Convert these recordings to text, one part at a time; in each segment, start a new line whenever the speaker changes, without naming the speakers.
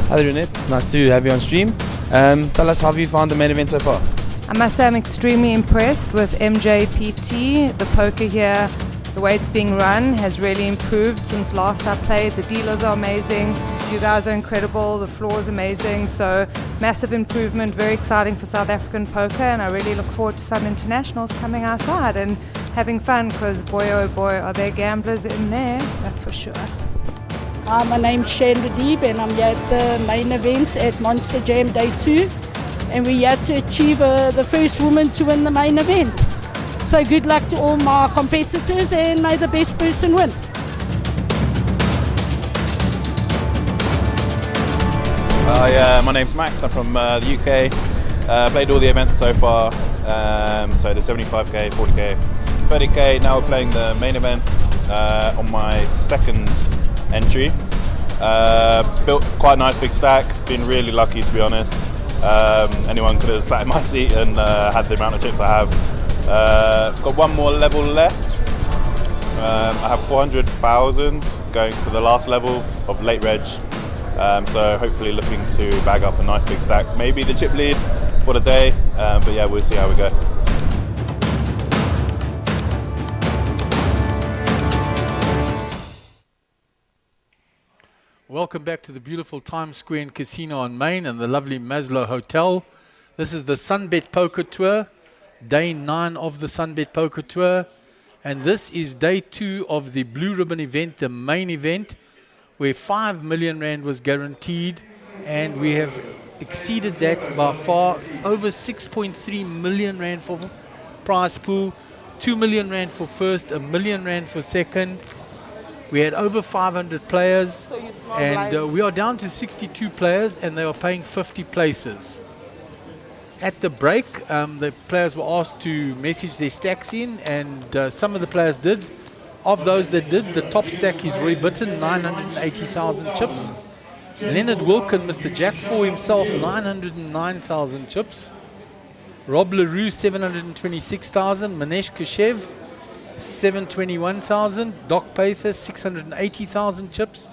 Hi there, Annette. Nice to have you on stream. Tell us, how have you found the main event so far?
I must say I'm extremely impressed with MJPT. The poker here, the way it's being run has really improved since last I played. The dealers are amazing. You guys are incredible. The floor is amazing. So massive improvement, very exciting for South African poker, and I really look forward to some internationals coming our side and having fun, because boy oh boy are there gamblers in there, that's for sure.
My name's Shane Deeb and I'm here at the main event at Monster Jam Day 2, and we're here to achieve the first woman to win the main event. So good luck to all my competitors and may the best person win.
My name's Max, I'm from the UK. Played all the events so far, so the 75k, 40k, 30k. Now we're playing the main event on my second entry. Built quite a nice big stack, been really lucky to be honest. Anyone could have sat in my seat and had the amount of chips I have. Got one more level left. I have 400,000 going to the last level of late reg. So hopefully looking to bag up a nice big stack. Maybe the chip lead for the day, but yeah, we'll see how we go.
Welcome back to the beautiful Times Square and Casino on Main and the lovely Maslow Hotel. This is the Sunbet Poker Tour, day 9 of the Sunbet Poker Tour. And this is day 2 of the Blue Ribbon event, the main event, where 5 million Rand was guaranteed. And we have exceeded that by far, over 6.3 million Rand for prize pool, 2 million Rand for first, 1 million Rand for second. We had over 500 players, and we are down to 62 players, and they are paying 50 places. At the break, the players were asked to message their stacks in, and some of the players did. Of those that did, the top stack is Roy Bitton, 980,000 chips. Leonard Wilkin, Mr. Jack for himself, 909,000 chips. Rob LaRue, 726,000. Manesh Kashev, 721,000. Doc Pather, 680,000 chips.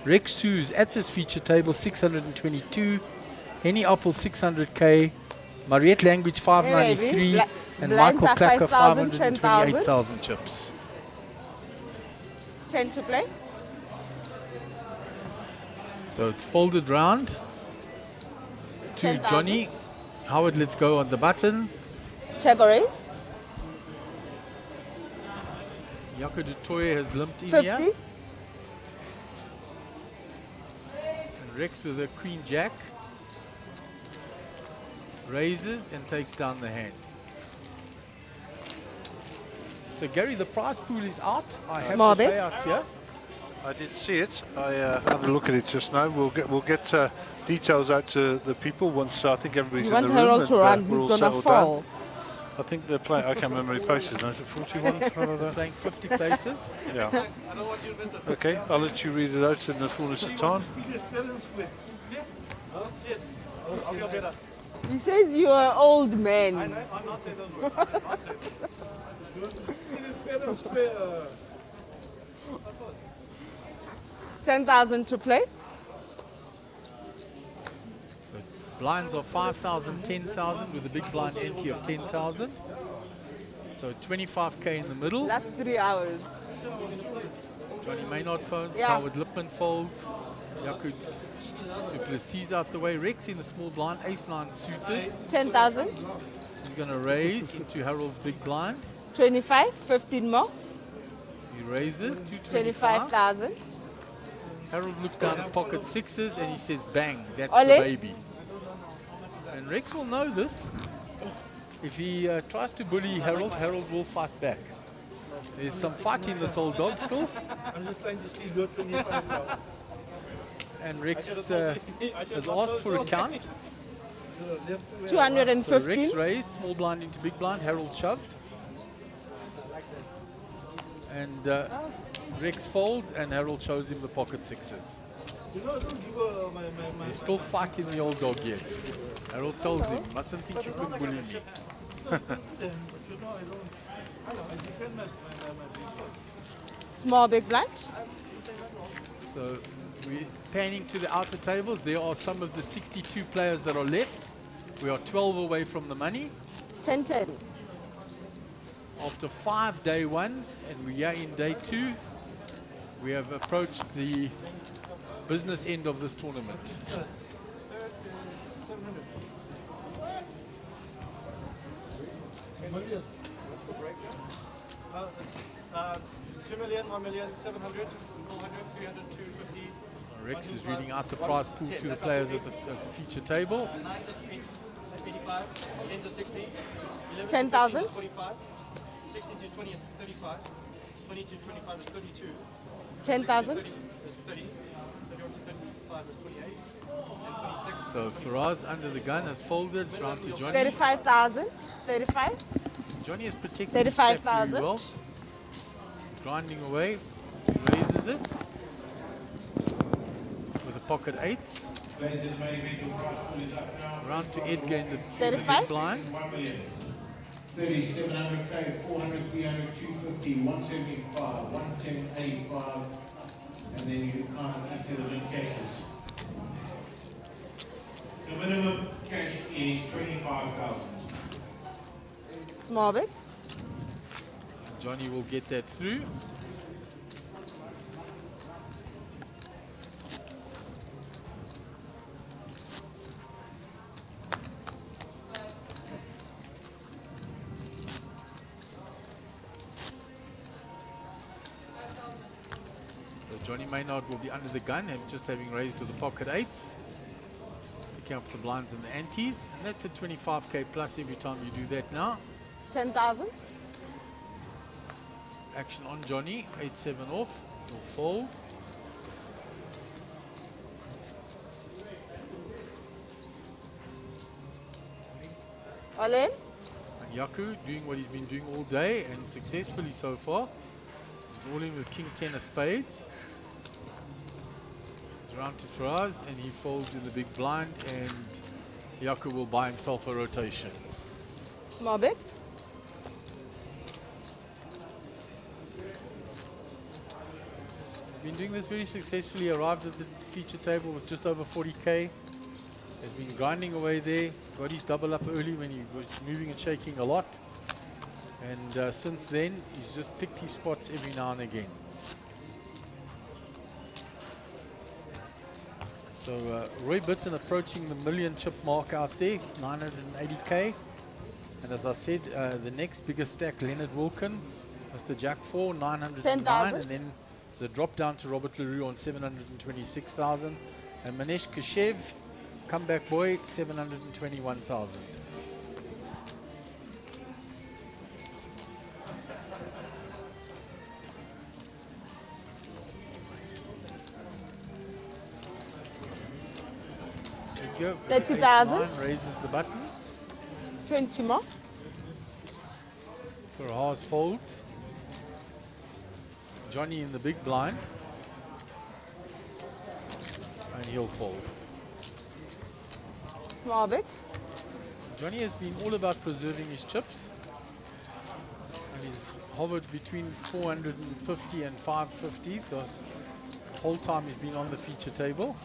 Rex Hughes at this feature table, 622. Henny Apple, 600k. Mariette Language, 593. And Michael Clacker, 528,000 chips.
10 to play.
So it's folded round to
10,000.
Johnny. Howard, let's go on the button.
Check or raise.
Jaco du Toit has limped in
50.
here. And Rex with a Queen Jack raises and takes down the hand. So Gary, the prize pool is out. I have
Small
the
bit.
payouts here.
I did see it. I had a look at it just now. We'll get details out to the people once I think everybody's
You
in
want
the room
Harold
and
to run,
we're
he's
all
gonna
settled
fall.
down. I think they're playing. I can't remember how many places now. Is it 41? Something like that?
Playing 50 places.
Yeah. Okay, I'll let you read it out in the fullness of time.
He says you are old man.
I'm not saying those words. I'm not saying those words.
10,000 to play.
Blinds of 5,000, 10,000 with a big blind ante of 10,000. So 25k in the middle.
Last 3 hours.
Johnny Maynard phones.
Yeah.
Howard Lipman folds. Jaco du Plessis out the way. Rex in the small blind. Ace-9 suited.
10,000.
He's going to raise into Harold's big blind.
25. 15 more.
He raises to 25.
25,000.
Harold looks down at pocket sixes and he says, bang, that's
Ole.
the baby. And Rex will know this. If he tries to bully Harold, Harold will fight back. There's some fight in this old dog still.
I'm just trying to see good 25 now.
And Rex has asked for a count.
215.
So Rex raised, small blind into big blind, Harold shoved. And Rex folds and Harold shows him the pocket sixes.
You know, I don't give my
He's still fighting the old dog yet. Harold tells him, mustn't think you could bully me.
but you know, I defend my
Small big blind.
So We're panning to the outer tables. There are some of the 62 players that are left. We are 12 away from the money.
10-10.
After 5 day ones, and we are in day 2, we have approached the business end of this tournament.
2 million, 1 million, 700, 400, 300, 250.
Rex is reading out the prize pool to the players at the feature table.
9 to 85, 10 to 60, 11
10,000.
to 25, 16 to 20 is 35, 20 to 25 is 32,
10,000.
is 30, 31 to 35 is 28, and 26.
So Faraz under the gun has folded. It's round to Johnny.
35,000. 35.
Johnny has protected his stack very
35,000.
well. Grinding away, raises it with a pocket 8. Round to Edgar in the big
35.
blind.
30, 700k, 400, 300, 250, 175, 110, 85, and then you kind of into the big cashes. The minimum cash is 25,000.
Small bit.
Johnny will get that through. So Johnny Maynard will be under the gun and just having raised with the pocket 8s. Picking up the blinds and the antes. And that's a 25k plus every time you do that now.
10,000.
Action on Johnny, 8-7 off, will fold.
All in.
And Yaku doing what he's been doing all day and successfully so far. He's all in with King 10 of spades. It's round to Faraz and he folds in the big blind and Yaku will buy himself a rotation.
Small bit.
Been doing this very successfully, arrived at the feature table with just over 40k. Has been grinding away there, got his double up early when he was moving and shaking a lot. And since then, he's just picked his spots every now and again. So Roy Bitson approaching the million chip mark out there, 980k. And as I said, the next biggest stack, Leonard Wilkin, Mr. Jack 4, 909,
10,000.
and then the drop down to Robert Leroux on 726,000. And Manesh Kashev, comeback boy, 721,000. There you go.
30,000.
Ace 9 raises the button.
20 more.
Faraz folds. Johnny in the big blind. And he'll fold.
Small bit.
Johnny has been all about preserving his chips. And he's hovered between 450 and 550 the whole time he's been on the feature table.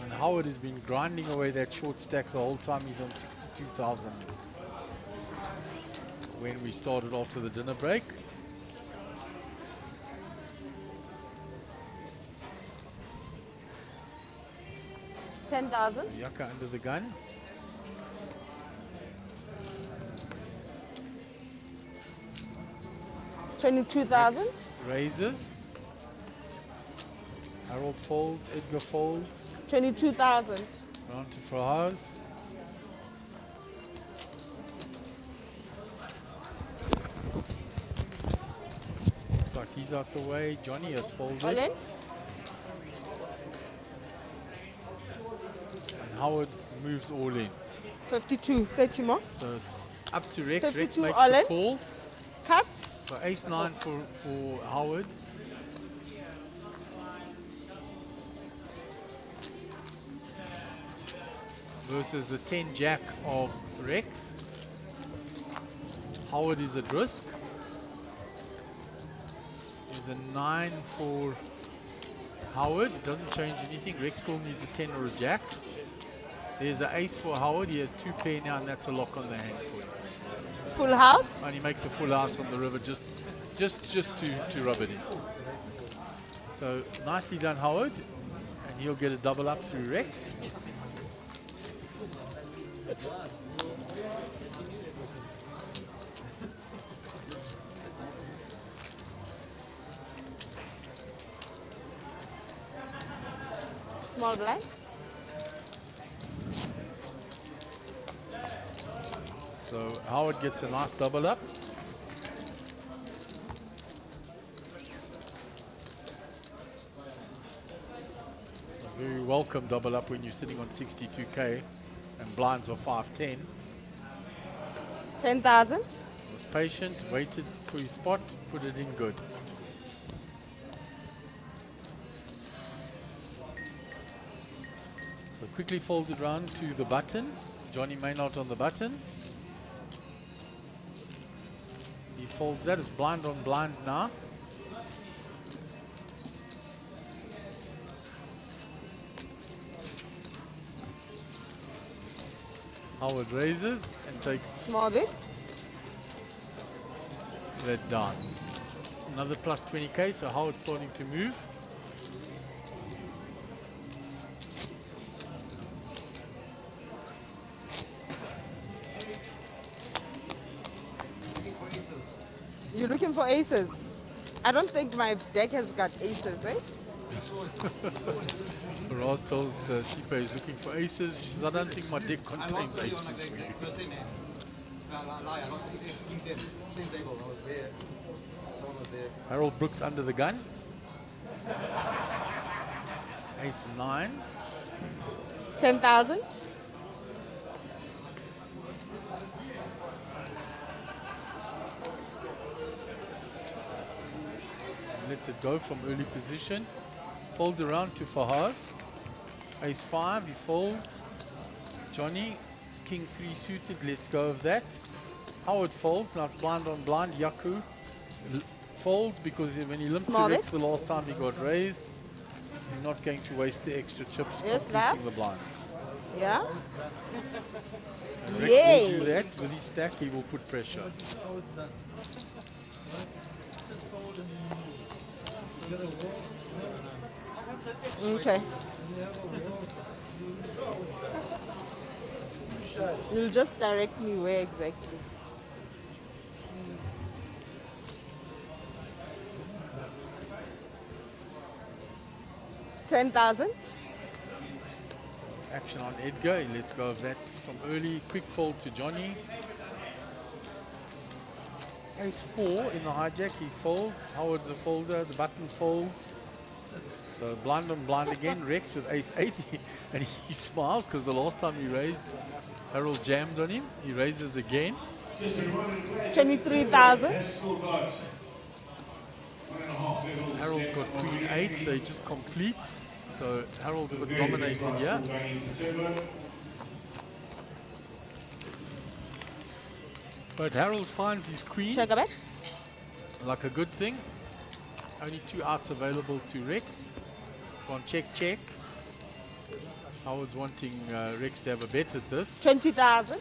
And Howard has been grinding away that short stack the whole time he's on 62,000. When we started after the dinner break.
$10,000.
Yaka under the gun.
$22,000.
Raises. Harold folds, Edgar folds.
22,000.
Round to Faraz. Looks like he's out the way. Johnny has folded.
All in.
And Howard moves all in.
52. 30 more.
So it's up to Rex. Rex
52
makes
all
the
in.
call.
Cuts.
So ace 9 for Howard. Versus the 10 jack of Rex. Howard is at risk. There's a 9 for Howard. It doesn't change anything. Rex still needs a 10 or a jack. There's an ace for Howard. He has 2 pair now, and that's a lock on the hand for him.
Full house.
And he makes a full house on the river just to rub it in. So nicely done, Howard. And he'll get a double up through Rex.
Small blind.
So Howard gets a nice double up. A very welcome double up when you're sitting on 62k and blinds are 510.
10,000.
Was patient, waited for his spot, put it in good. So quickly folded round to the button. Johnny Maynard on the button. He folds that. It's blind on blind now. Howard raises and takes
Small bit.
that down. Another plus 20k, so Howard's starting to move.
You're looking for aces. I don't think my deck has got aces, eh?
Ross tells Sipe he's looking for aces. She says, I don't think my deck contains aces for you. Harold Brooks under the gun. Ace 9.
10,000.
Lets it go from early position. Fold around to Fahaz. Ace 5, he folds. Johnny, King 3 suited, lets go of that. Howard folds, now it's blind on blind. Yaku folds because when he limped to
Small
Rex
bit.
the last time he got raised, he's not going to waste the extra chips
Yes,
completing
left.
the blinds.
Yeah.
And Rex will
Yay.
do that. With his stack, he will put pressure.
Okay. You'll just direct me where exactly. 10,000.
Action on Edgar. He lets go of that from early. Quick fold to Johnny. Ace 4 in the hijack. He folds. Howard's a folder. The button folds. So blind on blind again. Rex with ace 8. And he smiles because the last time he raised, Harold jammed on him. He raises again.
23,000.
Harold's got queen 8, so he just completes. So Harold's a bit dominated here. But Harold finds his queen
Check a bet.
like a good thing. Only 2 outs available to Rex. Gone check, check. Howard's wanting Rex to have a bet at this.
20,000.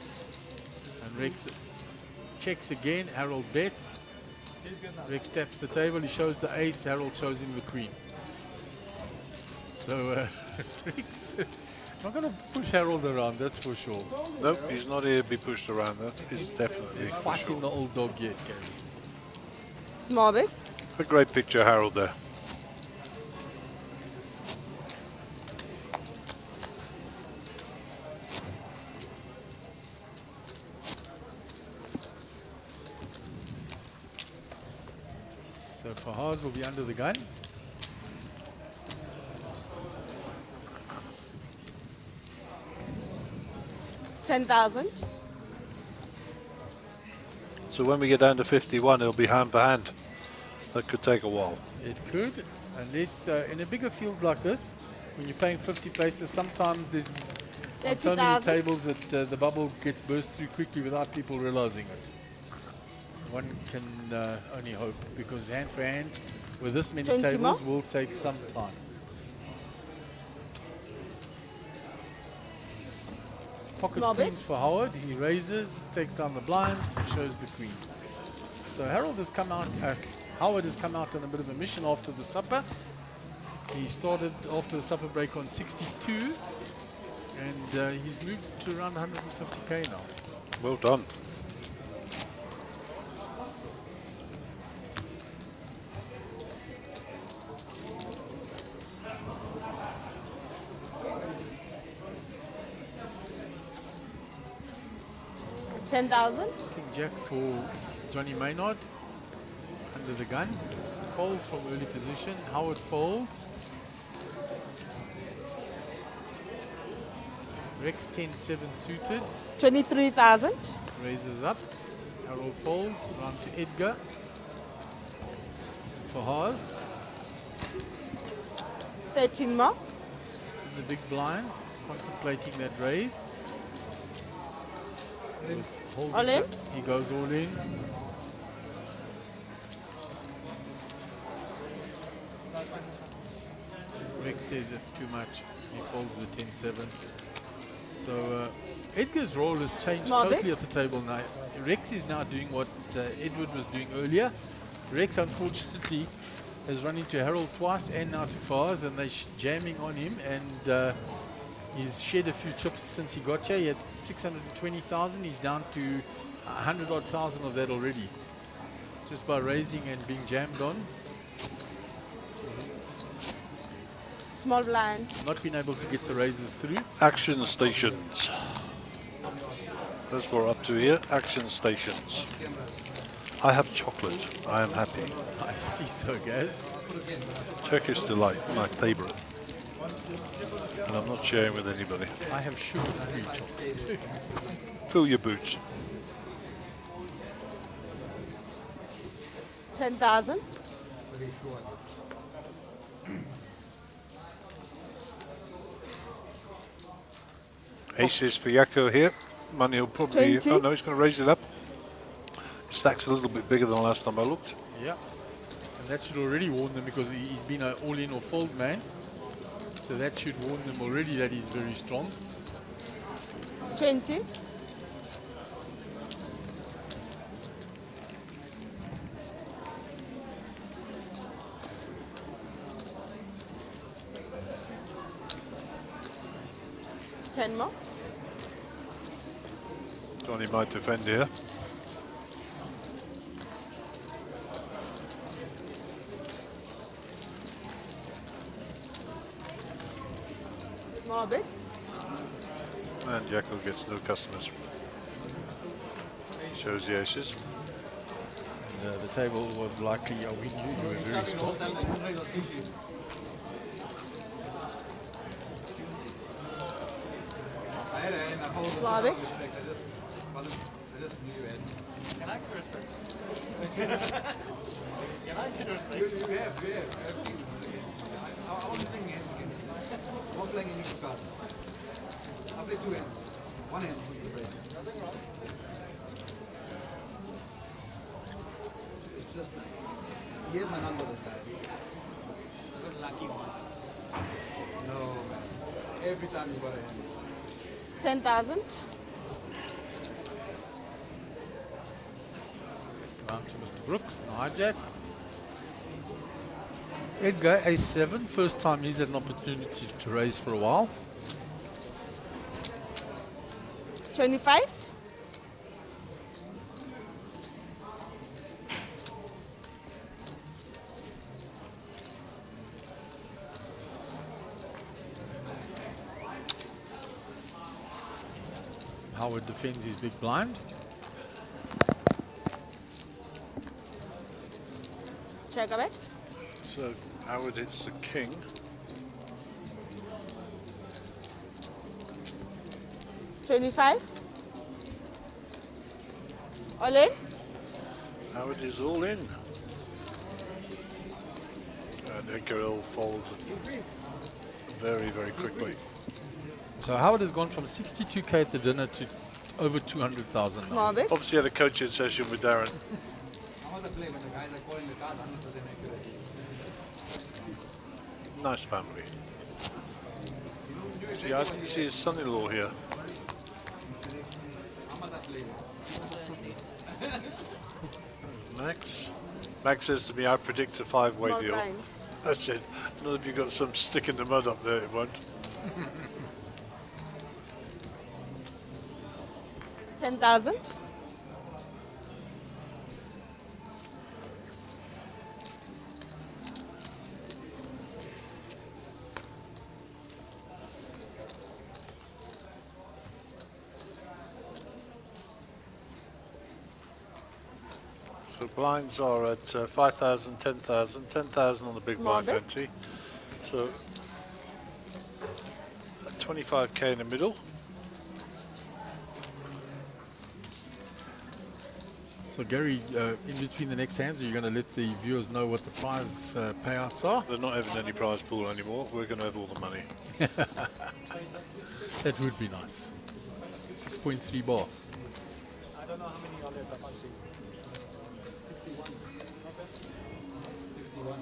And Rex checks again. Harold bets. Rex taps the table. He shows the ace. Harold shows him the queen. So Rex not going to push Harold around, that's for sure.
Nope, he's not here to be pushed around. That is definitely
He's
for
fighting
sure.
the old dog yet, Gary.
Small bit.
A great picture, Harold, there.
So Fahaz will be under the gun.
$10,000.
So when we get down to 51, it'll be hand for hand. That could take a while.
It could, unless in a bigger field like this, when you're playing 50 places, sometimes there's on so many
30,000.
tables that the bubble gets burst through quickly without people realizing it. one can only hope, because hand for hand with this many
20
tables
more.
will take some time. Pocket
Small bit.
queens for Howard. He raises, takes down the blinds, shows the queen. So Harold has come out, Howard has come out on a bit of a mission after the supper. He started after the supper break on 62, and he's moved to around 150k now.
Well done.
$10,000.
King Jack for Johnny Maynard, under the gun, folds from early position. Howard folds. Rex 10-7 suited,
23,000.
raises up. Harold folds, round to Edgar. For Haas,
13 more.
in the big blind, contemplating that raise. With holding
All in?
it, he goes all in. Rex says it's too much. He folds the 10-7. So Edgar's role has changed
Small
totally
bit.
at the table now. Rex is now doing what Edward was doing earlier. Rex, unfortunately, has run into Harold twice and now to Fars, and they're jamming on him, and he's shed a few chips since he got here. He had 620,000. He's down to 100-odd thousand of that already, just by raising and being jammed on.
Small blind.
Not been able to get the raises through.
Action stations. That's what we're up to here. Action stations. I have chocolate. I am happy.
I see so, guys.
Turkish delight, my favorite. And I'm not sharing with anybody.
I have sugar-free chocolate too.
Fill your boots.
10,000.
Aces for Yako here. Money will probably...
20.
Oh no, he's going to raise it up. Stack's a little bit bigger than last time I looked.
Yeah, and that should already warn them, because he's been an all-in or fold man. So that should warn them already that he's very strong.
20. $10 more.
Johnny might defend here.
Small bit.
And Yako gets no customers. Shows the aces.
And, the table was likely, we knew you were very strong.
Small bit.
Here's my number, this guy. Good lucky ones. No, man. Every time you got a hand.
10,000.
Round to Mr. Brooks, no hijack. Edgar, A7, first time he's had an opportunity to raise for a while.
25.
Howard defends his big blind.
Check a bit.
So Howard hits the king.
$25. All in.
Howard is all in. And Edgar folds very, very quickly.
So Howard has gone from 62k at the dinner to over 200,000 now.
Small bit.
Obviously had a coaching session with Darren.
was a play when the guys are calling the card 100% accurate.
Nice family. See, I didn't see his son-in-law here. Max says to me, I predict a 5-way
Small
deal.
blind.
I said, none of you got some stick in the mud up there, it won't.
10,000.
So blinds are at 5,000, 10,000, 10,000 on the big
Small
blind
bit.
entry. So 25k in the middle.
So Gary, in between the next hands, are you going to let the viewers know what the prize payouts are?
They're not having any prize pool anymore. We're going to have all the money.
That would be nice. 6.3 bar.
I don't know how many are left. I can't see. 61.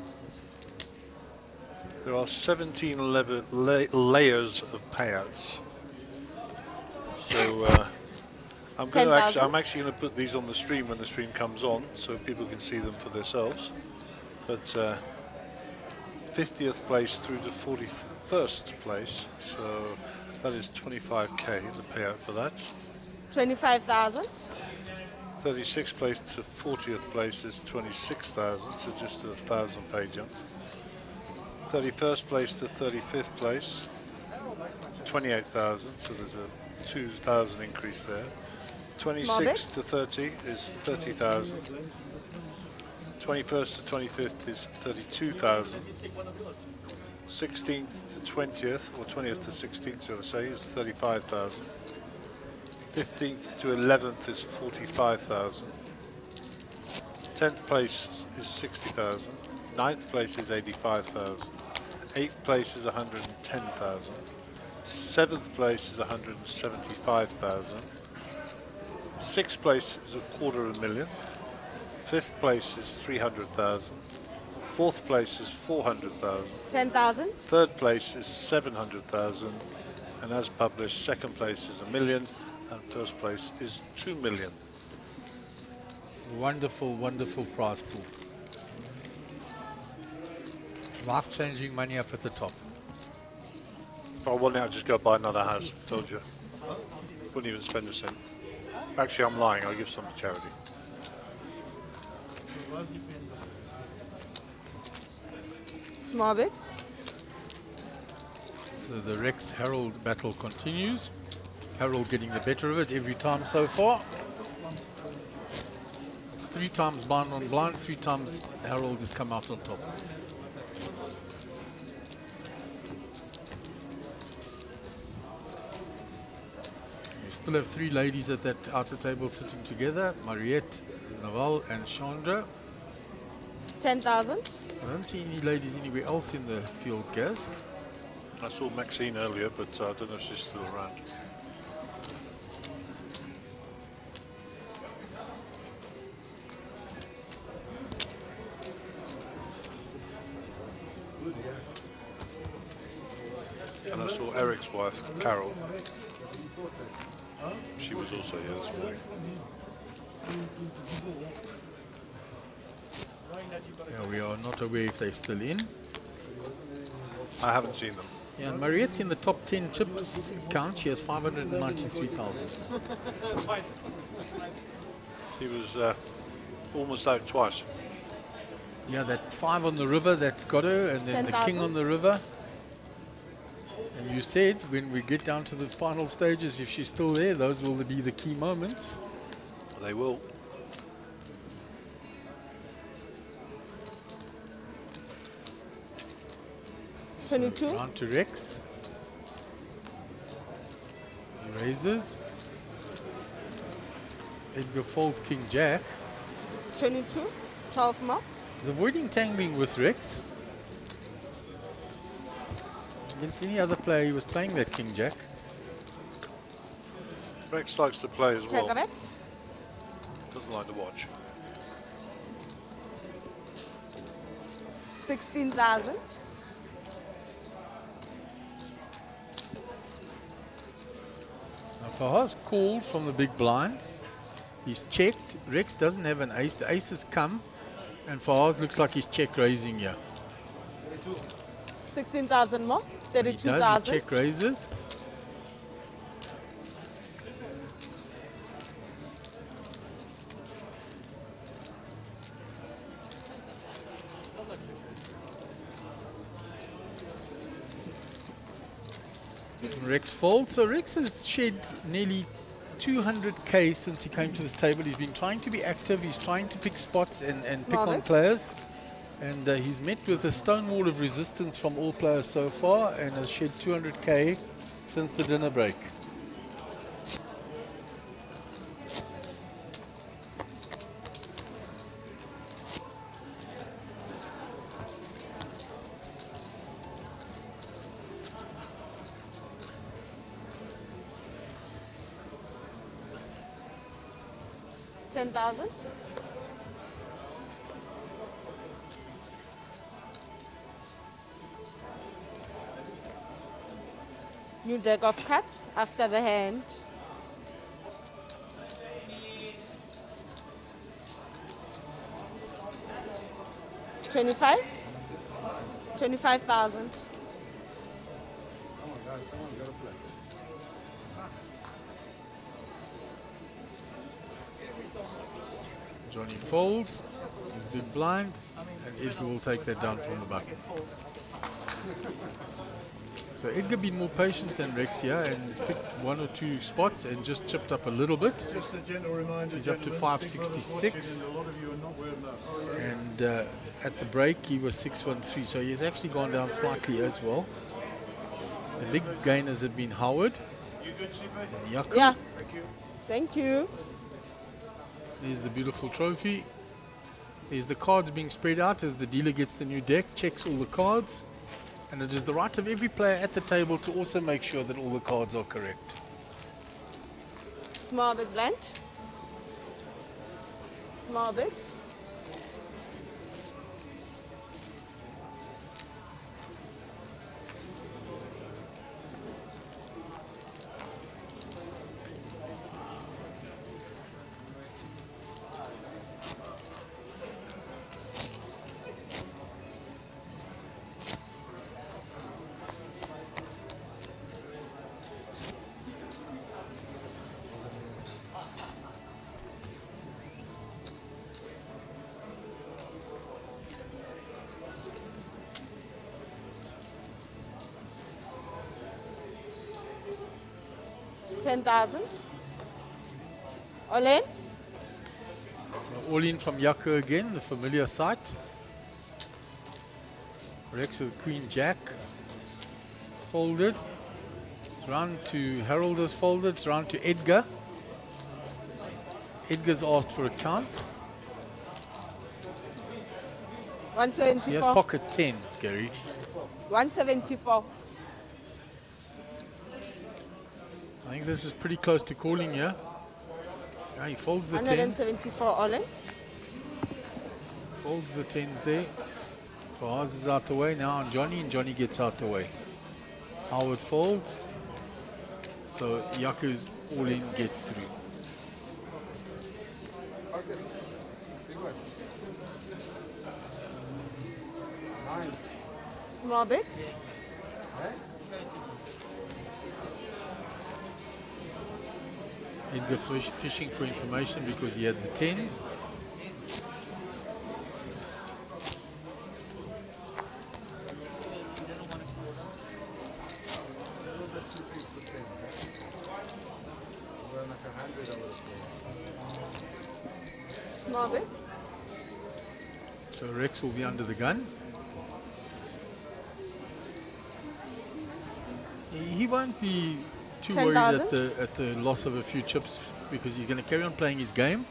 There are 17 layers of payouts. So I'm actually going to put these on the stream when the stream comes on, so people can see them for themselves. But 50th place through to 41st place, so that is 25k the payout for that.
25,000.
36th place to 40th place is 26,000, so just a 1,000 pay jump. 31st place to 35th place, 28,000, so there's a 2,000 increase there. 26 to 30 is 30,000. 21st to 25th is 32,000. 16th to 20th, or 20th to 16th, shall I say, is 35,000. 15th to 11th is 45,000. 10th place is 60,000. 9th place is 85,000. 8th place is 110,000. 7th place is 175,000. 6th place is 250,000. 5th place is 300,000. 4th place is 400,000.
10,000.
3rd place is 700,000. And as published, 2nd place is 1 million. And 1st place is 2 million.
Wonderful, wonderful prize pool. Life-changing money up at the top.
If I want it, I'd just go buy another house. Told you. Wouldn't even spend a cent. Actually, I'm lying. I'll give some to charity.
Small bit.
So the Rex Harold battle continues. Harold getting the better of it every time so far. It's 3 times blind on blind, 3 times Harold has come out on top. We still have 3 ladies at that outer table sitting together, Mariette, Naval and Chandra.
10,000.
I don't see any ladies anywhere else in the field, Gaz.
I saw Maxine earlier, but I don't know if she's still around. And I saw Eric's wife, Carol. She was also here this morning.
Yeah, we are not aware if they're still in.
I haven't seen them.
Yeah, and Mariette's in the top 10 chips count. She has 593,000.
He was almost out twice.
Yeah, that 5 on the river that got her, and then the king
10,000.
on the river. And you said when we get down to the final stages, if she's still there, those will be the key moments.
They will.
So
22.
round to Rex. He raises. Edgar folds King Jack.
22. 12 more.
He's avoiding tangling with Rex. Against any other player, he was playing that King Jack.
Rex likes to play as
Check
well.
of it.
Doesn't like to watch.
16,000.
Now Fahaz called from the big blind. He's checked. Rex doesn't have an ace. The ace has come. And Fahaz looks like he's check raising here.
16,000 more.
He does. He
32,000.
check raises. Rex folds. So Rex has shed nearly 200k since he came to this table. He's been trying to be active. He's trying to pick spots and pick
Smart
on
it.
players. And he's met with a stone wall of resistance from all players so far and has shed 200k since the dinner break.
$10,000. New deck of cards after the hand. $25,000.
Johnny folds. He's been blind. And Edgar will take that down from the button. So Edgar been more patient than Rex here and has picked one or two spots and just chipped up a little bit.
Just a gentle reminder,
He's up to
gentlemen,
566.
people are watching and a lot of you are not wearing those.
And at the break he was 613, so he has actually gone down slightly as well. The big gainers have been Howard and Jakob.
Yeah. Thank you.
There's the beautiful trophy. There's the cards being spread out as the dealer gets the new deck, checks all the cards. And it is the right of every player at the table to also make sure that all the cards are correct.
Small big blind. Small big. $10,000. All in.
All in from Jaco again, the familiar sight. Rex with Queen Jack. It's folded. It's round to Harold has folded. It's round to Edgar. Edgar's asked for a count. He has
174.
pocket tens, Gary.
174.
I think this is pretty close to calling here. Yeah, he folds the tens.
174 all in.
Folds the tens there. Fahaz is out the way now on Johnny, and Johnny gets out the way. Howard folds. So Yaku's all in gets through.
Small big.
Edgar fishing for information because he had the tens.
Small big.
So Rex will be under the gun. He won't be too worried
10,000.
at the loss of a few chips because he's going to carry on playing his game.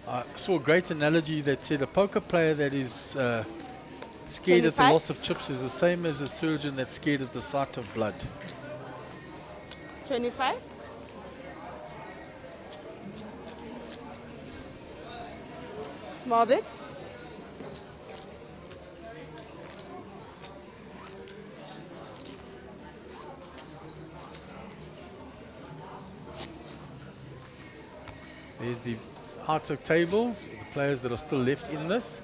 I saw a great analogy that said a poker player that is scared at the
25.
loss of chips is the same as a surgeon that's scared at the sight of blood.
25. Small big.
There's the outer tables, the players that are still left in this.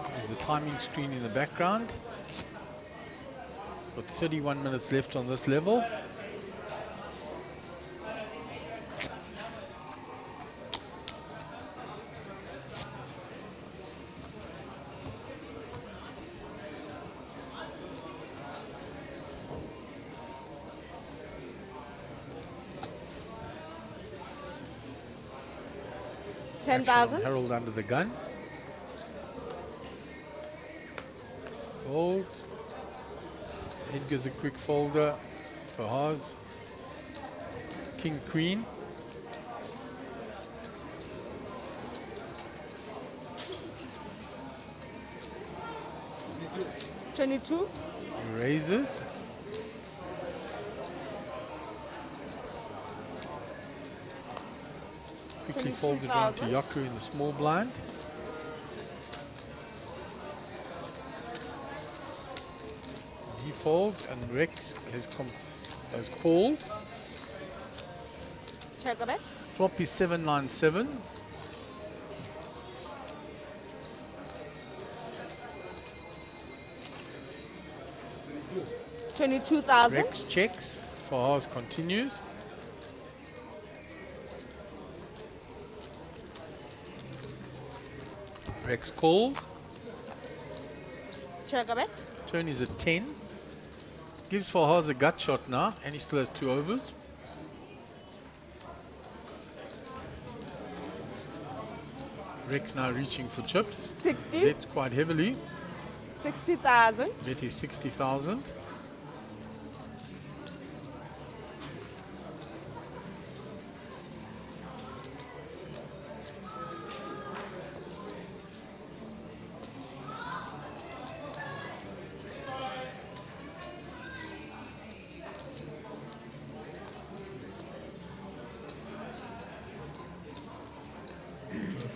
There's the timing screen in the background. Got 31 minutes left on this level.
$10,000.
Harold under the gun. Folds. Edgar's a quick folder for Haas. King, Queen.
$22.
Raises. Quickly folded down to Yaku in the small blind. He folds and Rex has called.
Check a bet.
Flop is 797.
$22,000.
Rex checks. Fahaz continues. Rex calls.
Check a bet.
Turn is a 10. Gives Fahaz a gut shot now, and he still has 2 overs. Rex now reaching for chips.
60.
Bets quite heavily.
60,000.
Bet is 60,000.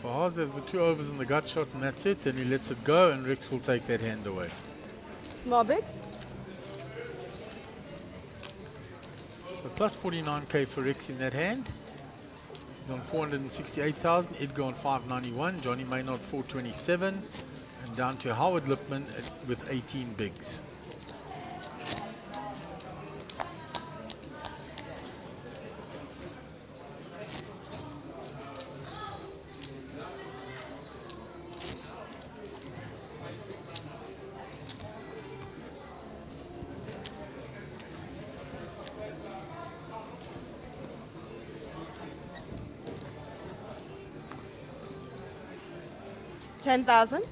Fahaz has the 2 overs in the gut shot, and that's it. Then he lets it go, and Rex will take that hand away.
Small big.
So plus 49k for Rex in that hand. He's on 468,000. Edgar on 591. Johnny Maynard 427, and down to Howard Lipman with 18 bigs.
$10,000.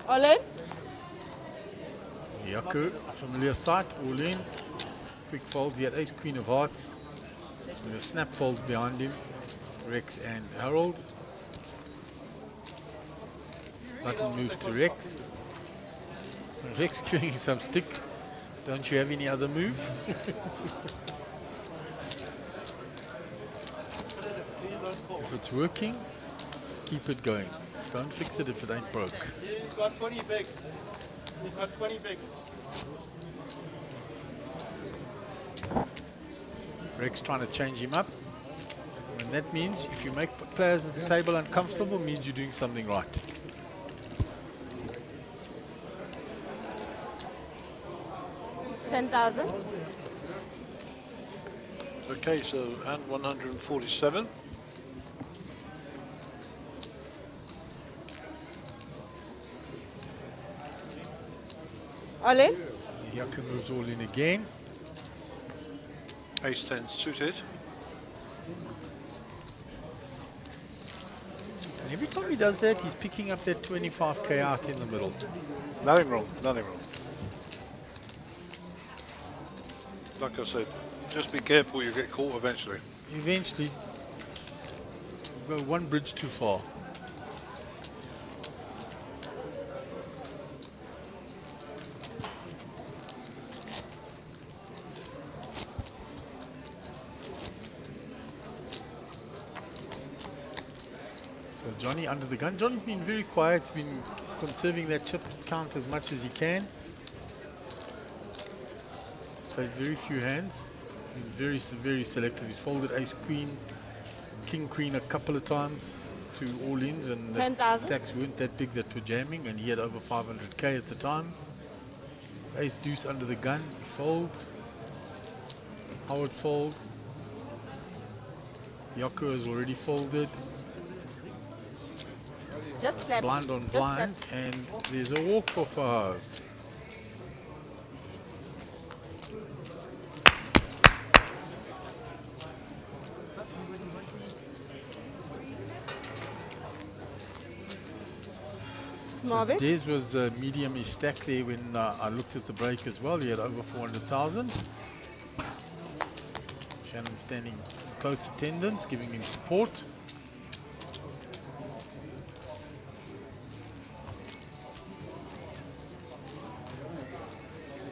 All in.
Yaku, familiar sight, all in. Quick folds, he had ace queen of hearts. With a snap folds behind him. Rex and Harold. Button moves to Rex. Rex giving him some stick. Don't you have any other move? If it's working, keep it going. Don't fix it if it ain't broke.
He's got 20 bigs. He's got 20 bigs.
Rex trying to change him up. And that means if you make players at the table uncomfortable, means you're doing something right.
$10,000.
Okay, so and 147.
All in.
Yaku moves all in again.
Ace 10 suited.
And every time he does that, he's picking up that 25k out in the middle.
Nothing wrong, nothing wrong. Like I said, just be careful, you get caught eventually.
Eventually, go one bridge too far. Johnny under the gun. Johnny's been very quiet. He's been conserving that chip count as much as he can. Played very few hands. He's very selective. He's folded ace queen, king queen a couple of times to all ins, and the
10,000.
stacks weren't that big that were jamming, and he had over 500k at the time. Ace deuce under the gun. He folds. Howard folds. Yoko is already folded.
Just clap.
Blind on
Just
blind,
clap.
and there's a walk for Fahaz.
Small bit.
Des was medium stacked there when I looked at the break as well. He had over 400,000. Shannon standing in close attendance, giving him support.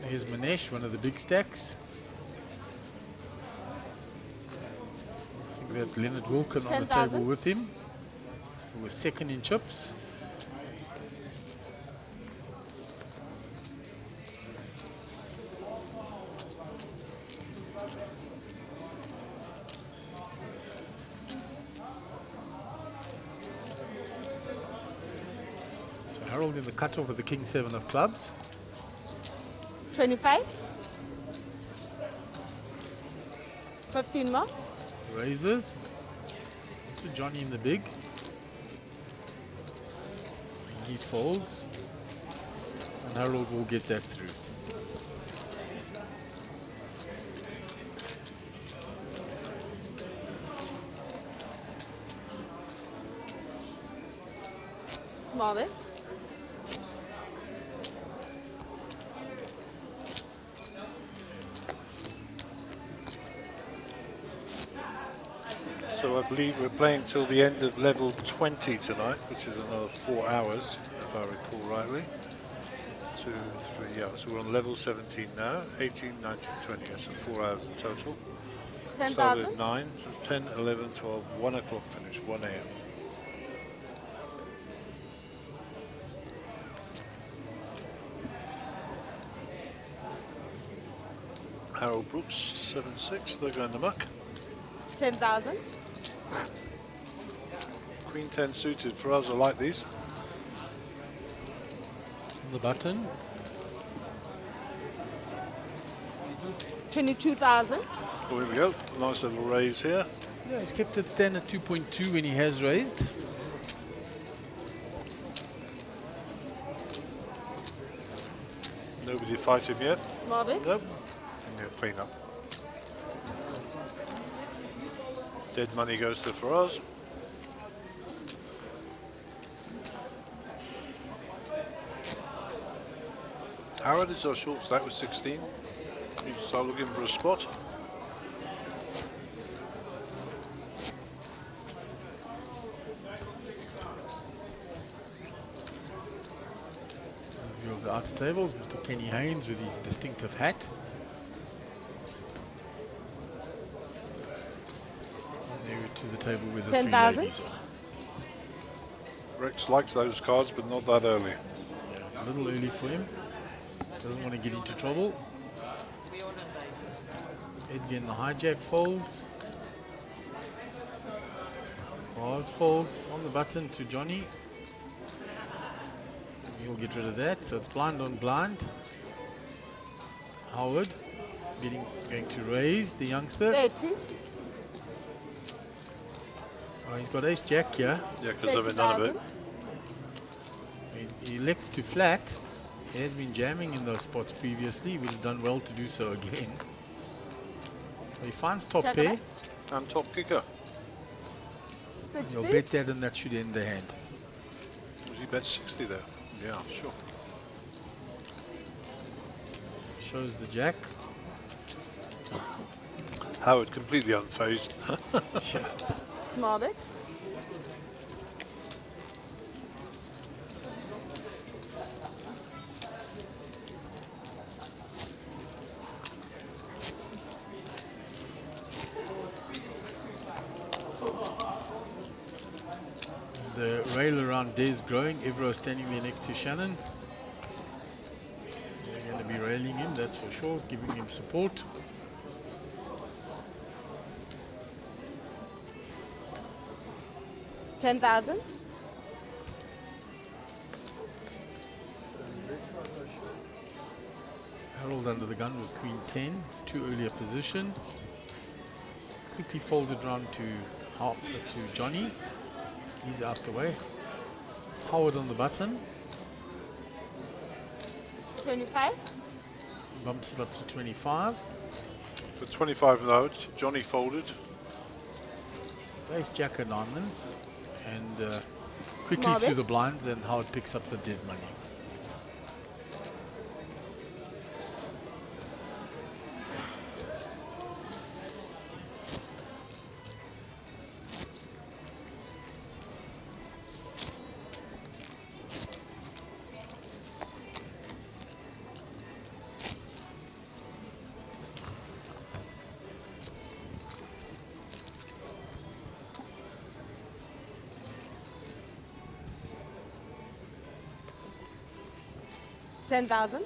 Here's Manesh, one of the big stacks. I think that's Leonard Wilkin on the
10,000.
table with him, who was second in chips. So Harold in the cutoff with the King 7 of clubs.
25. 15 more.
Raises to Johnny in the big. He folds, and Harold will get that through.
Small bit.
So I believe we're playing till the end of level 20 tonight, which is another 4 hours, if I recall rightly. 2, 3, yeah, so we're on level 17 now, 18, 19, 20, yeah, so 4 hours in total. Started
10,000.
at 9, so 10, 11, 12, 1 o'clock finish, 1 a.m. Harold Brooks, 7-6, they're going to muck.
10,000.
Queen 10 suited for us, I like these.
The button.
22,000.
Oh, here we go, nice little raise here.
Yeah, he's kept it standard 2.2 when he has raised.
Nobody fight him yet.
Small bit.
Nope. Yeah, clean up. Dead money goes to Faraz. Howard is our short stack with 16. He's looking for a spot.
View of the outer tables, Mr. Kenny Haynes with his distinctive hat. And there to the table with the
10,000.
3 ladies on.
Rex likes those cards, but not that early.
Yeah, a little early for him. Doesn't want to get into trouble. Edgar in the hijack folds. Bars folds on the button to Johnny. He'll get rid of that, so it's blind on blind. Howard going to raise the youngster.
30.
Oh, he's got ace jack here.
Yeah, because of it, none of it.
He elects to flat. He has been jamming in those spots previously. He would have done well to do so again. He finds top
Check
pair.
it.
And top kicker.
You'll
60.
bet that, and that should end the hand.
He bet 60 there. Yeah, sure.
Shows the jack.
Howard completely unfazed.
Yeah.
Small bit.
The rail around Des growing. Evro standing there next to Shannon. They're going to be railing him, that's for sure, giving him support.
$10,000.
Harold under the gun with Queen 10. It's too early a position. Quickly folded round to Johnny. He's out the way. Howard on the button.
25.
Bumps it up to 25.
For 25 now, Johnny folded.
Plays Jack of Diamonds. And quickly
Small
through
bit.
the blinds, and Howard picks up the dead money.
$10,000.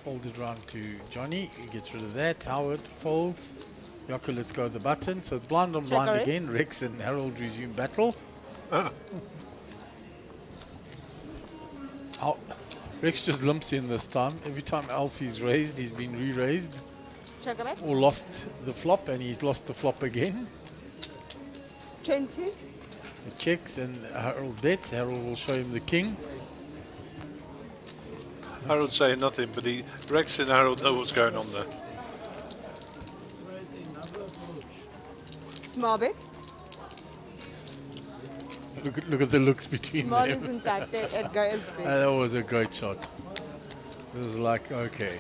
Folded round to Johnny. He gets rid of that. Howard folds. Yoko lets go of the button. So it's blind on blind
Checker it.
again. Rex and Harold resume battle. Rex just limps in this time. Every time else he's raised, he's been re-raised.
Check a bet.
Or lost the flop, and he's lost the flop again.
20.
He checks and Harold bets. Harold will show him the king.
Harold's saying nothing, but Rex and Harold know what's going on there.
Small bit.
Look at the looks between
Small
them.
isn't that big. It goes big.
That was a great shot. It was like, okay.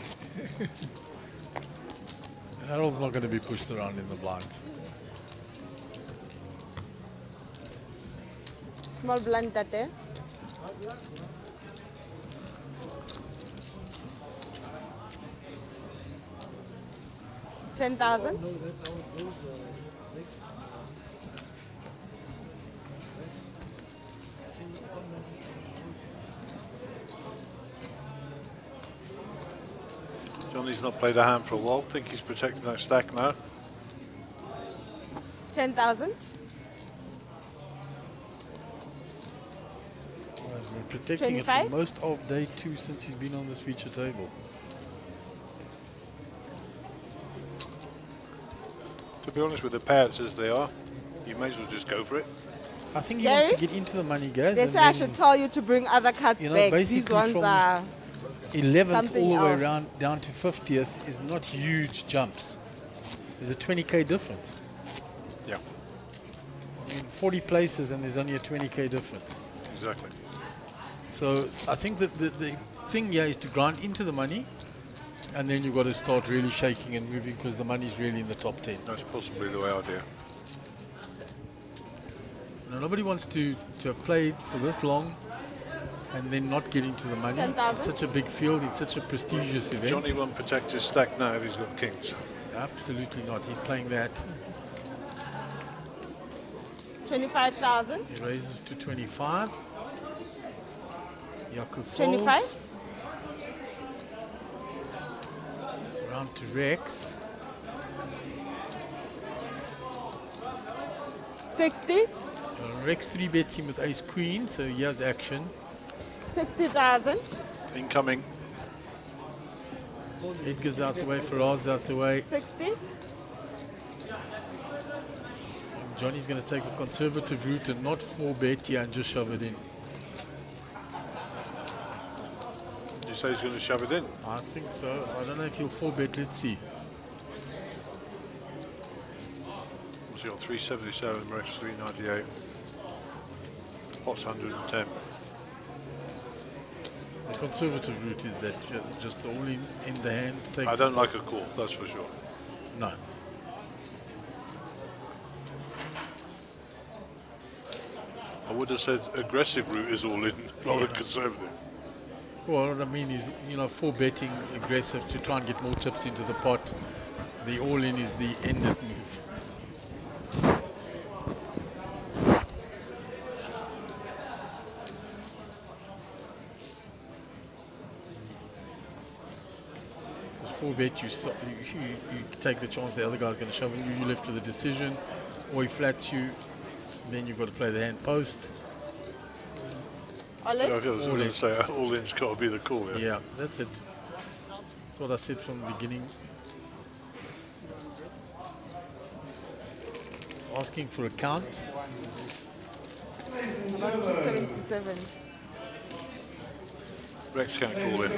Harold's not going to be pushed around in the blinds.
Small blind that there. $10,000.
Johnny's not played a hand for a while. Think he's protecting that stack now.
10,000.
We're protecting it
25?
for most of day 2 since he's been on this feature table.
To be honest, with the payouts as they are, you may as well just go for it.
I think he
Gary?
wants to get into the money, guys.
They
and
say I
then,
should tell you to bring other cards
you know,
back. These
basically
ones
from
are
11th
something
all the way
else.
around down to 50th is not huge jumps. There's a 20k difference.
Yeah,
I mean, 40 places and there's only a 20k difference.
exactly.
So I think that the thing here is to grind into the money, and then you've got to start really shaking and moving because the money's really in the top 10.
That's possibly the way I do.
Now, nobody wants to have played for this long and then not get into the money.
10,000.
It's such a big field, it's such a prestigious event.
Johnny won't protect his stack now if he's got kings.
Absolutely not. He's playing that.
25,000.
He raises to 25. Yaku folds.
25.
It's round to Rex.
60.
Rex 3 bets him with ace queen, so he has action.
60,000.
Incoming.
Edgar's out the way, Faraz out the way.
60.
And Johnny's going to take the conservative route and not 4-bet here and just shove it in.
Did you say he's going to shove it in?
I think so. I don't know if he'll 4-bet. Let's see.
What's he got? 377, Rex 398. Pot's 110.
The conservative route is that just all in the hand. Take
I don't like a call, that's for sure.
No.
I would have said aggressive route is all in, rather than conservative.
Well, what I mean is, you know, for betting aggressive to try and get more chips into the pot, the all-in is the ended move. Full bet, you take the chance the other guy's going to shove you, you're left with a decision, or he flats you, then you've got to play the hand post.
All in?
I was going to say all in's got to be the call. Yeah.
Yeah, that's it. That's what I said from the beginning. It's asking for a count.
277.
Rex can't call in.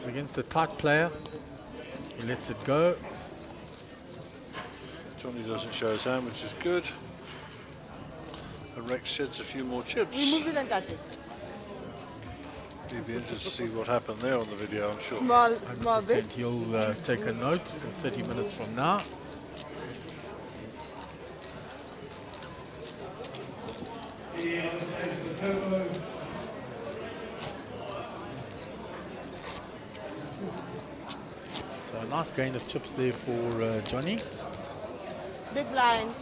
Against a tight player, he lets it go.
Johnny doesn't show his hand, which is good. And Rex sheds a few more chips.
Remove it and cut it.
You'd be interested to see what happened there on the video, I'm sure.
Small bit.
He'll take a note for 30 minutes from now. So a nice gain of chips there for Johnny.
Big blind.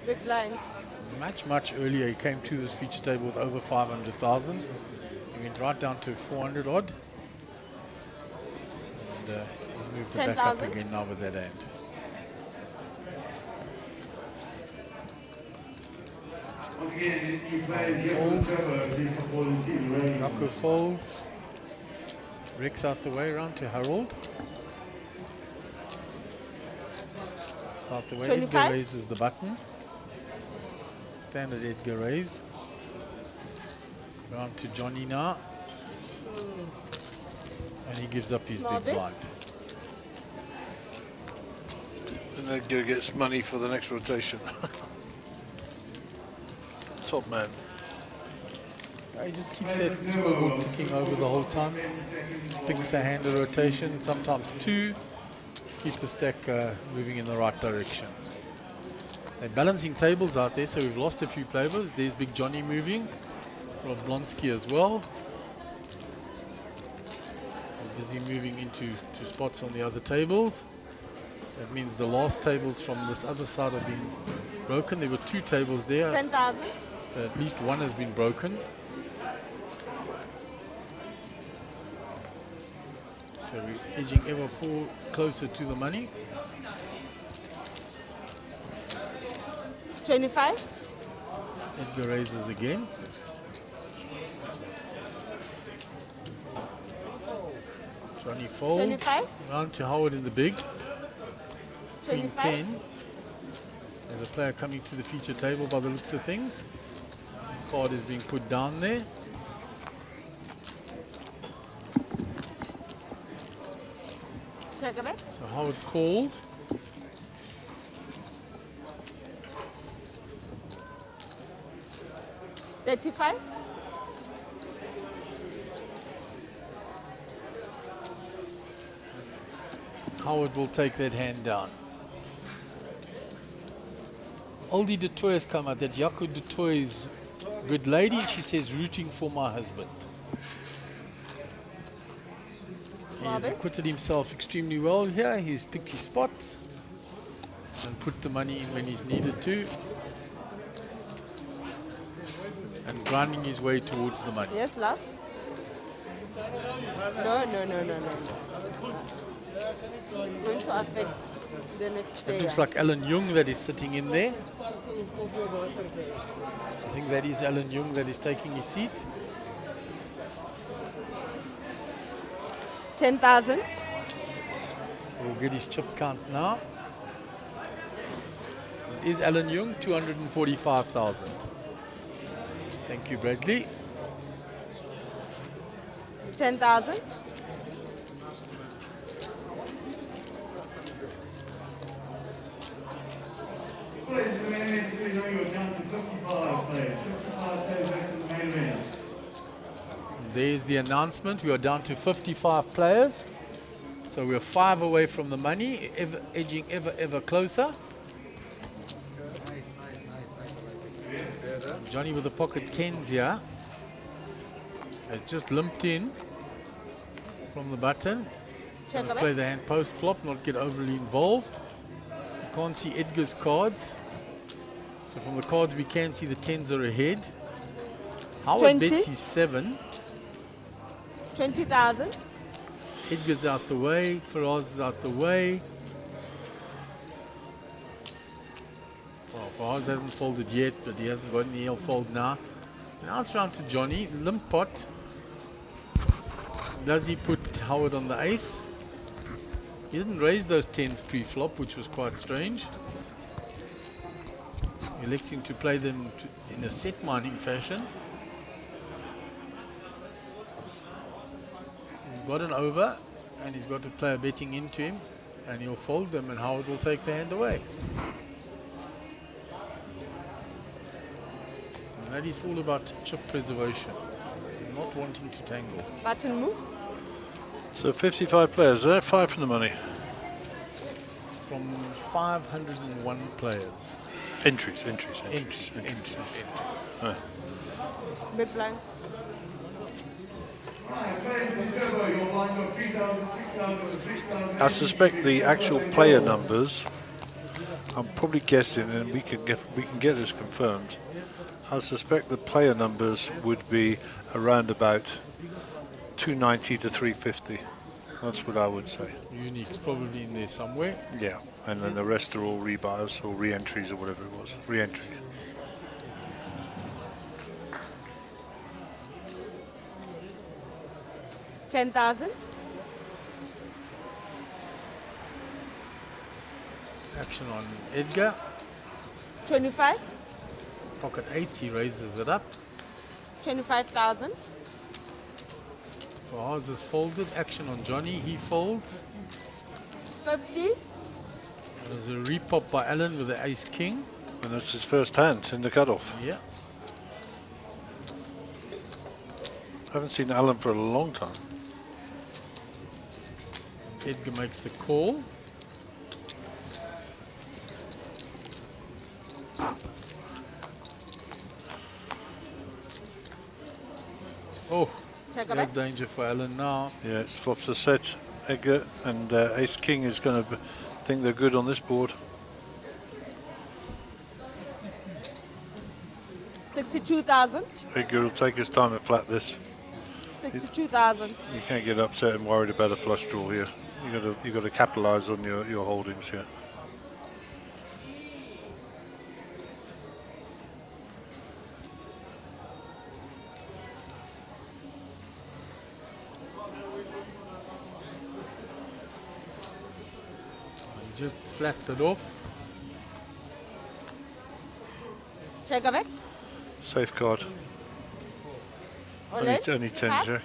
Big blind.
Much earlier, he came to this feature table with over 500,000. He went right down to 400 odd. And he's moved it back up
10,000.
again now with that hand. Yako folds. Rex out the way, around to Harold. Out the way,
25.
Edgar raises the button. Standard Edgar raise. Round to Johnny now. And he gives up his
Small
big
bit.
blind.
And Edgar gets money for the next rotation. Top man.
He just keeps that scoreboard ticking over the whole time. Picks a hand a rotation, sometimes two. Keep the stack moving in the right direction. They're balancing tables out there, so we've lost a few players. There's Big Johnny moving. Rob Blonsky as well. Busy moving into spots on the other tables. That means the last tables from this other side have been broken. There were two tables there.
10,000.
So at least one has been broken. So we're edging ever closer to the money.
25.
Edgar raises again. Johnny folds.
25.
Round to Howard in the big. Queen
25.
10. There's a player coming to the feature table by the looks of things. Card is being put down there.
Check a bit.
So Howard called.
$35.
Howard will take that hand down. Oldie de Toy has come out, that Jaco de Toy's good lady. She says, rooting for my husband. He has acquitted himself extremely well here. He's picked his spots and put the money in when he's needed to. And grinding his way towards the money.
Yes, love. No. It's going to affect the next
It
player.
looks like Alan Jung that is sitting in there. I think that is Alan Jung that is taking his seat.
10,000.
We'll get his chip count now. It is Alan Jung, 245,000. Thank you, Bradley.
10,000.
There's the announcement. We are down to 55 players. So we're 5 away from the money, edging ever closer. Johnny with the pocket tens here has just limped in from the button.
Check
Play the hand post flop, not get overly involved. You can't see Edgar's cards. So from the cards we can see the tens are ahead. Howard
20.
bets his 7.
20,000.
Edgar's out the way, Faraz is out the way. Well, Faraz hasn't folded yet, but he hasn't got any. He'll fold now. Now it's round to Johnny. Limp pot. Does he put Howard on the ace? He didn't raise those tens pre-flop, which was quite strange. Electing to play them in a set mining fashion. He's got an over, and he's got a player betting into him, and he'll fold them, and Howard will take the hand away. And that is all about chip preservation, not wanting to tangle.
Button move.
So 55 players there, 5 from the money.
From 501 players.
Entries. Right.
Big blind.
I suspect the actual player numbers, I'm probably guessing, and we can get this confirmed. I suspect the player numbers would be around about 290 to 350. That's what I would say.
Unique's probably in there somewhere.
Yeah, and then the rest are all rebuyers or re-entries or whatever it was. Re-entries.
$10,000.
Action on Edgar.
25.
Pocket 8, he raises it up.
25,000.
Faraz is folded. Action on Johnny, he folds.
50.
There's a repop by Alan with the ace king.
And that's his first hand in the cutoff.
Yeah.
I haven't seen Alan for a long time.
Edgar makes the call. bet. Oh,
Check a
there's
bet.
danger for Alan now.
Yeah, it flops a set, Edgar, and Ace King is going to think they're good on this board.
62,000.
Edgar will take his time to flat this.
62,000.
You can't get upset and worried about a flush draw here. You got to capitalise on your holdings here.
He just flats it off.
Check a bet.
Safeguard.
All in.
Only 10,
Pass.
Jack.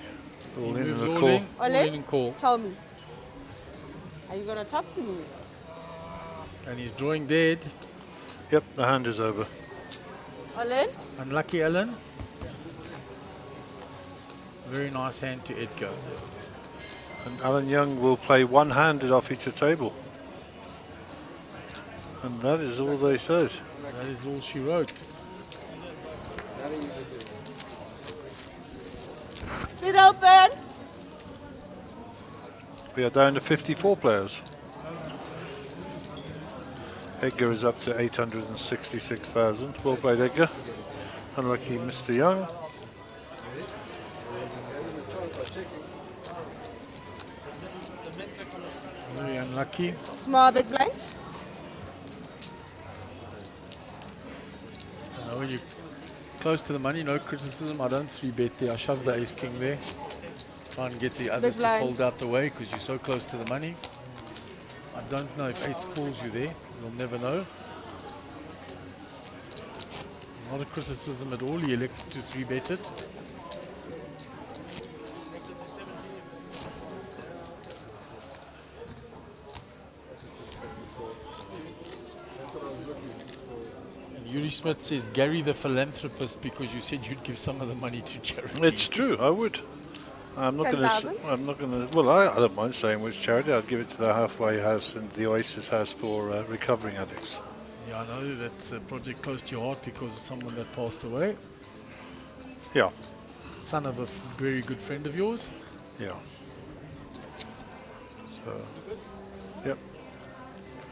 All in
Moves
and a
all
call.
in,
All
all
in?
in and call.
Tell me. Are you gonna talk to me?
And he's drawing dead.
Yep, the hand is over.
All in.
Unlucky Alan. Very nice hand to Edgar.
And Alan Young will play one-handed off each table. And that is all they said.
That is all she wrote.
Sit open.
We are down to 54 players. Edgar is up to 866,000. Well played, Edgar. Unlucky Mr. Young.
Very unlucky.
Small big blind.
You know, when you're close to the money, no criticism. I don't 3-bet there. I shove the ace king there. Try and get the others to
blind.
fold out the way because you're so close to the money. I don't know if 8 calls you there. You'll never know. Not a criticism at all. He elected to 3-bet it. Yuri Smith says, Gary the philanthropist, because you said you'd give some of the money to charity.
It's true, I would. I'm not going
10,000?
to. I'm not going to. Well, I don't mind saying which charity. I'd give it to the halfway house and the Oasis House for recovering addicts.
Yeah, I know that's a project close to your heart because of someone that passed away.
Yeah,
Son of a very good friend of yours.
yeah. So, yep.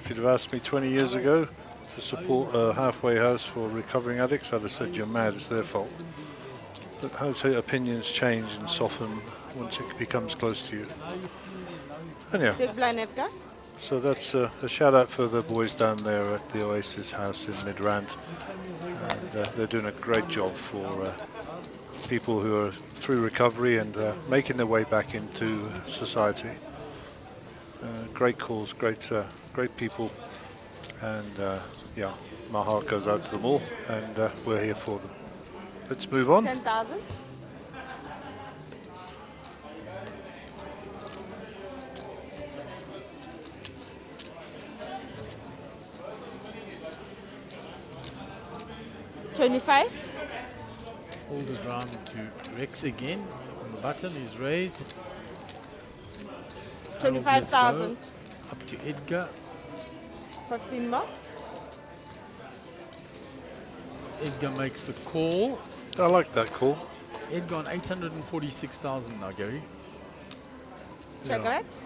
If you'd have asked me 20 years ago to support a halfway house for recovering addicts, I'd have said you're mad, it's their fault. But how to opinions change and soften once it becomes close to you. Anyhow,
Big blind Edgar.
so that's a shout out for the boys down there at the Oasis House in Midrand. And they're doing a great job for people who are through recovery and making their way back into society. Great cause, great people, and yeah, my heart goes out to them all, and we're here for them. Let's move on.
10,000. $25.
Hold it round to Rex again. On the button is raised.
25,000.
It's up to Edgar.
15 more.
Edgar makes the call.
I like that call.
Edgar on 846,000 now, Gary.
Check
Yeah.
it.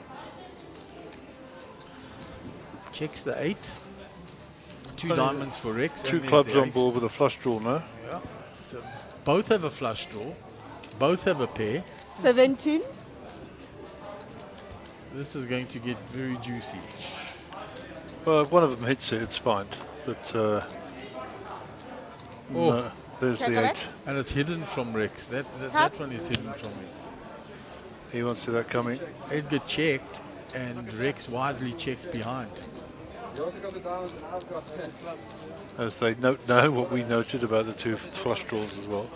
Checks the 8. Two
Funny,
diamonds for Rex.
Two
and there's
clubs
the
on
ace.
board with a flush draw now.
Yeah. So both have a flush draw. Both have a pair.
17.
This is going to get very juicy.
Well, if one of them hits it, it's fine. But no, there's
Check
the
it.
8.
And it's hidden from Rex. That
Hearts.
one is hidden from me.
He won't see that coming.
Edgar checked and Rex wisely checked behind.
You also got the diamonds and I've got 10 clubs.
As they note now what we noted about the two flush draws as well.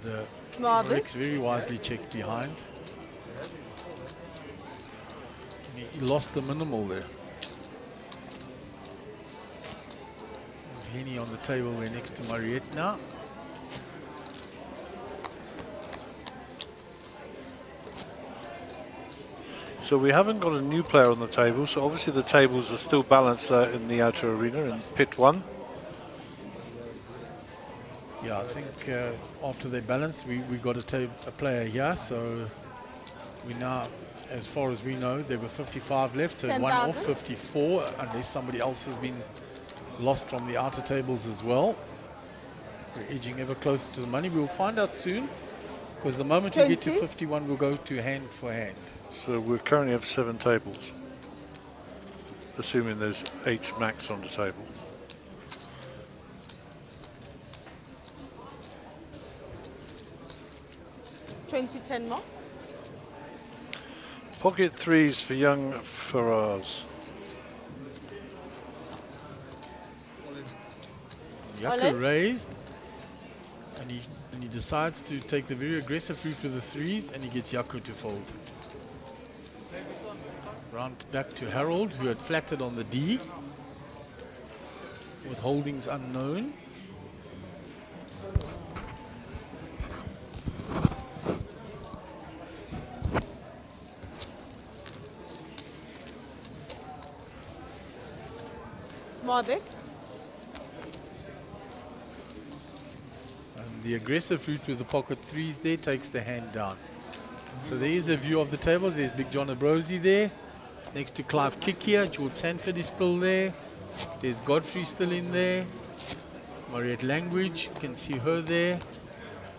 And,
Small bit.
Rex very wisely checked behind. And he lost the minimal there. And Henny on the table there next to Mariette now.
So we haven't got a new player on the table, so obviously the tables are still balanced out in the outer arena in pit 1.
Yeah, I think after they balanced, we got a player here, so we now, as far as we know, there were 55 left, so 1 off
10,000.
54, unless somebody else has been lost from the outer tables as well. We're edging ever closer to the money. We'll find out soon, because the moment we get to
20.
51, we'll go to hand for hand.
So we currently have 7 tables, assuming there's 8 max on the table.
$10 more.
Pocket 3s for young Faraz.
Yaka
in.
raised, and he decides to take the very aggressive route with the 3s, and he gets Yako to fold. Round back to Harold, who had flatted on the D, with holdings unknown.
Small big.
And the aggressive route with the pocket 3s there takes the hand down. So there is a view of the tables. There's Big John Abrosi there. Next to Clive Kick here. George Sanford is still there. There's Godfrey still in there. Mariette Language, you can see her there.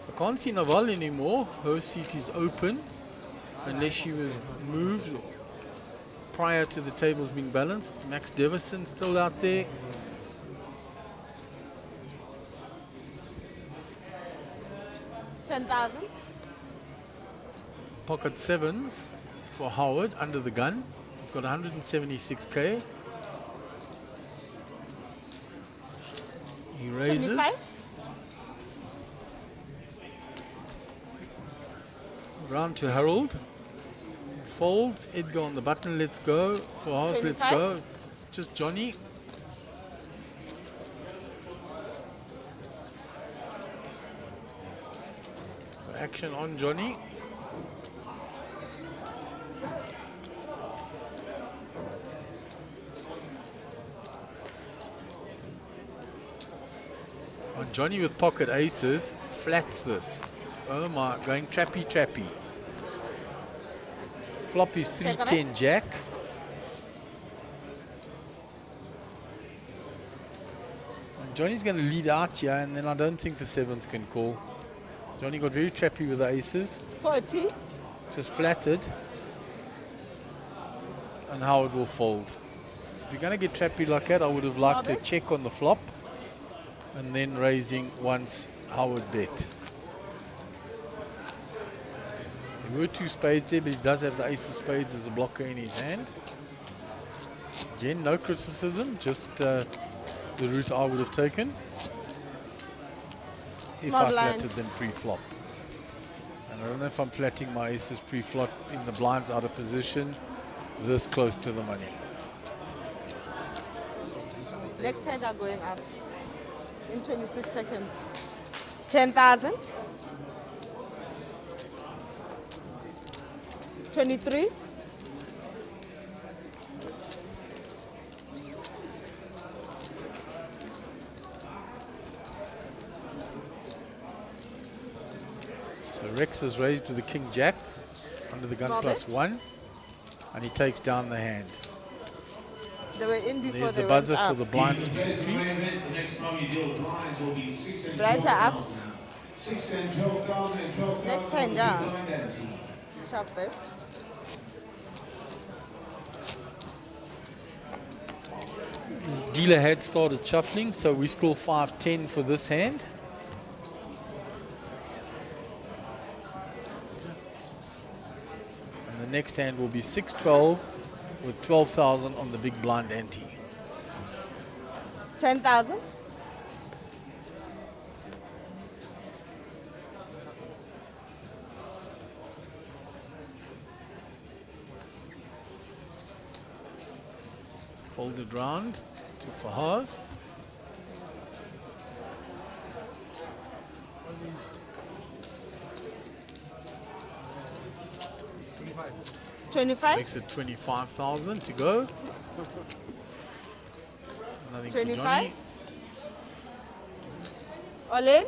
I can't see Naval anymore. Her seat is open unless she was moved prior to the tables being balanced. Max Devison still out there.
$10,000.
Pocket 7s for Howard under the gun. He's got 176k. He raises.
25.
Round to Harold. Folds. Edgar on the button. Let's go. For House, let's
25.
go. It's just Johnny. So action on Johnny. Johnny with pocket aces flats this. Oh my, going trappy, trappy. Flop is
Check on
310
it.
jack. And Johnny's going to lead out here, and then I don't think the sevens can call. Johnny got very trappy with the aces.
40.
Just flattered. And Howard will fold. If you're going to get trappy like that, I would have liked to check on the flop and then raising once Howard bet. There were 2 spades there, but he does have the ace of spades as a blocker in his hand. Again, no criticism, just the route I would have taken if
Small
I
blind.
flattered them pre-flop. And I don't know if I'm flatting my aces pre-flop in the blinds out of position, this close to the money.
Next hand are going up in 26 seconds. 10,000. 23.
'So Rex is raised with the king jack under the gun
Small
plus
bet.
1, and he takes down the hand.
They were in before
There's
they
the
went
buzzer for
up.
the blinds to increase.
The next time you deal blinds will be 6 and
Blinds are up.
12,000. 6 and 12,000 and 12,000.
Next hand
will be
down.
blind ante.
Sharp bet.
The dealer had started shuffling, so we're still 5-10 for this hand. And the next hand will be 6-12 with 12,000 on the big blind ante.
10,000.
Folded round to Fahaz.
$25. 25.
Makes it 25,000 to go. Nothing for
25.
Johnny.
All in.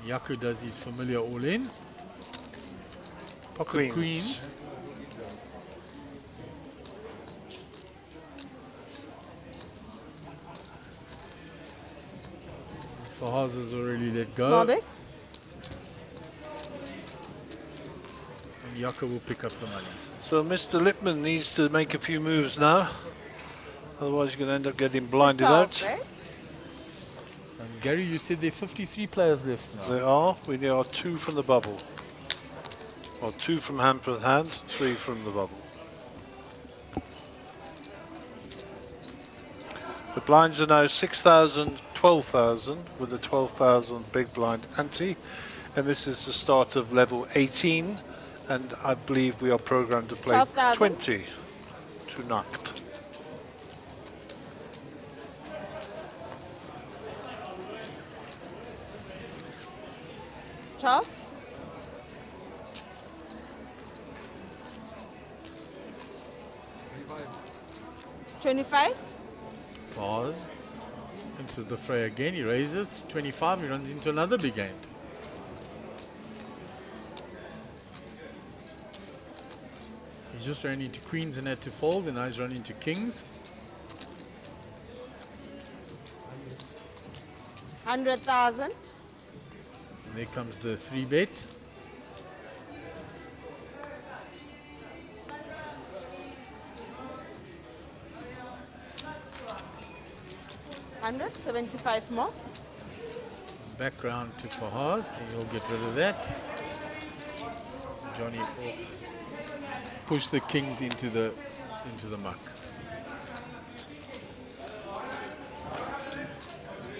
Yaku does his familiar all in. Pocket queens. Fahaz has already let go.
Small bet.
And Yaku will pick up the money.
So Mr. Lippman needs to make a few moves now. Otherwise you're going to end up getting blinded out.
And Gary, you said there are 53 players left now.
There are. We are 2 from the bubble. Or 2 from hand for hand, 3 from the bubble. The blinds are now 6,000, 12,000 with a 12,000 big blind ante. And this is the start of level 18. And I believe we are programmed to play
12,000.
20 to knocked.
Tough. 25.
Pause. Enters the fray again. He raises to 25. He runs into another big hand. He just ran into queens and had to fold, and now he's run into kings.
100,000.
And there comes the 3-bet.
$175 more.
Back round to Fahaz, and he'll get rid of that. Johnny will push the kings into the muck.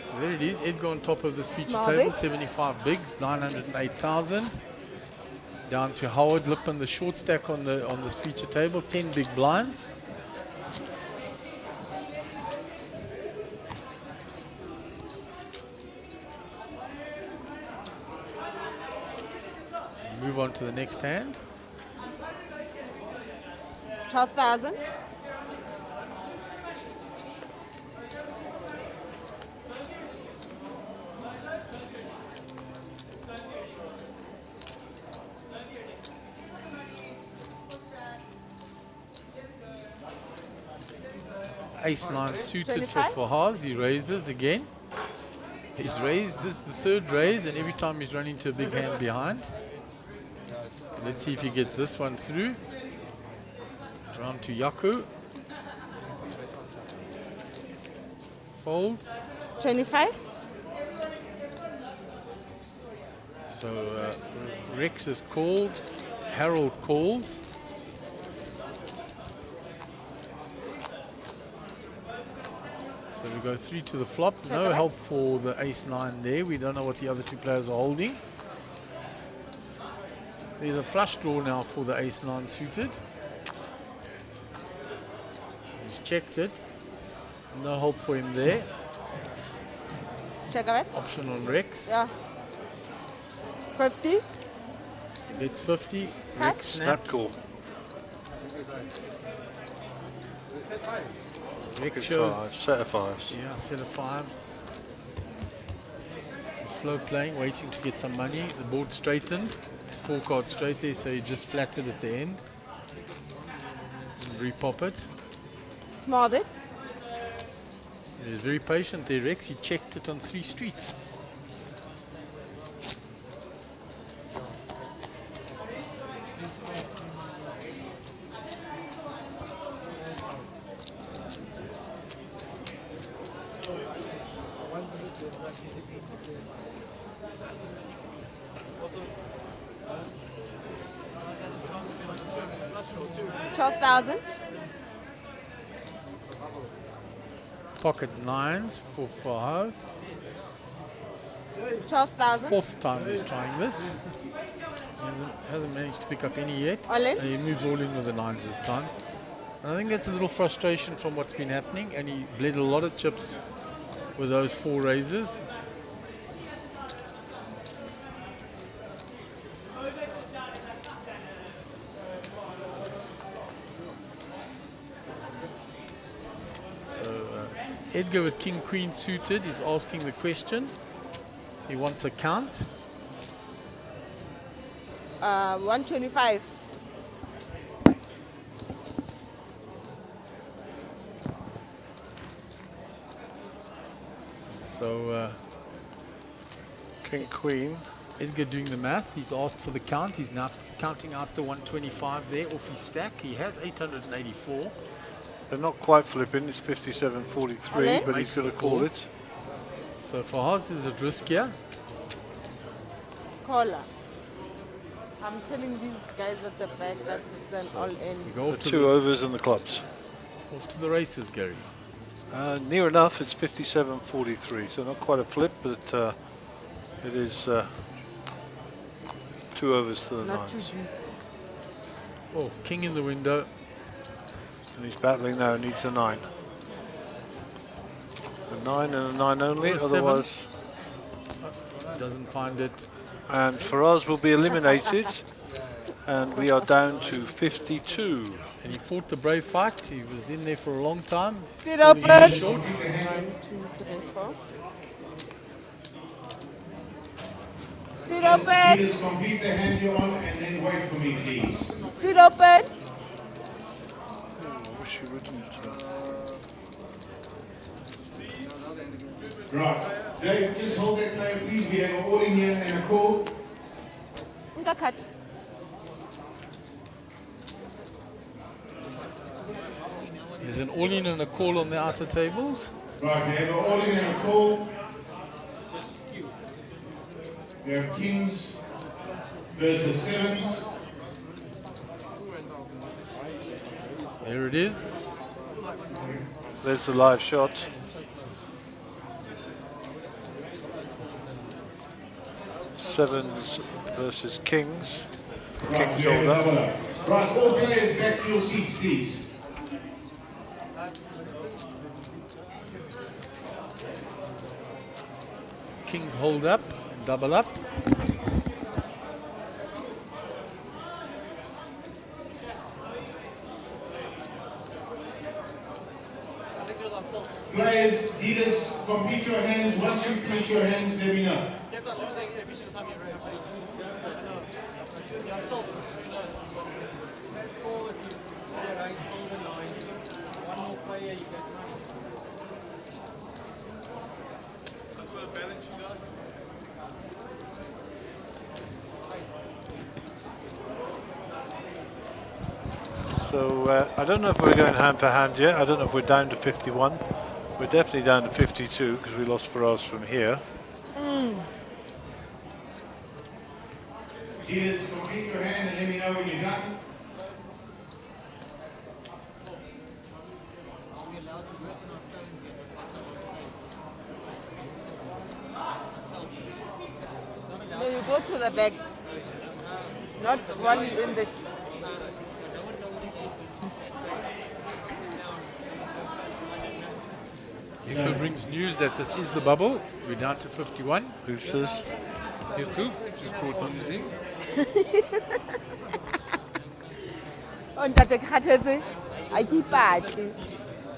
So there it is. Edgar on top of this feature
Small
table,
big.
75 bigs, 908,000. Down to Howard Lippman, the short stack on this feature table, 10 big blinds. Move on to the next hand.
12,000.
Ace-9 suited
25?
for Fahaz. He raises again. He's raised. This is the third raise, and every time he's running into a big hand behind. Let's see if he gets this one through. Round to Yaku. Folds.
25?
So Rex is called. Harold calls. So we go 3 to the flop. No
it
help
out.
for the ace-9 there. We don't know what the other two players are holding. There's a flush draw now for the ace-9 suited. He's checked it. No hope for him there.
Check out.
Option on Rex.
Yeah. 50?
It's 50.
Cut.
Rex
Snap
snaps.
call.
Rex
Good
shows.
five, set of fives.
Yeah, set of fives. Slow playing, waiting to get some money. The board straightened. 4 cards straight there, so he just flattened at the end. And repop it.
Small bit.
He was very patient there, Rex. He checked it on 3 streets.
$12,000.
Pocket 9s for Fahaz.
12,000.
4th time he's trying this. He hasn't managed to pick up any yet.
All in?
And he moves all in with the 9s this time. And I think that's a little frustration from what's been happening. And he bled a lot of chips with those 4 raises. Edgar with King Queen suited is asking the question. He wants a count.
125.
So
King Queen.
Edgar doing the math. He's asked for the count. He's now counting out the 125 there off his stack. He has 884.
They're not quite flipping. It's 57.43, but he's
Makes
going
the
to call
call.
it.
So Fahaz is at risk here.
Caller. I'm telling these guys at the back that it's an all in.
You go
The
off to
2 overs and the clubs.
off to the races, Gary.
Near enough. It's 57.43, so not quite a flip, but it is 2 overs to the
Not too
9s.
deep.
Oh, king in the window.
And he's battling now, needs a 9. A 9 and a 9 only,
Or a 7.
otherwise.
Doesn't find it.
And Faraz will be eliminated. And we are down to 52.
And he fought the brave fight. He was in there for a long time.
Sit
Falling
open.
short.
1, 2, 3, 4. Sit open.
Leaders, complete the hand you're on and then wait for me, please.
Sit open.
I wish you wouldn't.
Right. Dave, just hold that player, please. We have an all in here and a call.
Cut.
There's an all-in and a call on the outer tables.
Right, we have an all in and a call. We have kings versus sevens.
There it is.
There's the live shot. Sevens versus kings.
Right,
Kings
we have a
hold
double
up.
up. Right, all players back to your seats, please.
Kings hold up, double up.
Players, dealers, complete your hands. Once you finish your hands, let me know.
So I don't know if we're going hand for hand yet. I don't know if we're down to 51. We're definitely down to 52 because we lost for us from here.
Dealers, complete your hand and let me know when you're done.
No, you go to the back. Not while you're in the...
Echo brings news that this is the bubble. We're down to 51.
Who says?
Echo just brought news in.
Oh, ntate ke kgathetse. I keep batle.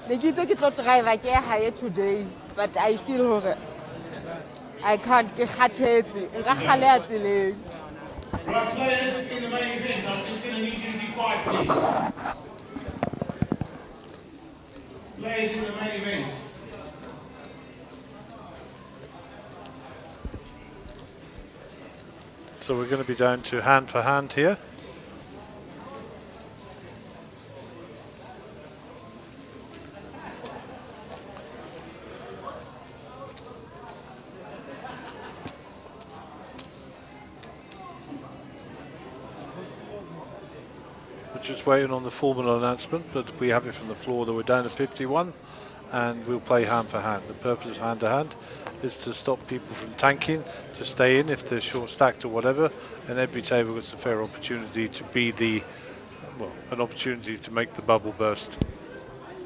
Ne ke itse ke tlo driver ke ya hae today, but I feel hore I can't ke kgathetse. Nka kgaleha tseleng.
Right, players in the main event, I'm just going to need you to be quiet, please. Players in the main event.
So we're going to be down to hand for hand here. We're just waiting on the formal announcement, but we have it from the floor that we're down to 51 and we'll play hand for hand. The purpose of hand to hand is to stop people from tanking, to stay in if they're short stacked or whatever, and every table gets a fair opportunity to be the, well, an opportunity to make the bubble burst.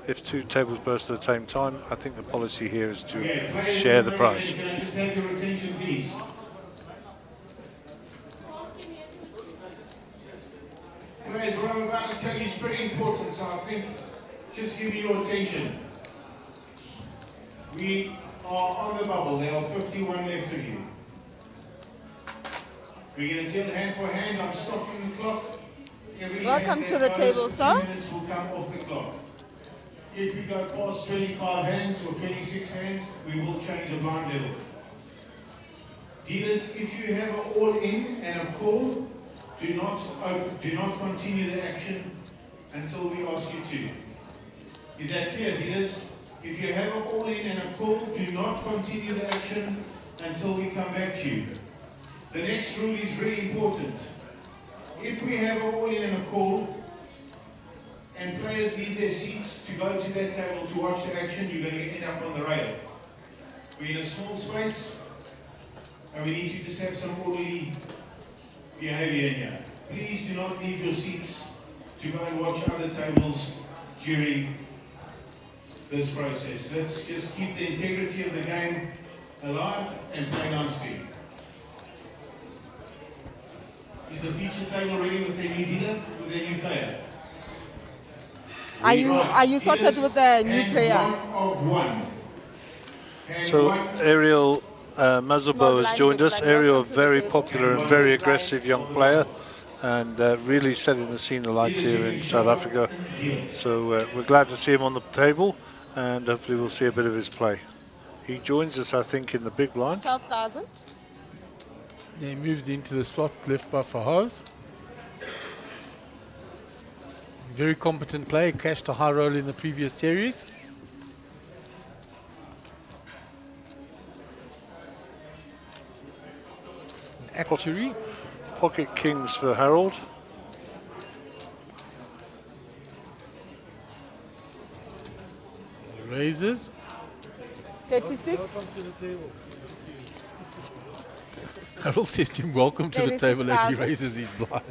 If two tables burst at the same time, I think the policy here is to share the prize.
Can I just have your attention, please? Guys, what I'm about to tell you is pretty important, so I think just give me your attention. We are on the bubble. There are 51 left of you. We're going to tell hand for hand. I'm stopping the clock. Every
Welcome
hand
to
that
the table,
goes,
sir.
2 minutes will come off the clock. If we go past 25 hands or 26 hands, we will change the blind level. Dealers, if you have an all-in and a call, do not continue the action until we ask you to. Is that clear, dealers? If you have an all-in and a call, do not continue the action until we come back to you. The next rule is really important. If we have an all-in and a call, and players leave their seats to go to that table to watch the action, you're going to end up on the rail. We're in a small space, and we need to just have some orderly behavior in here. Please do not leave your seats to go and watch other tables during this process. Let's just keep the integrity of the game alive and play nicely. Is the feature table ready with their new dealer, with their new player?
Are you sorted with the new player?
One of one.
So Ariel Mazelbo has joined us. Ariel, a very popular and very aggressive young player, and really setting the scene alight here in South Africa. So we're glad to see him on the table, and hopefully we'll see a bit of his play. He joins us, I think, in the big blind.
12,000.
He moved into the slot left by Fahaz. Very competent player, cashed a high roll in the previous series. Actuary.
Pocket kings for Harold.
Raises.
36.
Harold says to him, welcome to the table as he raises his blind.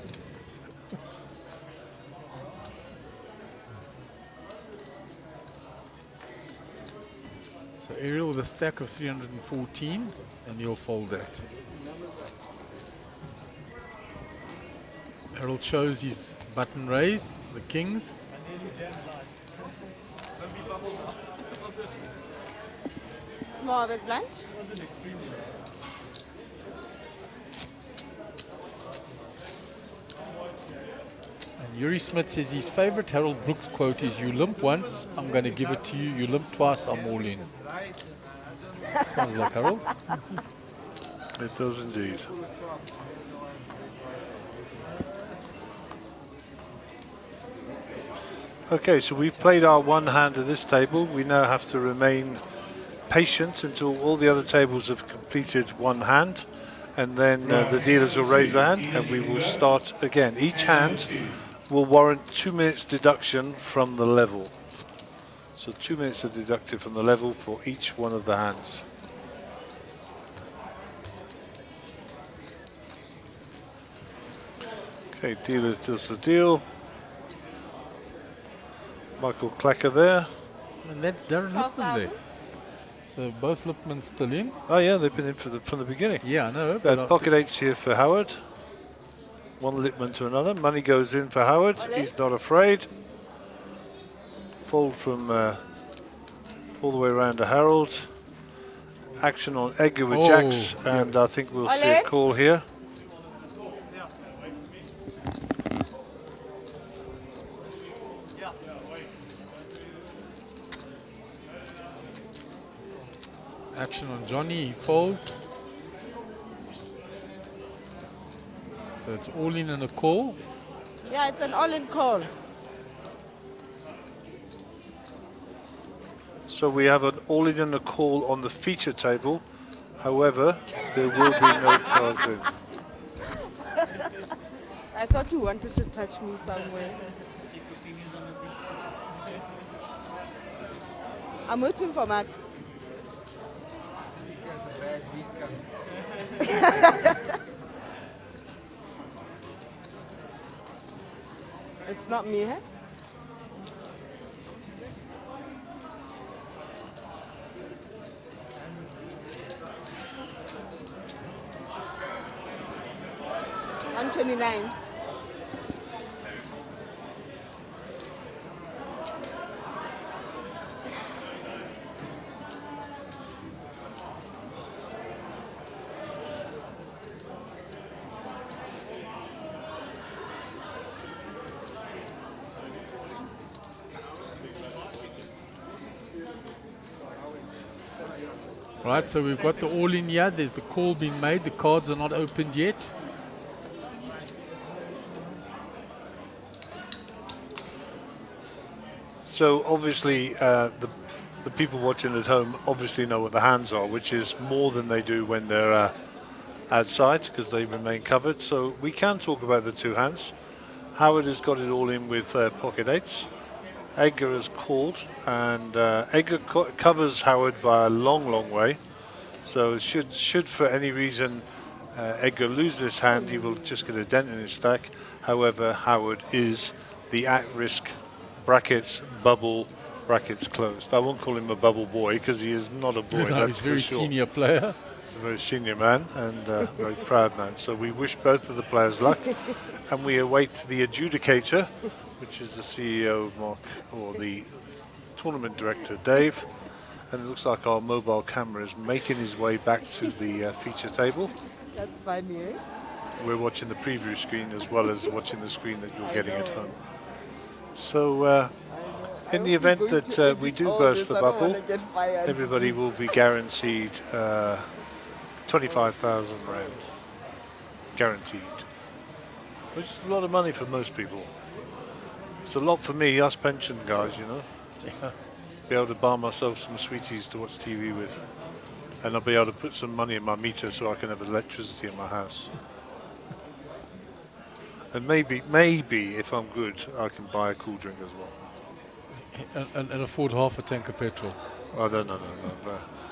So Ariel with a stack of 314, and he'll fold that. Harold shows his button raise, the kings.
Small big blind.
And Yuri Smith says his favorite Harold Brooks quote is, "You limp once, I'm going to give it to you. You limp twice, I'm all in." Sounds like Harold.
It does indeed. Okay, so we've played our one hand at this table. We now have to remain patient until all the other tables have completed one hand, and then the dealers will raise their hand and we will start again. Each hand will warrant 2 minutes deduction from the level. So 2 minutes are deducted from the level for each one of the hands. Okay, dealer does the deal. Michael Clacker there.
And that's Darren Lipman there. So both Lipmans still in.
Oh yeah, they've been in from the beginning.
Yeah, I know. But
Pocket eights here for Howard. One Lipman to another. Money goes in for Howard. He's not afraid. Fold from all the way around to Harold. Action on Edgar with jacks, and I think we'll see a call here.
Action on Johnny, he folds. So it's all in and a call.
Yeah, it's an all-in call.
So we have an all-in and a call on the feature table. However, there will be no cards in.
I thought you wanted to touch me somewhere. I'm waiting for Mark. It's not me, huh? I'm 29.
Right, so we've got the all in here. There's the call being made. The cards are not opened yet.
So obviously the people watching at home obviously know what the hands are, which is more than they do when they're outside because they remain covered. So we can talk about the two hands. Howard has got it all in with pocket eights. Edgar has called, and Edgar covers Howard by a long, long way. So should for any reason Edgar lose this hand, he will just get a dent in his stack. However, Howard is the at-risk brackets bubble brackets closed. I won't call him a bubble boy because he is not a boy.
No,
that's
he's a very
for sure.
senior player.
He's a very senior man and a very proud man. So we wish both of the players luck, and we await the adjudicator, which is the CEO, Mark, or the tournament director, Dave. And it looks like our mobile camera is making his way back to the feature table.
That's funny, eh?
We're watching the preview screen as well as watching the screen that you're getting at home. So in the event that we do burst the bubble, everybody will be guaranteed 25,000 rand. Guaranteed. Which is a lot of money for most people. It's a lot for me, us pension guys, you know. Be able to buy myself some sweeties to watch TV with. And I'll be able to put some money in my meter so I can have electricity in my house. And maybe, if I'm good, I can buy a cool drink as well.
And afford half a tank of petrol.
Oh, no.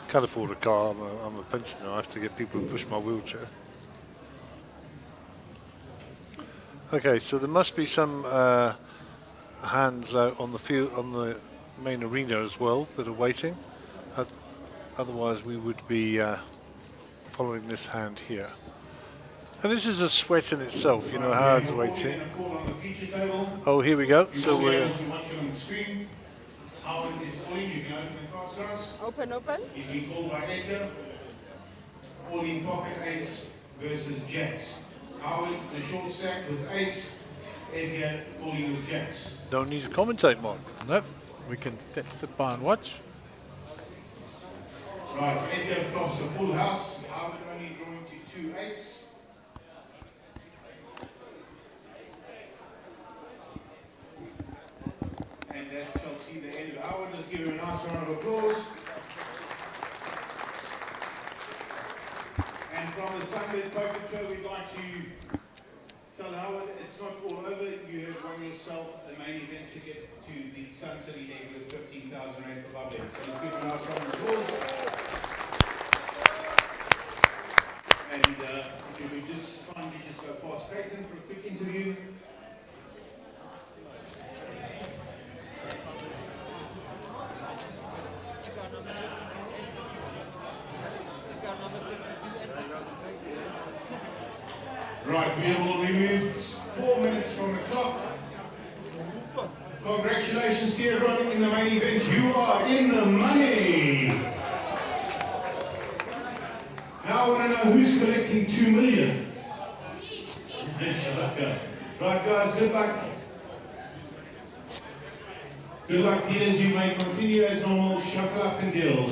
Can't afford a car. I'm a pensioner. I have to get people to push my wheelchair. Okay, so there must be some hands out on the field, on the main arena as well, that are waiting. Otherwise, we would be following this hand here. And this is a sweat in itself, you know, Howard's waiting. Oh, here we go. So we're
Open.
He's been called by Edgar. All in pocket ace versus jacks. Howard, the short stack with ace. Edgar calling with jacks.
Don't need to commentate, Mark.
Nope. We can sit by and watch.
Right, Edgar flops a full house. Howard only drawing to 2 8s. And that shall see the end of Howard. Let's give him a nice round of applause. And from the Sunbet Poker Tour, we'd like to tell Howard it's not all over. You have won yourself a main event ticket to the Sun City Egg with 15,000 rand for bubbling. So let's give him a nice round of applause. And should we just finally just go past Caitlin for a quick interview? Right, we will remove 4 minutes from the clock. Congratulations to everyone in the main event. You are in the money. Now I want to know who's collecting 2 million. Right guys, good luck. Good luck dealers, you may continue as normal, shuffle up and deal.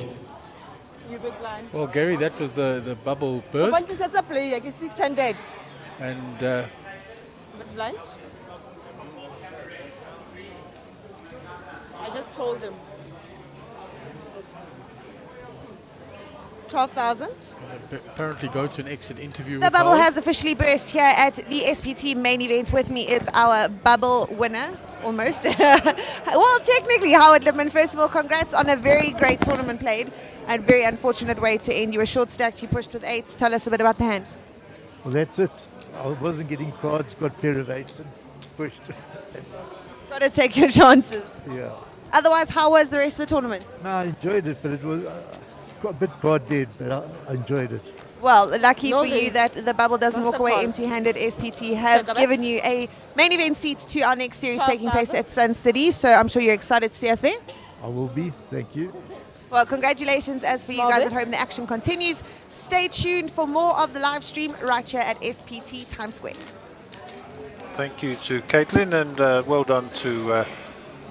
You big blind.
Well, Gary, that was the bubble
What
burst.
is that play? Like 600.
And
Bit blind. I just told him. 12,000.
apparently go to an exit interview.
The
with
bubble
Howard.
has officially burst here at the SPT main event. With me is our bubble winner, almost. Well, technically, Howard Lippman. First of all, congrats on a very great tournament played and very unfortunate way to end. You were short stacked, you pushed with eights. Tell us a bit about the hand.
Well, that's it. I wasn't getting cards, got pair of eights and pushed.
Got to take your chances.
Yeah.
Otherwise, how was the rest of the tournament?
No, I enjoyed it, but it was a bit card dead, but I enjoyed it.
Well, lucky
No
for you
thanks.
that the bubble doesn't walk away empty-handed. SPT have given you a main event seat to our next series taking place at Sun City, so I'm sure you're excited to see us there.
I will be. Thank you.
Well, congratulations. As for you guys at home, the action continues. Stay tuned for more of the live stream right here at SPT Times Square.
Thank you to Caitlin, and well done to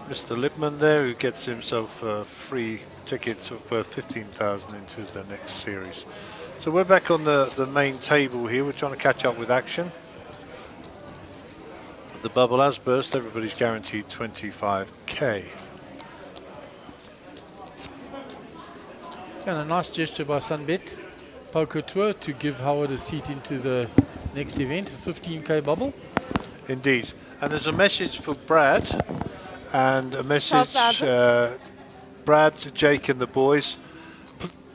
Mr. Lippman there, who gets himself a free ticket of worth 15,000 into the next series. So we're back on the main table here. We're trying to catch up with action. The bubble has burst. Everybody's guaranteed 25k.
And a nice gesture by Sunbet Poker Tour to give Howard a seat into the next event, a 15k bubble.
Indeed. And there's a message for Brad, and a message, Brad, Jake and the boys,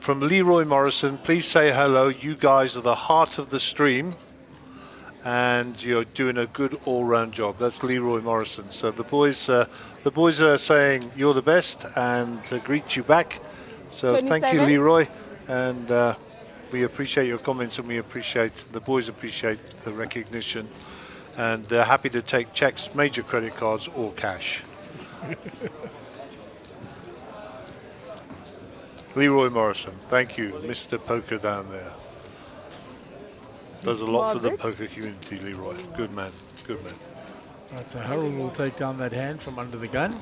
from Leroy Morrison. Please say hello. You guys are the heart of the stream, and you're doing a good all-round job. That's Leroy Morrison. So the boys are saying you're the best and greet you back. So
27.
thank you, Leroy, and we appreciate your comments, and we appreciate, the boys appreciate the recognition, and they're happy to take checks, major credit cards, or cash. Leroy Morrison, thank you, Mr. Poker down there. Does a lot for the poker community, Leroy. Good man, good man.
Right, so Harold will take down that hand from under the gun.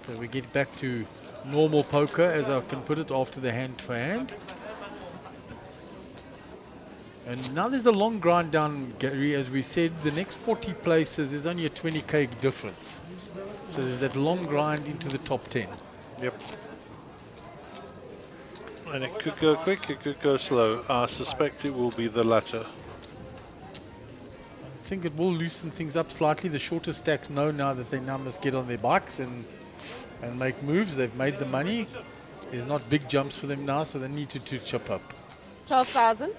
So we get back to normal poker, as I can put it, after the hand for hand. And now there's a long grind down, Gary. As we said, the next 40 places, there's only a 20k difference. So there's that long grind into the top 10.
Yep. And it could go quick, it could go slow. I suspect it will be the latter.
I think it will loosen things up slightly. The shorter stacks know now that they now must get on their bikes and make moves. They've made the money. There's not big jumps for them now, so they need to chop up.
12,000.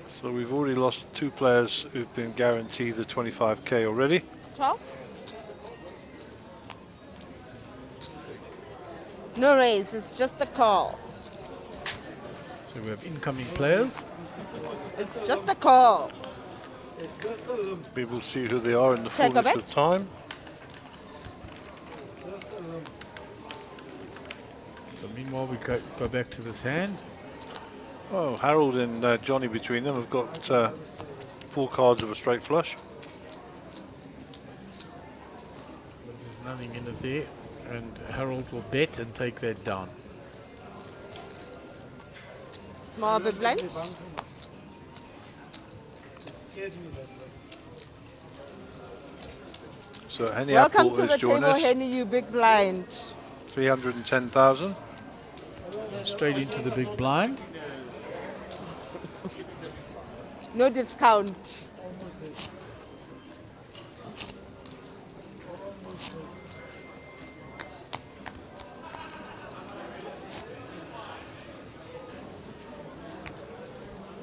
So we've already lost 2 players who've been guaranteed the 25k already.
12. No raise, it's just a call.
So we have incoming players.
It's just a call.
We will see who they are in the
Check
fullness
a
of time.
So meanwhile, we go back to this hand.
Oh, Harold and Johnny between them have got 4 cards of a straight flush.
There's nothing in it there, and Harold will bet and take that down.
Small big blind.
So Henny
Welcome
Apple
to the
is joining
table,
us.
Henny, you big blind.
310,000.
Straight into the big blind.
No discount.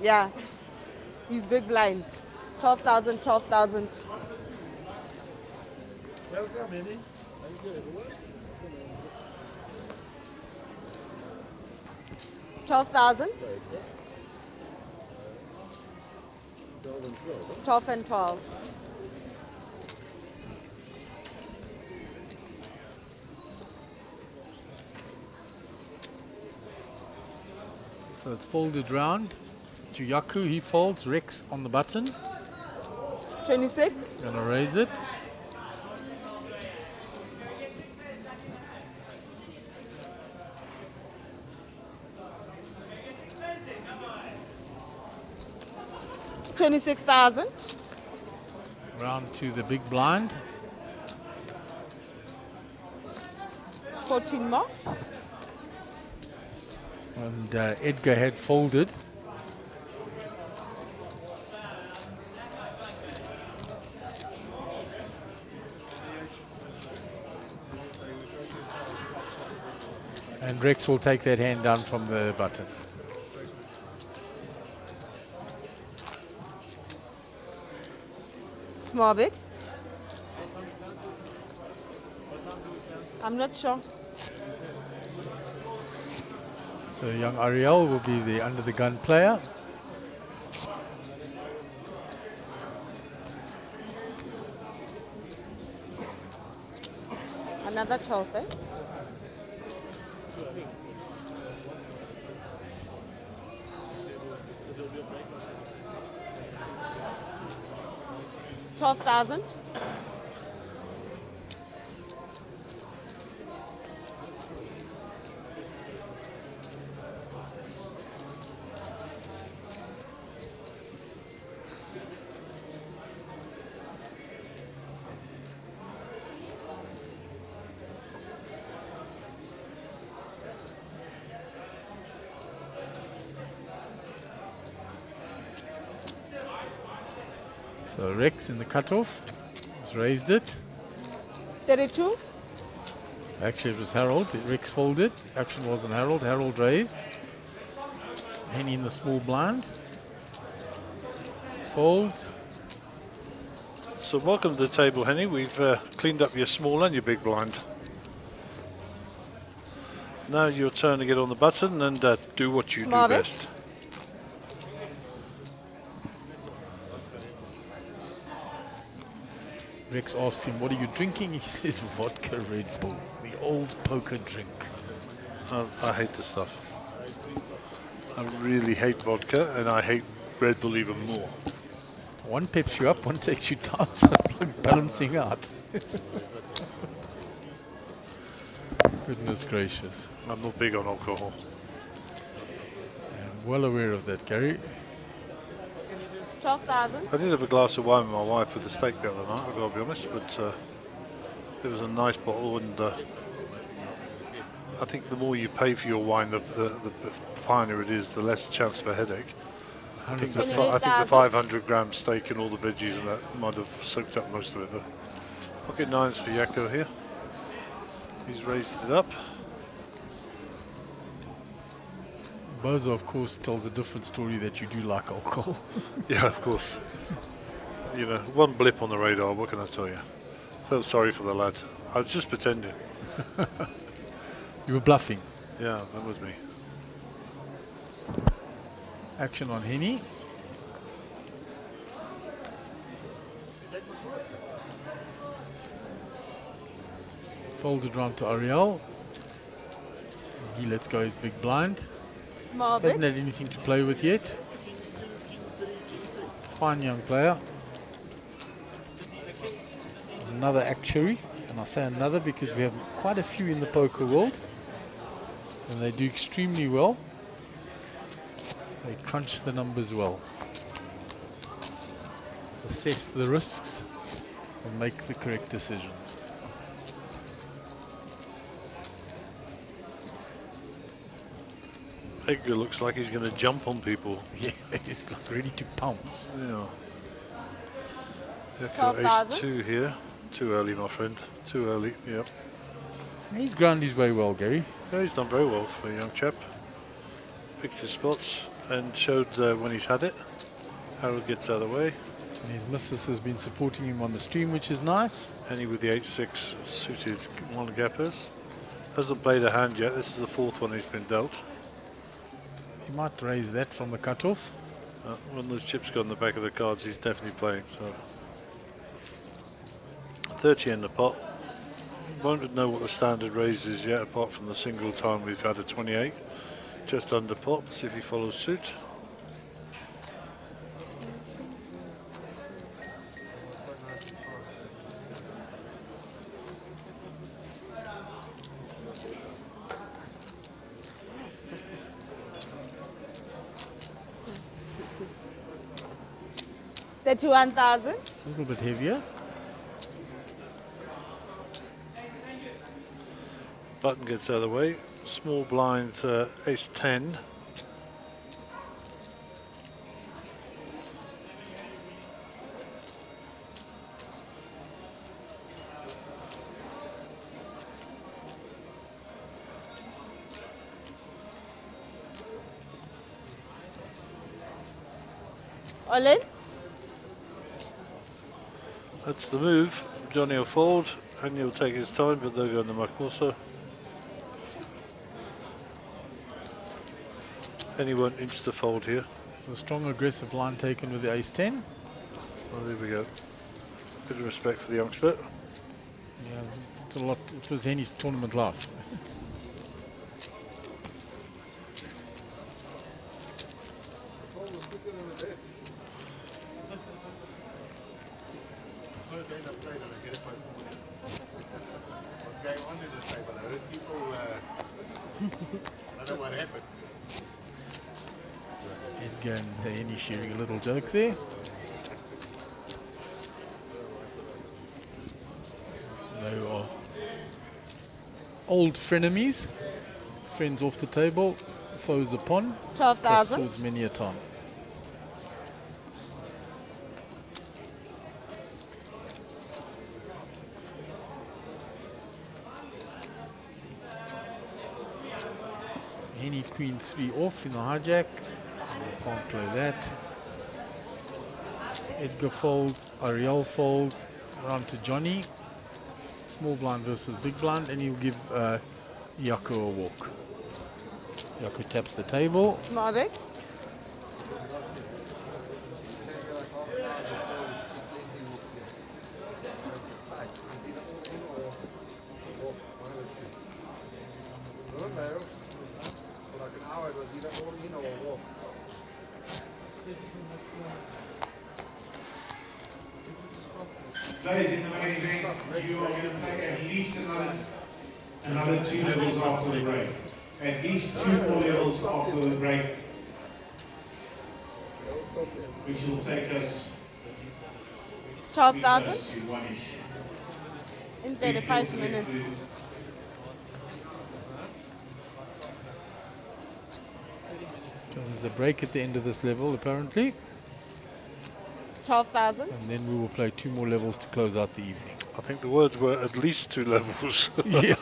Yeah, he's big blind. 12,000, 12,000.
Welcome, Eddie.
12,000. 12 and 12.
So it's folded round to Yaku. He folds. Rex on the button.
26.
Gonna raise it.
$26,000.
Round to the big blind.
14 more.
And Edgar had folded. And Rex will take that hand down from the button.
Small big. I'm not sure.
So young Ariel will be the under the gun player.
Another 12, eh? $12,000.
So Rex in the cutoff has raised it.
32.
Actually, it was Harold. Rex folded. Action wasn't Harold. Harold raised. Henny in the small blind. Folds.
So welcome to the table, Henny. We've cleaned up your small and your big blind. Now your turn to get on the button and do what you
Small
do
bit.
best.
Rex asks him, what are you drinking? He says, vodka Red Bull, the old poker drink.
I hate this stuff. I really hate vodka, and I hate Red Bull even more.
One peps you up, one takes you down, so it's like balancing out. Goodness gracious.
I'm not big on alcohol.
I'm well aware of that, Gary.
12,000.
I did have a glass of wine with my wife with the steak the other night, I've got to be honest, but it was a nice bottle, and I think the more you pay for your wine, the finer it is, the less chance of a headache. I think the 500 gram steak and all the veggies and that might have soaked up most of it though. Pocket nines for Yako here. He's raised it up.
Bozo, of course, tells a different story that you do like alcohol.
Yeah, of course. You know, one blip on the radar, what can I tell you? Felt sorry for the lad. I was just pretending.
You were bluffing.
Yeah, that was me.
Action on Henny. Folded round to Ariel. He lets go his big blind.
Small
Hasn't
bit.
had anything to play with yet. Fine young player. Another actuary, and I say another because we have quite a few in the poker world, and they do extremely well. They crunch the numbers well, assess the risks, and make the correct decisions.
Edgar looks like he's going to jump on people.
Yeah, he's like ready to pounce.
Yeah. Ace
12,000.
2 here. Too early, my friend. Too early. Yep.
He's ground his way well, Gary.
Yeah, he's done very well for a young chap. Picked his spots and showed when he's had it. Harold gets out of the way.
And his missus has been supporting him on the stream, which is nice.
Henny with the 8-6 suited one gappers. Hasn't played a hand yet. This is the fourth one he's been dealt.
He might raise that from the cutoff.
When those chips go on the back of the cards, he's definitely playing. So 30 in the pot. Won't know what the standard raise is yet, apart from the single time we've had a 28. Just under pot. See if he follows suit.
$31,000.
It's a little bit heavier.
Button gets out of the way. Small blind ace 10.
All in.
That's the move. Johnny will fold, and he'll take his time, but they'll go in the muck also. And he won't insta-fold here.
A strong aggressive line taken with the ace 10.
Well, there we go. Bit of respect for the youngster.
Yeah, it's a lot. It was Henny's tournament life. Edgar and Henny sharing a little joke there. They are old frenemies, friends off the table, foes upon,
12,000.
swords many a time. Henny queen 3 off in the hijack. Can't play that. Edgar folds, Ariel folds, round to Johnny. Small blind versus big blind, and he'll give Yako a walk. Yako taps the table.
Small big.
Ladies in the main event, you are going to play at least another 2 levels after the break. At least 2 more levels after the break, which will take us
12,000
to 1-ish.
in 35 minutes.
So there's a break at the end of this level, apparently.
12,000.
And then we will play 2 more levels to close out the evening.
I think the words were at least 2 levels.
Yeah.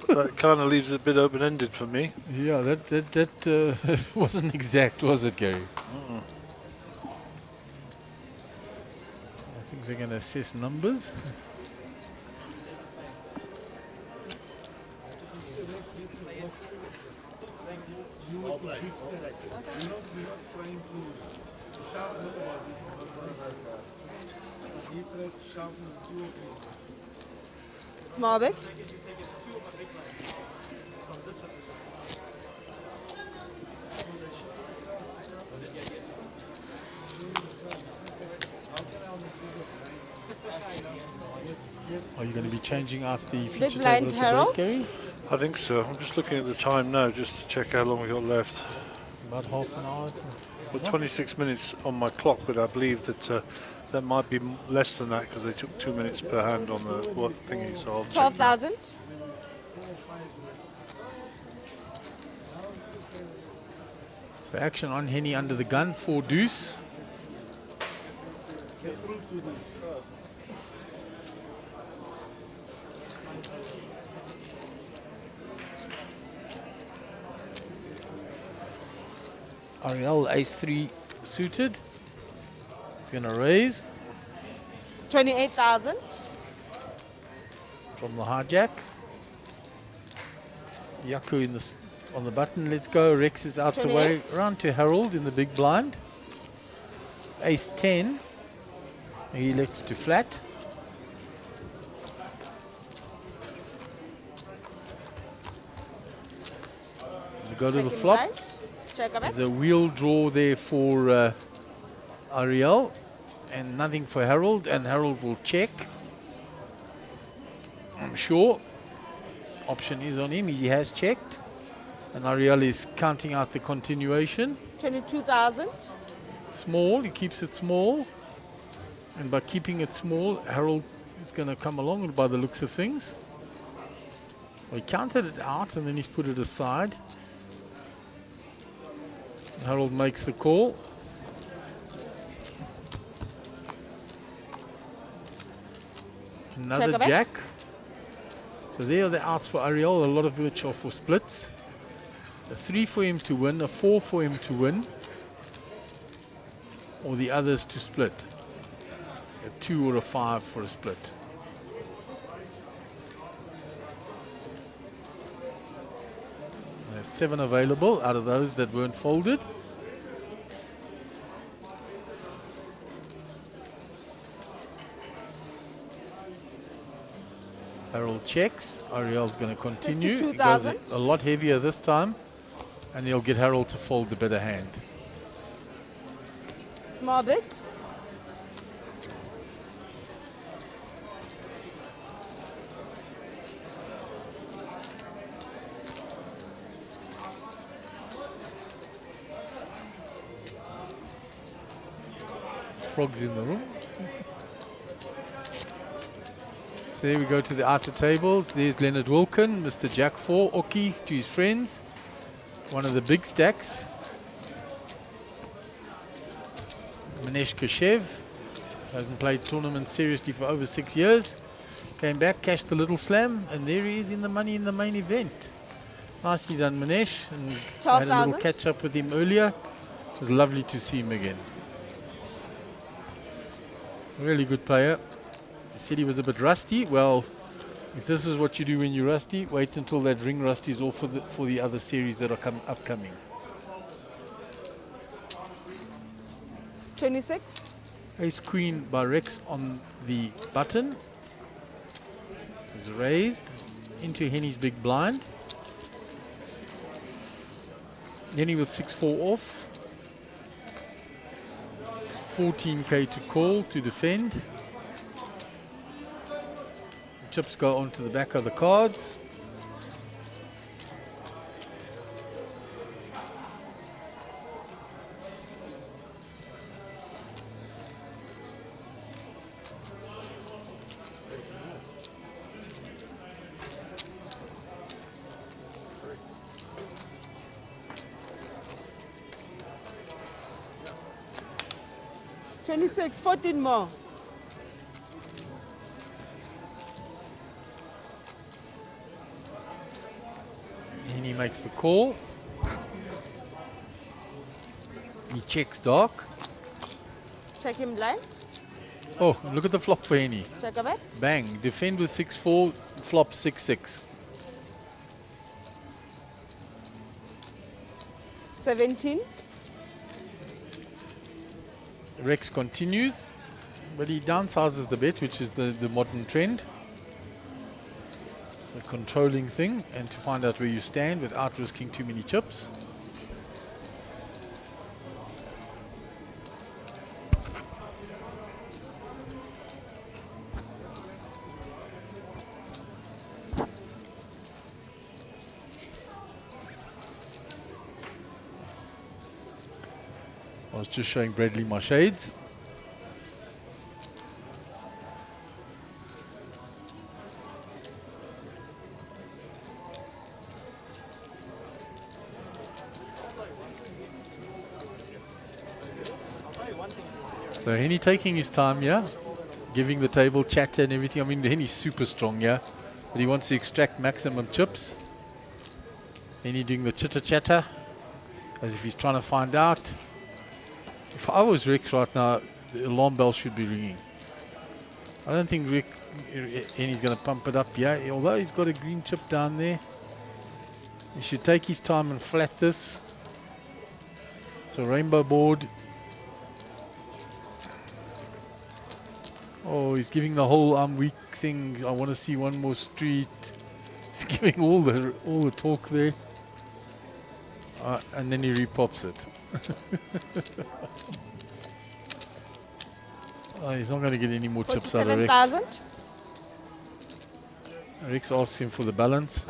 That kind of leaves it a bit open-ended for me.
Yeah, that wasn't exact, was it, Gary? I think they're going to assess numbers.
Small big.
Are you going to be changing out the
Big
feature
blind
table at the
Harold.
break, Gary?
I think so. I'm just looking at the time now just to check how long we got left.
About half an hour.
Well, 26 minutes on my clock, but I believe that that might be less than that because they took 2 minutes per hand on the thingy. So I'll check that.
12,000.
So action on Henny under the gun, 4 deuce. Ariel ace 3 suited. He's going to raise
28,000.
from the hijack. Yaku in the on the button. Let's go. Rex is out the way.
28.
Round to Harold in the big blind. Ace 10. He elects to flat. We go to the
Checking
flop.
blind. Check a bet.
There's a wheel draw there for Ariel and nothing for Harold, and Harold will check. I'm sure. Option is on him. He has checked. And Ariel is counting out the continuation.
22,000.
Small. He keeps it small. And by keeping it small, Harold is going to come along by the looks of things. Well, he counted it out and then he's put it aside. Harold makes the call. Another
Check a bet.
jack. So there are the outs for Ariel, a lot of which are for splits. A 3 for him to win, a 4 for him to win, or the others to split. A 2 or a 5 for a split. There's 7 available out of those that weren't folded. Harold checks. Ariel's going to continue. He goes
62,000.
a lot heavier this time, and he'll get Harold to fold the better hand.
Small bit.
Frogs in the room. So there we go to the outer tables. There's Leonard Wilkin, Mr. Jack 4, Oki to his friends. One of the big stacks. Manesh Kashev hasn't played tournaments seriously for over 6 years. Came back, cashed the little slam, and there he is in the money in the main event. Nicely done, Manesh. And I had a little
12,000.
catch up with him earlier. It was lovely to see him again. Really good player. He said he was a bit rusty. Well, if this is what you do when you're rusty, wait until that ring rusty is off for the other series that are upcoming.
26.
Ace Queen by Rex on the button. Is raised into Henny's big blind. Henny with 6-4 off. 14k to call to defend. Chips go onto the back of the cards.
Twenty-six. 14 more.
And he makes the call. He checks dark.
Check him blind.
Oh, and look at the flop for Henny.
Check a bet.
Bang. Defend with 6-4, flop 6-6.
17.
Rex continues, but he downsizes the bet, which is the modern trend. It's a controlling thing, and to find out where you stand without risking too many chips. I was just showing Bradley my shades. So Henny taking his time, yeah, giving the table chatter and everything. I mean, Henny's super strong, yeah, but he wants to extract maximum chips. Henny doing the chitter chatter as if he's trying to find out. If I was Rick right now, the alarm bell should be ringing. I don't think Henny's going to pump it up, yeah, although he's got a green chip down there. He should take his time and flat this. So rainbow board. Oh, he's giving the whole I'm weak thing. I want to see one more street. He's giving all the talk there. And then he repops it. Oh, he's not going to get any more chips out of Rex.
47,000.
Rex asks him for the balance.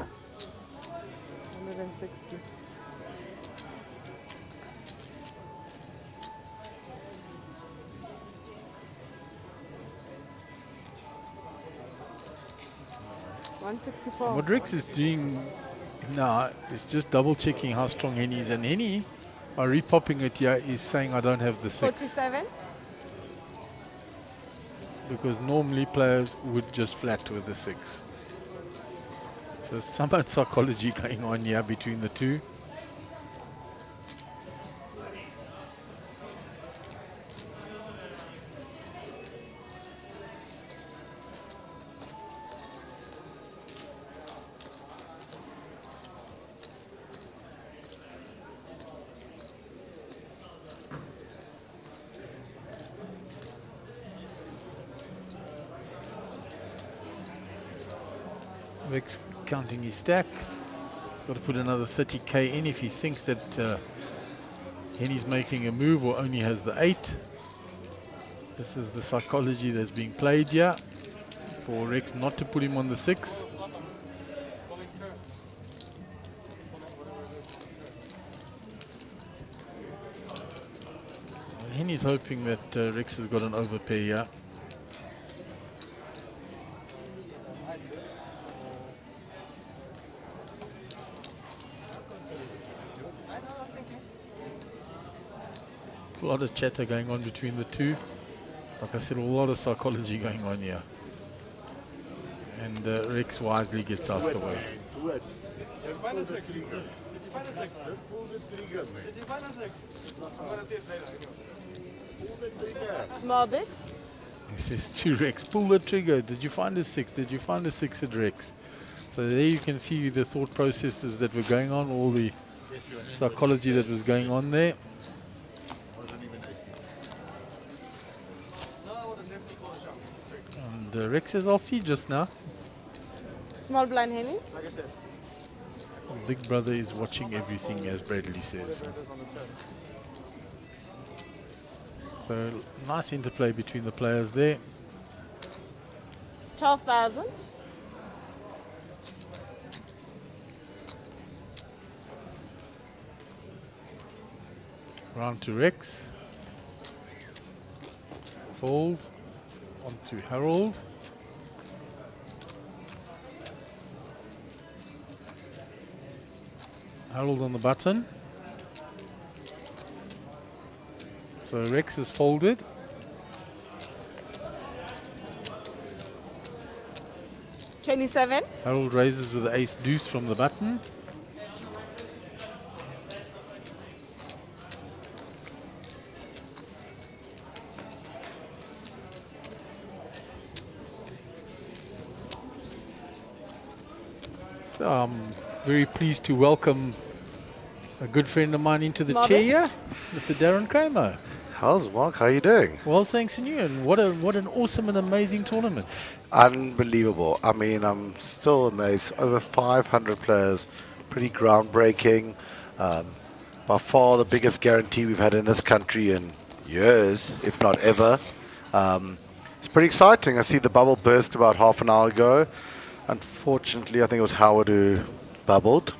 160.
What Rex is doing now is just double checking how strong Henny is, and Henny, by repopping it here, is saying I don't have the 6.
47.
Because normally players would just flat with the 6. So some psychology going on here between the two. Rex counting his stack. Got to put another 30k in if he thinks that Henny's making a move or only has the 8. This is the psychology that's being played here for Rex not to put him on the 6. Henny's hoping that Rex has got an overpair here. A lot of chatter going on between the two. Like I said, a lot of psychology going on here. And Rex wisely gets out the way.
Small bit.
He says to Rex, pull the trigger. Did you find a 6? Did you find a 6 at Rex? So there you can see the thought processes that were going on, all the psychology that was going on there. And Rex says, I'll see just now.
Small blind Henny.
Big brother is watching everything, as Bradley says. So nice interplay between the players there.
12,000.
Round to Rex. Fold. On to Harold. Harold on the button. So Rex is folded.
$27.
Harold raises with the ace deuce from the button. So I'm very pleased to welcome a good friend of mine into the chair here, Mr. Darren Kramer.
How's Mark? How are you doing?
Well, thanks, and you. And what an awesome and amazing tournament.
Unbelievable. I mean, I'm still amazed. Over 500 players, pretty groundbreaking. By far the biggest guarantee we've had in this country in years, if not ever. It's pretty exciting. I see the bubble burst about half an hour ago. Unfortunately, I think it was Howard who bubbled.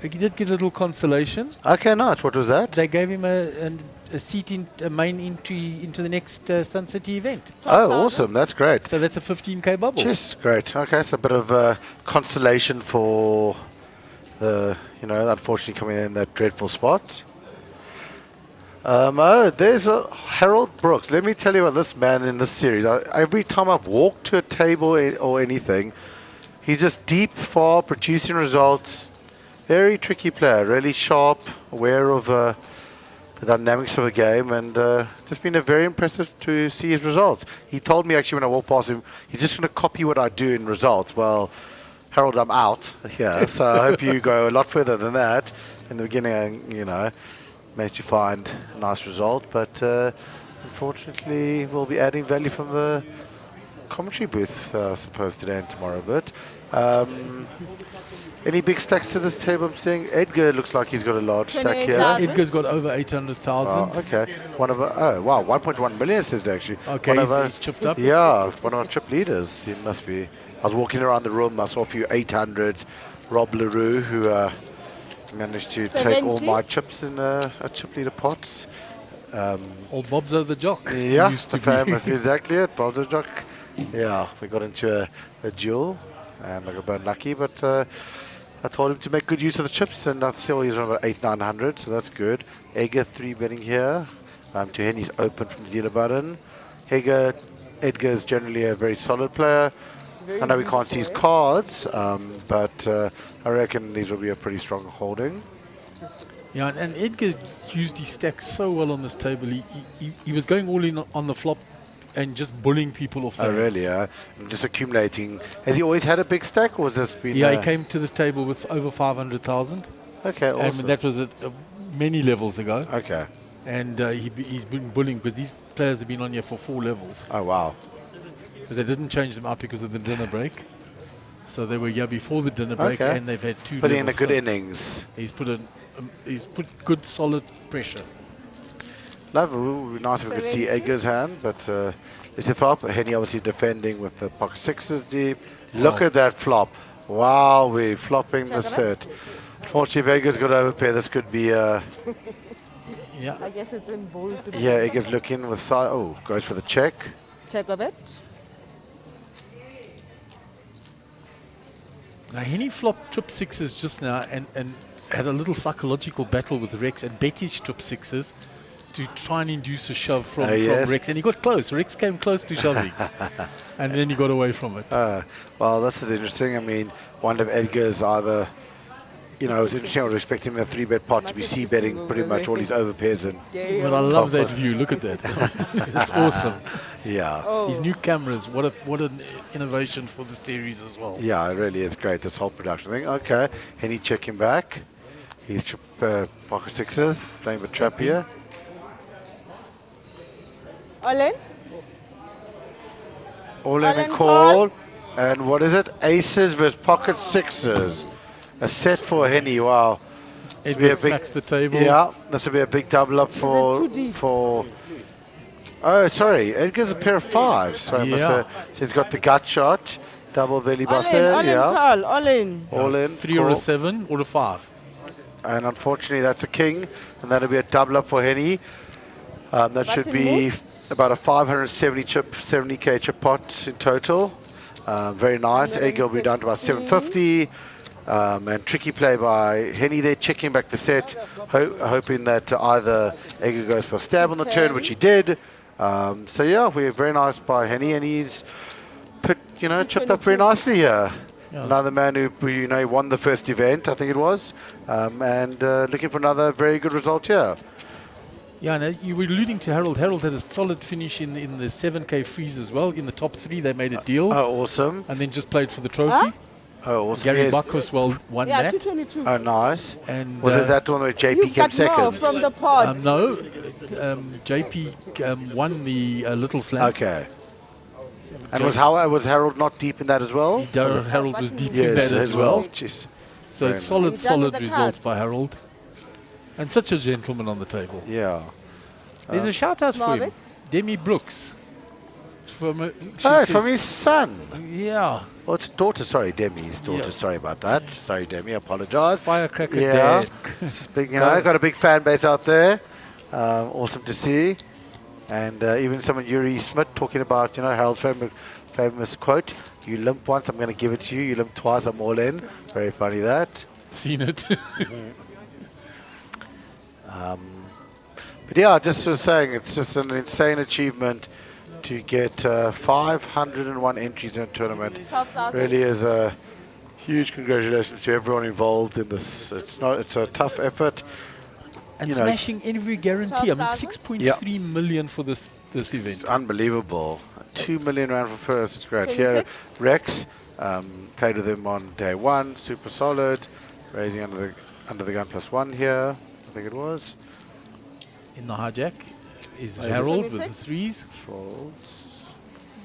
He did get a little consolation.
Okay, nice. What was that?
They gave him a seat in a main entry into the next Sun City event.
Oh, awesome. That's great.
So that's a 15k bubble.
Yes, great. Okay, so a bit of consolation for the, unfortunately coming in that dreadful spot. There's Harold Brooks. Let me tell you about this man in this series. Every time I've walked to a table or anything, he's just deep, far, producing results. Very tricky player, really sharp, aware of the dynamics of a game, and just been very impressive to see his results. He told me actually when I walked past him, he's just going to copy what I do in results. Well, Harold, I'm out here, so I hope you go a lot further than that. In the beginning, managed to find a nice result, but unfortunately we'll be adding value from the commentary booth, I suppose, today and tomorrow. But any big stacks to this table? I'm seeing Edgar looks like he's got a large stack here.
Edgar's got over 800,000.
Oh, okay. Oh, wow, 1.1 million says actually.
Okay, he's chipped up.
Yeah, one of our chip leaders. He must be. I was walking around the room, I saw a few 800s. Rob LaRue, who managed to take all my chips in a chip leader pots.
Old Bob's the jock.
Yeah, the famous, exactly it, Bob's the jock. Yeah, we got into a duel, and I got burned lucky, but I told him to make good use of the chips, and I saw he's on about 800-900, so that's good. Edgar 3-betting here. To Henny's open from the dealer button. Edgar is generally a very solid player. I know we can't see his cards, but I reckon these will be a pretty strong holding.
Yeah, and Edgar used his stacks so well on this table. He was going all in on the flop and just bullying people off the hands.
Really? And just accumulating. Has he always had a big stack, or has this been...
Yeah, he came to the table with over 500,000.
Okay, awesome.
And that was many levels ago.
Okay.
And he's been bullying, because these players have been on here for 4 levels.
Oh, wow.
So they didn't change them out because of the dinner break. So they were here before the dinner break, and they've had 2
Putting
levels
in a good
since.
innings.
He's put good, solid pressure.
Lovely. It would be nice if we could see Edgar's hand, but it's a flop. Henny obviously defending with the pocket sixes deep. Look at that flop. Wow, we're flopping the set. Unfortunately, if Edgar's got overpair, this could be...
Yeah. I guess it's in bold.
Yeah, Edgar's looking with side. Oh, goes for the check.
Check of it.
Now, Henny flopped trip sixes just now and had a little psychological battle with Rex and bet his trip sixes to try and induce a shove from Rex. And he got close. Rex came close to shoving. And then he got away from it.
Well, this is interesting. I mean, one of Edgar's either... it was interesting. I was expecting the 3-bet pot to be c-betting pretty much all his overpairs.
But I love that view. Look at that. It's awesome.
Yeah.
His new cameras, what an innovation for the series as well.
Yeah, it really is great, this whole production thing. Okay, Henny checking back. He's pocket sixes, playing with trap here.
All in?
All in and call. And what is it? Aces versus pocket sixes. A set for Henny, wow.
Edgar smacks the table.
Yeah, this will be a big double up for oh, sorry, Edgar's a pair of 5s. Sorry, so he's got the gut shot, double belly buster.
All in, call, all in.
All in.
3 or a 7 or a 5.
And unfortunately, that's a king, and that'll be a double up for Henny. That should be about a 570 chip, 70k chip pot in total. Very nice. Edgar will be down to about 750. And tricky play by Henny there, checking back the set, hoping that either Edgar goes for a stab on the turn, which he did. So yeah, we're very nice by Henny, and he's chipped up very nicely here. Yeah. Another man who won the first event, I think it was, and looking for another very good result here.
Yeah, and you were alluding to Harold. Harold had a solid finish in the 7k freeze as well. In the top 3, they made a deal.
Oh, awesome.
And then just played for the trophy.
Oh, awesome.
Gary Buckhurst won that.
222.
Oh, nice.
And
was it that one where JP came second?
From the pod.
No, JP won the Little Slam.
Okay. And was Harold not deep in that as well?
Harold was deep in that as well.
Jeez.
So solid results by Harold. And such a gentleman on the table.
Yeah.
There's a shout out for him. Demi Brooks from
Oh, from his son.
Yeah.
Well, it's daughter, sorry, Demi's daughter.
Yeah.
Sorry about that. Sorry, Demi, I apologize.
Firecracker
Yeah.
Dad.
Big, got a big fan base out there. Awesome to see. And even someone, Yuri Smith, talking about, Harold's famous quote, "You limp once, I'm going to give it to you. You limp twice, I'm all in." Very funny that.
Seen it.
But yeah, just was saying, it's just an insane achievement to get 501 entries in a tournament.
12,000.
Really is a huge congratulations to everyone involved in this. It's a tough effort.
And smashing every guarantee. I mean, 6.3 million for this event.
It's unbelievable. 2 million rand for first. It's great. Here, Rex played with him on day one. Super solid. Raising under the gun +1 here. I think it was.
In the hijack is Harold with the threes.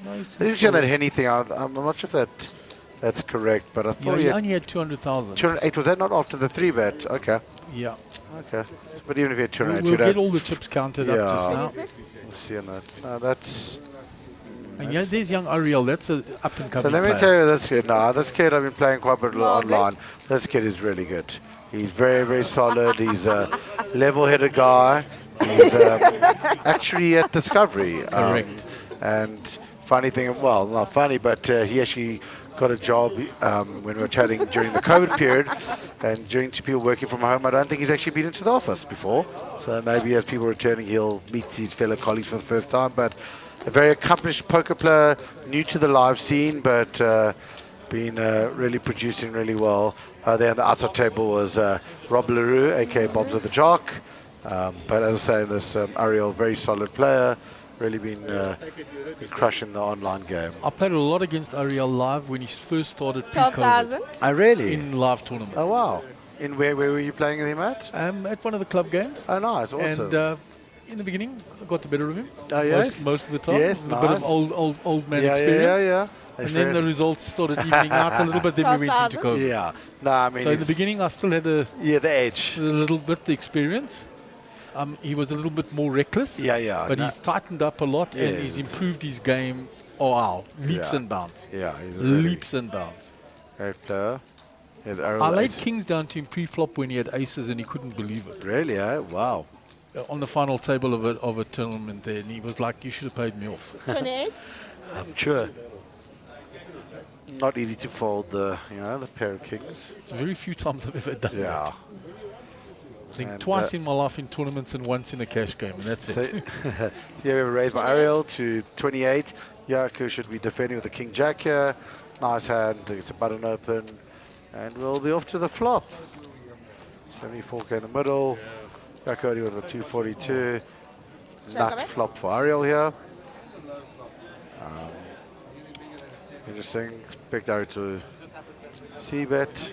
Nice.
I didn't show that Henny thing. I'm not sure if that's correct, but I thought
he only had 200,000.
208. Was that not after the 3-bet? Okay.
Yeah.
Okay. But even if you had 208,
we'll get all the chips counted up just now.
We'll see on that. No, that's.
And yeah, there's young Ariel. That's an up and coming.
So let me tell you this kid. Now, this kid I've been playing quite a bit online. This kid is really good. He's very, very solid. He's a level-headed guy. He's actually at Discovery.
Correct.
And funny thing, well, not funny, but he actually got a job when we were chatting during the COVID period, and during to people working from home. I don't think he's actually been into the office before. So maybe as people returning, he'll meet his fellow colleagues for the first time. But a very accomplished poker player, new to the live scene, but been really producing really well. There on the outside table was Rob LaRue, aka Bob's with the Jock. But as I say, this Ariel, very solid player, really been crushing the online game.
I played a lot against Ariel live when he first started
12,000.
Oh, really?
in live tournaments.
Oh, wow. In where were you playing with him at?
At one of the club games.
Oh, nice, awesome.
And in the beginning, I got the better of him.
Oh, yes?
Most of the time.
Yes,
a bit of old man experience.
Yeah.
And then the results started evening out a little bit, then we went into COVID.
Yeah. No, I mean,
so in the beginning, I still had the
edge.
A little bit, the experience. He was a little bit more reckless.
Yeah.
But he's tightened up a lot and he's improved his game. Oh, wow. Leaps and bounds.
Yeah.
Leaps and bounds.
Great player.
I laid kings down to him pre-flop when he had aces and he couldn't believe it.
Really, eh? Wow.
On the final table of a tournament there, and he was like, "You should have paid me off."
28.
I'm sure. Not easy to fold the pair of kings.
It's very few times I've ever done
Yeah.
that. I think twice in my life in tournaments and once in a cash game, and that's it.
So here we have raised by Ariel to 28. Yaku should be defending with the king jack here. Nice hand. It's a button open. And we'll be off to the flop. 74k in the middle. Yaku only with a 242. Nut flop for Ariel here. Interesting. Expect Ariel to c-bet.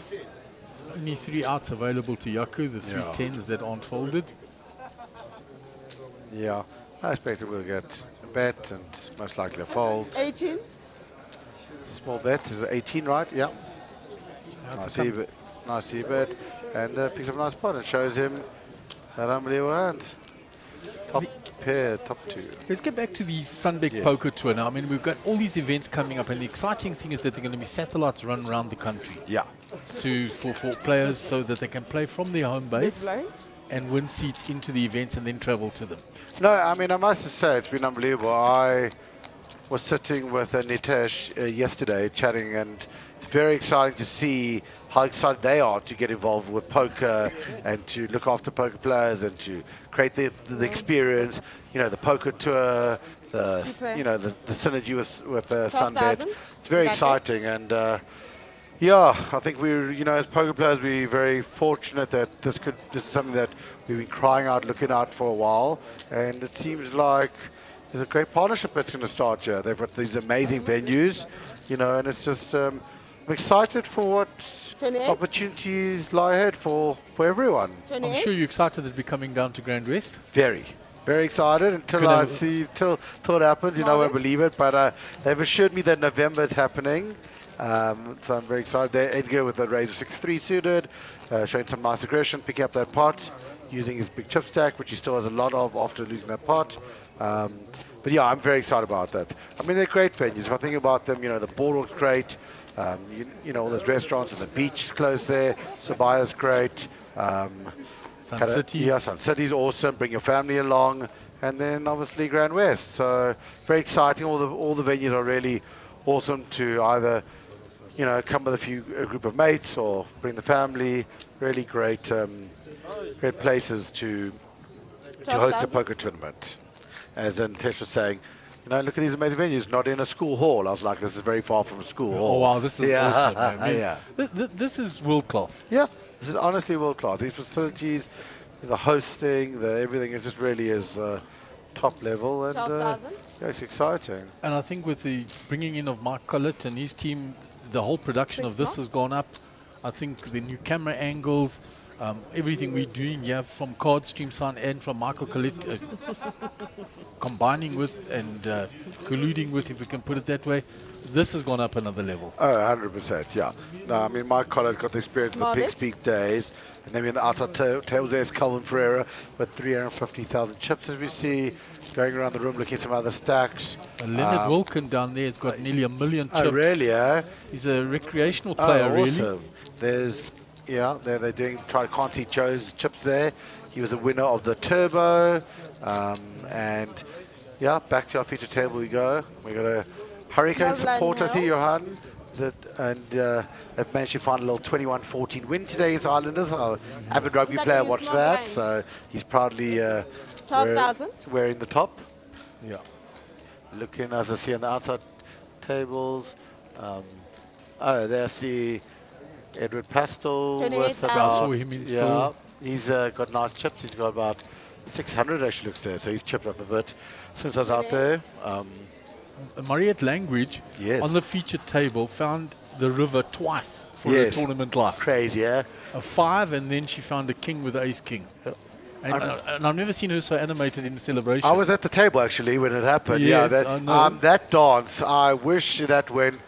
Only 3 outs available to Yaku, the 3 tens that aren't folded.
Yeah, I expect we'll get a bet and most likely a fold.
18.
Small bet is 18, right? Yeah. Nice c-bet. And picks up a nice pot and shows him that unbelievable hand. Top pair, top 2.
Let's get back to the Sunbet Poker Tour now. I mean, we've got all these events coming up, and the exciting thing is that they're going to be satellites run around the country.
Yeah.
For players so that they can play from their home base and win seats into the events and then travel to them.
No, I mean, I must say it's been unbelievable. I was sitting with Nitesh yesterday chatting, and it's very exciting to see how excited they are to get involved with poker and to look after poker players and to create the experience. You know, the poker tour, the synergy with Sunbet. It's very exciting, and yeah, I think we're, as poker players, we're very fortunate that this is something that we've been crying out, looking out for a while, and it seems like there's a great partnership that's going to start here. They've got these amazing venues, and it's just I'm excited for what
28.
opportunities lie ahead for everyone.
28.
I'm sure you're excited that we're coming down to Grand West.
Very excited until I see, till it happens. I won't believe it, but they've assured me that November is happening. So I'm very excited. There, Edgar with the raise of 6-3 suited, showing some nice aggression, picking up that pot, using his big chip stack, which he still has a lot of after losing that pot. but yeah, I'm very excited about that. I mean, they're great venues. If I think about them, the boardwalk's great. All those restaurants and the beach is close there. Sabaya's great.
Sun City.
Yeah, Sun City's awesome. Bring your family along. And then obviously Grand West. So very exciting. All the venues are really awesome to either, come with a group of mates or bring the family. Really great, great places to host a poker tournament. As Natesh was saying, look at these amazing venues, not in a school hall. I was like, this is very far from a school hall.
Oh, wow, this is awesome. Man.
Yeah.
This is world class.
Yeah, this is honestly world class. These facilities, the hosting, everything is just really is top level. And
12,000.
Yeah, it's exciting.
And I think with the bringing in of Mark Collett and his team, the whole production of this has gone up. I think the new camera angles, everything we're doing here from Card Stream Sign and from Michael Collett, combining with and colluding with, if we can put it that way, this has gone up another level.
Oh, 100%, yeah. No, I mean, Mike Collett got the experience of the Pig Speak days. And then in the outside tables there's Calvin Ferreira with 350,000 chips, as we see, going around the room looking at some other stacks.
Leonard Wilkin down there has got nearly 1 million chips.
Oh, really, eh?
He's a recreational player,
awesome.
really.
There's, they're can't see Joe's chips there. He was a winner of the Turbo. And, back to our feature table we go. We got a Hurricane support, I see, Johan. And they've managed to find a little 21-14 win today against Islanders. Our avid rugby player watched that, so he's proudly
12,000
wearing the top. Yeah. Looking, as I see on the outside tables. There I see Edward Pastel with about,
I saw him install.
he's got nice chips. He's got about 600 actually looks there, so he's chipped up a bit since I was out there.
Mariette Language on the featured table found the river twice for a tournament life.
Crazy, yeah?
A 5, and then she found a king with ace king.
Yep.
And I've never seen her so animated in celebration.
I was at the table actually when it happened.
Yes,
that dance, I wish that went.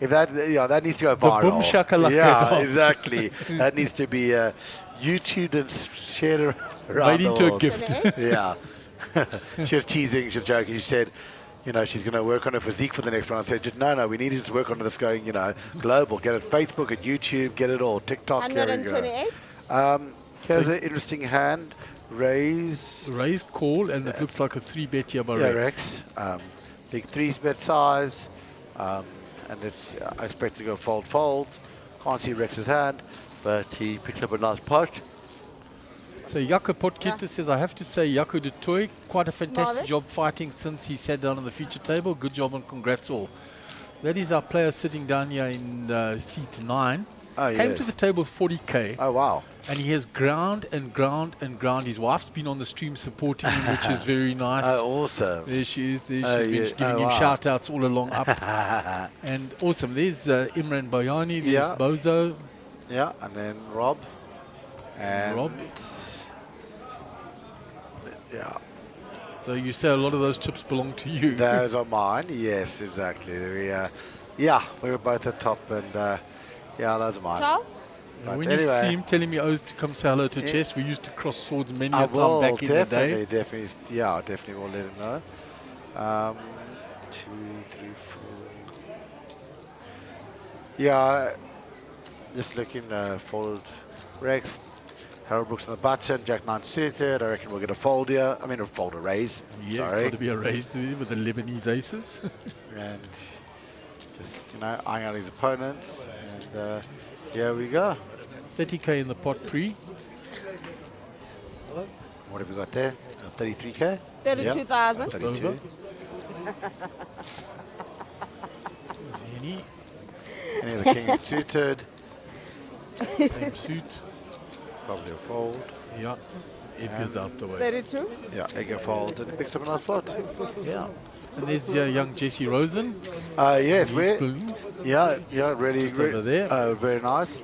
If that, that needs to go viral.
The boom shakalaka dance.
Exactly. That needs to be YouTubed and shared around
made
the
into
world.
a gift.
Yeah. She was teasing, she was joking. She said, she's going to work on her physique for the next one. I said, no, we need to work on this going, global. Get it Facebook and YouTube, get it all. TikTok,
128.
Here's an interesting hand. Raised
call, and it looks like a 3-bet here by Rex.
Big 3-bet size. And it's, I expect to go fold. Can't see Rex's hand, but he picked up a nice pot.
So Jaco Potgieter says, I have to say, Jaco de Toy, quite a fantastic job fighting since he sat down on the feature table. Good job and congrats all. That is our player sitting down here in seat 9. Came to the table with 40K.
Oh, wow.
And he has ground and ground and ground. His wife's been on the stream supporting him, which is very nice.
Oh, awesome.
There she is. She's been giving him shout-outs all along up. And awesome. There's Imran Bayani. There's Bozo.
Yeah, and then Rob. And
Rob.
Yeah.
So you say a lot of those chips belong to you.
Those are mine. Yes, exactly. We were both at top, and those are mine.
12?
Anyway,
When you see him telling me, to come say hello to Chess, we used to cross swords many a time back in the day.
Definitely will let him know. 2, 3, 4. Yeah, just looking forward. Rex, Harold Brooks on the button, Jack 9 suited. I reckon we'll get a fold here. I mean, a fold, a raise.
Yeah, it's got to be a raise with the Lebanese aces.
And just, eyeing out his opponents. And here we go.
30K in the pot pre.
What have we got there? 33K?
32,000.
32. Any of the king suited.
Same suit.
Probably a fold.
Yeah. Edgar's out the way.
32.
Yeah, Edgar folds and he picks up a nice spot.
Yeah. And there's young Jesse Rosen.
Yes, really
just over there.
Very nice.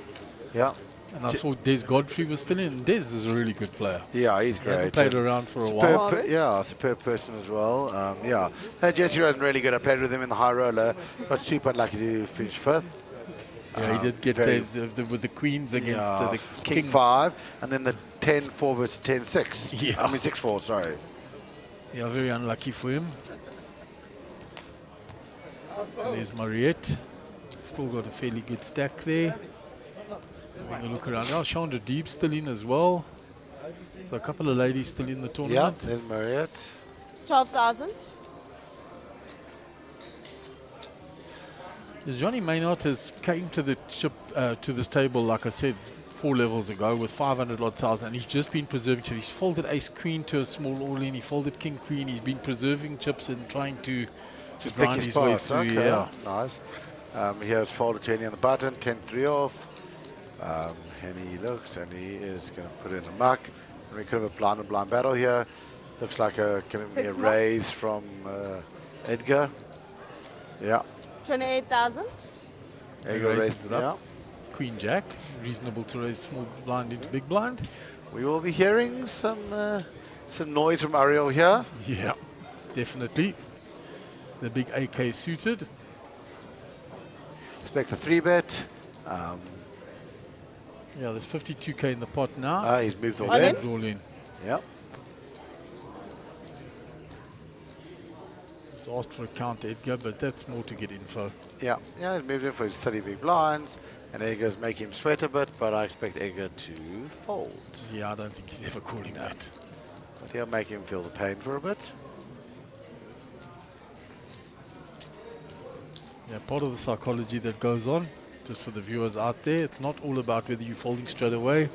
Yeah.
And I saw Des Godfrey was still in. Des is a really good player.
Yeah, he's great.
He hasn't played around for a while.
Superb person as well. Jesse Rosen really good. I played with him in the high roller, but super unlucky to finish 5th.
Yeah, he did get with the queens against the
King 5, and then the 10-4 versus 10-6.
Yeah.
I mean 6-4, sorry.
Yeah, very unlucky for him. And there's Mariette. Still got a fairly good stack there. Having a look around. Now Chandra Deep still in as well. So a couple of ladies still in the
Yeah,
tournament.
there's Mariette.
12,000.
Johnny Maynard has came to the chip to this table, like I said, 4 levels ago with 500 odd thousand, and he's just been preserving chips. He's folded ace queen to a small all-in. He folded king queen. He's been preserving chips and trying to grind his way through.
Okay,
Yeah,
nice. Here it's folded to Henny on the button, 10-3 off. Henny looks and he is going to put it in the muck. And we could have a blind and blind battle here. Looks like going to be a raise from Edgar. Yeah.
28,000.
Edgar
raises it up.
Yeah.
Queen Jack, reasonable to raise small blind into big blind.
We will be hearing some noise from Ariel here.
Yeah, definitely. The big AK suited.
Expect the 3-bet.
Yeah, there's 52k in the pot now.
He's moved all
All
in.
in?
All in.
Yep.
He's asked for a count, Edgar, but that's more to get info.
Yeah, he's moved in for his 30 big blinds. And Edgar's making him sweat a bit, but I expect Edgar to fold.
Yeah, I don't think he's ever calling that.
But he'll make him feel the pain for a bit.
Yeah, part of the psychology that goes on, just for the viewers out there, it's not all about whether you're folding straight away.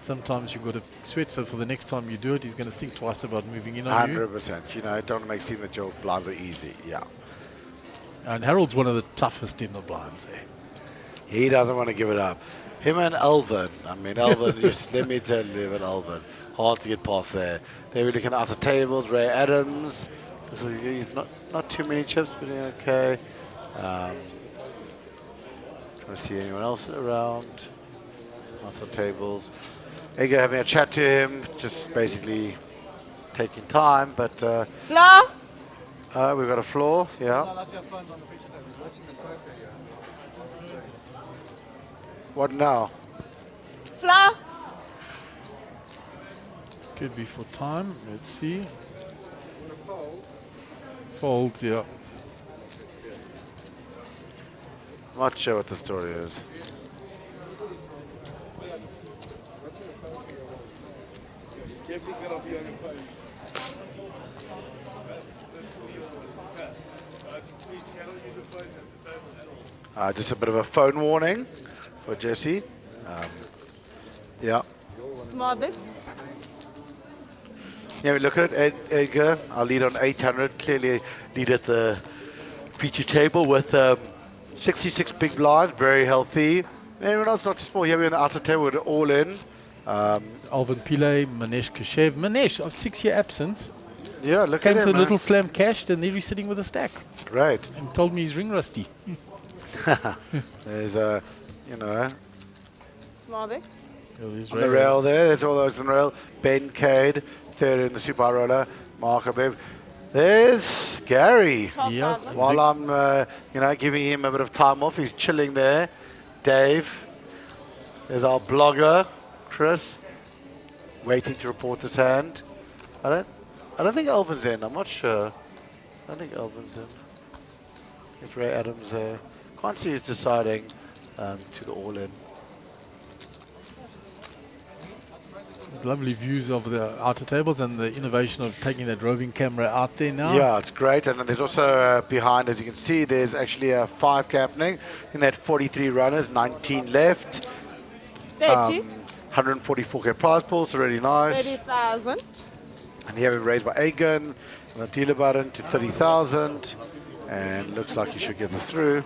Sometimes you've got to sweat, so for the next time you do it, he's going to think twice about moving in on you.
100%. You know, don't make it seem that your blinds are easy. Yeah.
And Harold's one of the toughest in the blinds there.
He doesn't want to give it up. Him and Elvin. I mean, Elvin, just let me tell you about Elvin. Hard to get past there. They were looking at the tables. Ray Adams. So he's not too many chips, but okay. Trying to see anyone else around. Lots of tables. Edgar having a chat to him, just basically taking time, but
Floor.
we've got a floor, yeah. What now?
Floor.
Could be for time. Let's see. Folds, yeah.
Not sure what the story is. Just a bit of a phone warning for Jesse. Yeah.
Small bit.
Yeah, we look at it, Edgar. I'll lead on 800. Clearly lead at the feature table with 66 big blinds, very healthy. Anyone else not too small? Here we're on the outer table with it all in.
Alvin Pillay, Manesh Kashev. Manesh, of 6-year absence.
Yeah, look
Came
at
to
him.
a little slam cashed, and there he's sitting with a stack.
Great.
And told me he's ring rusty.
There's a, you know,
Small bit.
on the rail there. There's all those on the rail. Ben Cade, third in the Super High Roller. Mark Abib. There's Gary.
Yeah.
While I'm, you know, giving him a bit of time off, he's chilling there. Dave. There's our blogger, Chris, waiting to report his hand. I don't think Elvin's in. I'm not sure. I don't think Elvin's in. It's Ray Adams there. Can't see who's deciding to the all-in.
Lovely views of the outer tables and the innovation of taking that roving camera out there now.
Yeah, it's great. And then there's also behind, as you can see, there's actually a 5 happening in that 43 runners, 19 left.
30.
144k prize pool, so really nice.
30,000.
And here we raised by Egan on the dealer button to 30,000. And looks like he should get this through.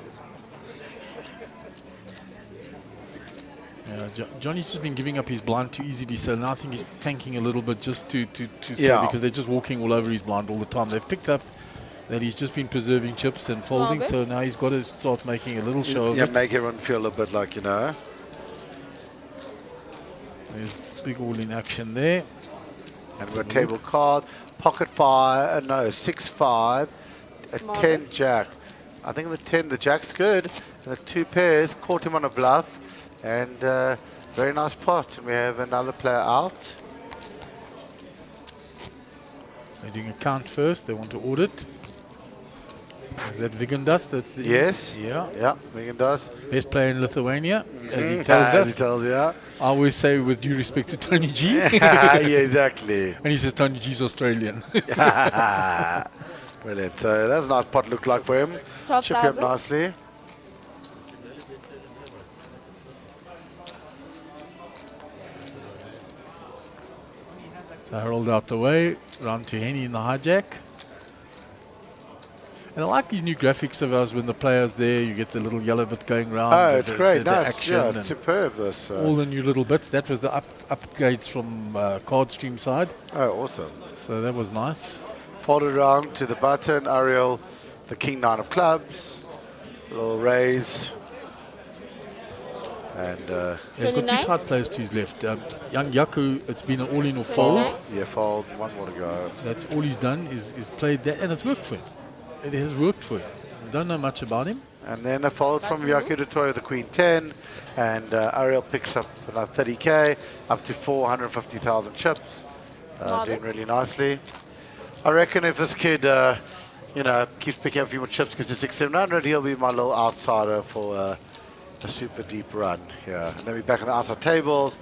Yeah, Johnny's just been giving up his blind too easily, so now I think he's tanking a little bit just to
Yeah.
because they're just walking all over his blind all the time. They've picked up that he's just been preserving chips and folding, so now he's got to start making a little show of
Yeah,
it.
make everyone feel a bit like, you know.
There's big all-in action there.
And we've got table card, pocket 5, no, 6-5, a 10 jack. I think the 10, the jack's good. And the 2 pairs caught him on a bluff. And very nice pot. And we have another player out.
They're doing a count first. They want to audit. Is that Vigendas? That's the
Yes.
Yeah.
Yeah, Vigendas.
Best player in Lithuania, as he tells us.
As he tells you. Yeah.
I always say with due respect to Tony G.
Yeah, exactly.
And he says Tony G's Australian.
Brilliant. So that's a nice pot look like for him.
12,000.
Chip you up nicely.
So Harold out the way, round to Henny in the hijack. And I like these new graphics of ours when the player's there, you get the little yellow bit going round.
Oh, it's great.
The
Nice.
action
Yeah,
and
it's superb. This.
all the new little bits. That was the upgrades from card stream side.
Oh, awesome.
So that was nice.
Folded around to the button. Ariel, the king 9 of clubs. Little raise. And
he's got 2 tight players to his left. Young Yaku, it's been an all-in or fold.
Yeah, fold. One more to go.
That's all he's done is played that, and it's worked for him. It has worked for him. We don't know much about him.
And then a fold from Yaku to Toy with the queen 10. And Ariel picks up another 30k, up to 450,000 chips. Doing really nicely. I reckon if this kid, keeps picking up a few more chips, gets to 600-700, he'll be my little outsider for a super deep run here. And then we're back on the outside tables.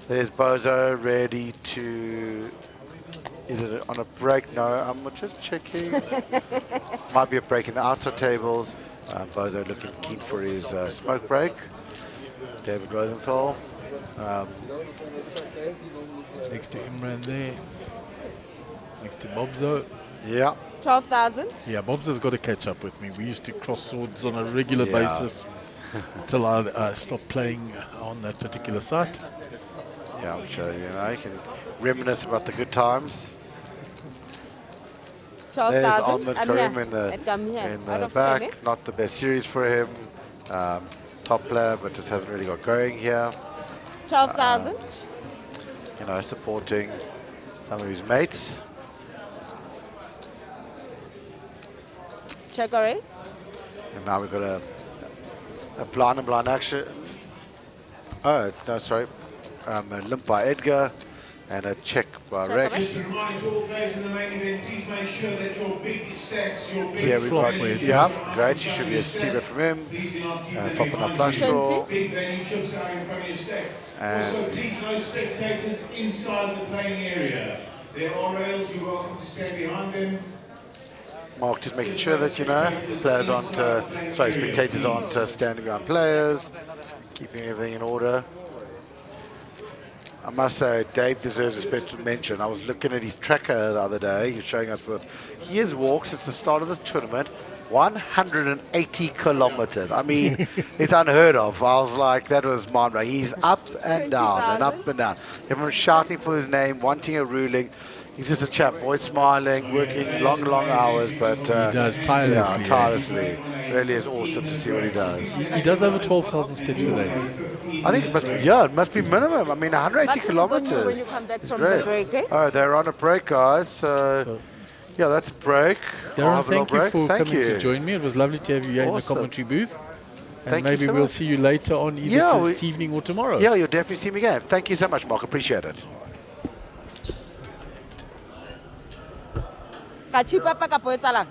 There's Bozo ready to... Is it on a break? No, I'm just checking. Might be a break in the outside tables. Bozo looking keen for his smoke break. David Rosenthal.
Next to Imran there. Next to Bobzo.
Yeah.
12,000.
Yeah, Bobzo's got to catch up with me. We used to cross swords on a regular basis until I stopped playing on that particular site.
Yeah, I'm sure you can reminisce about the good times. There's Ahmed Karim in the back. Not the best series for him. Top player, but just hasn't really got going here.
12,000.
Supporting some of his mates.
Check already.
And now we've got a blind and blind action. Oh, no, sorry. A limp by Edgar and a check by Rex.
Just a reminder to all players in the main event, please make sure that your big stacks, your big
Here we've got, great, you should be a secret from him. Flop on a flush draw.
Big value chips are in front of your stack.
And
also, please no spectators inside the playing area. There are rails, you're welcome to stand behind them.
Mark just making sure that, players aren't, spectators aren't standing behind players, keeping everything in order. I must say, Dave deserves a special mention. I was looking at his tracker the other day. He's showing us he has walked since the start of this tournament 180 kilometers. I mean, it's unheard of. I was like, that was mind-blowing. He's up and down and up and down. Everyone's shouting for his name, wanting a ruling. He's just a chap, always smiling, working long hours, but
he does tirelessly.
Yeah, tirelessly. Really is awesome to see what he does.
He does over 12,000 steps a day.
I think it must be minimum. I mean, 180 kilometers.
When you come back from
great.
the break, eh?
Oh, they're on a break, guys. So yeah, that's a break.
Darren, thank you for coming to join me. It was lovely to have you here in the commentary booth. And maybe we'll see you later on either this evening or tomorrow.
Yeah, you'll definitely see me again. Thank you so much, Mark. Appreciate it.
Ka chipa pa ka po etsalang.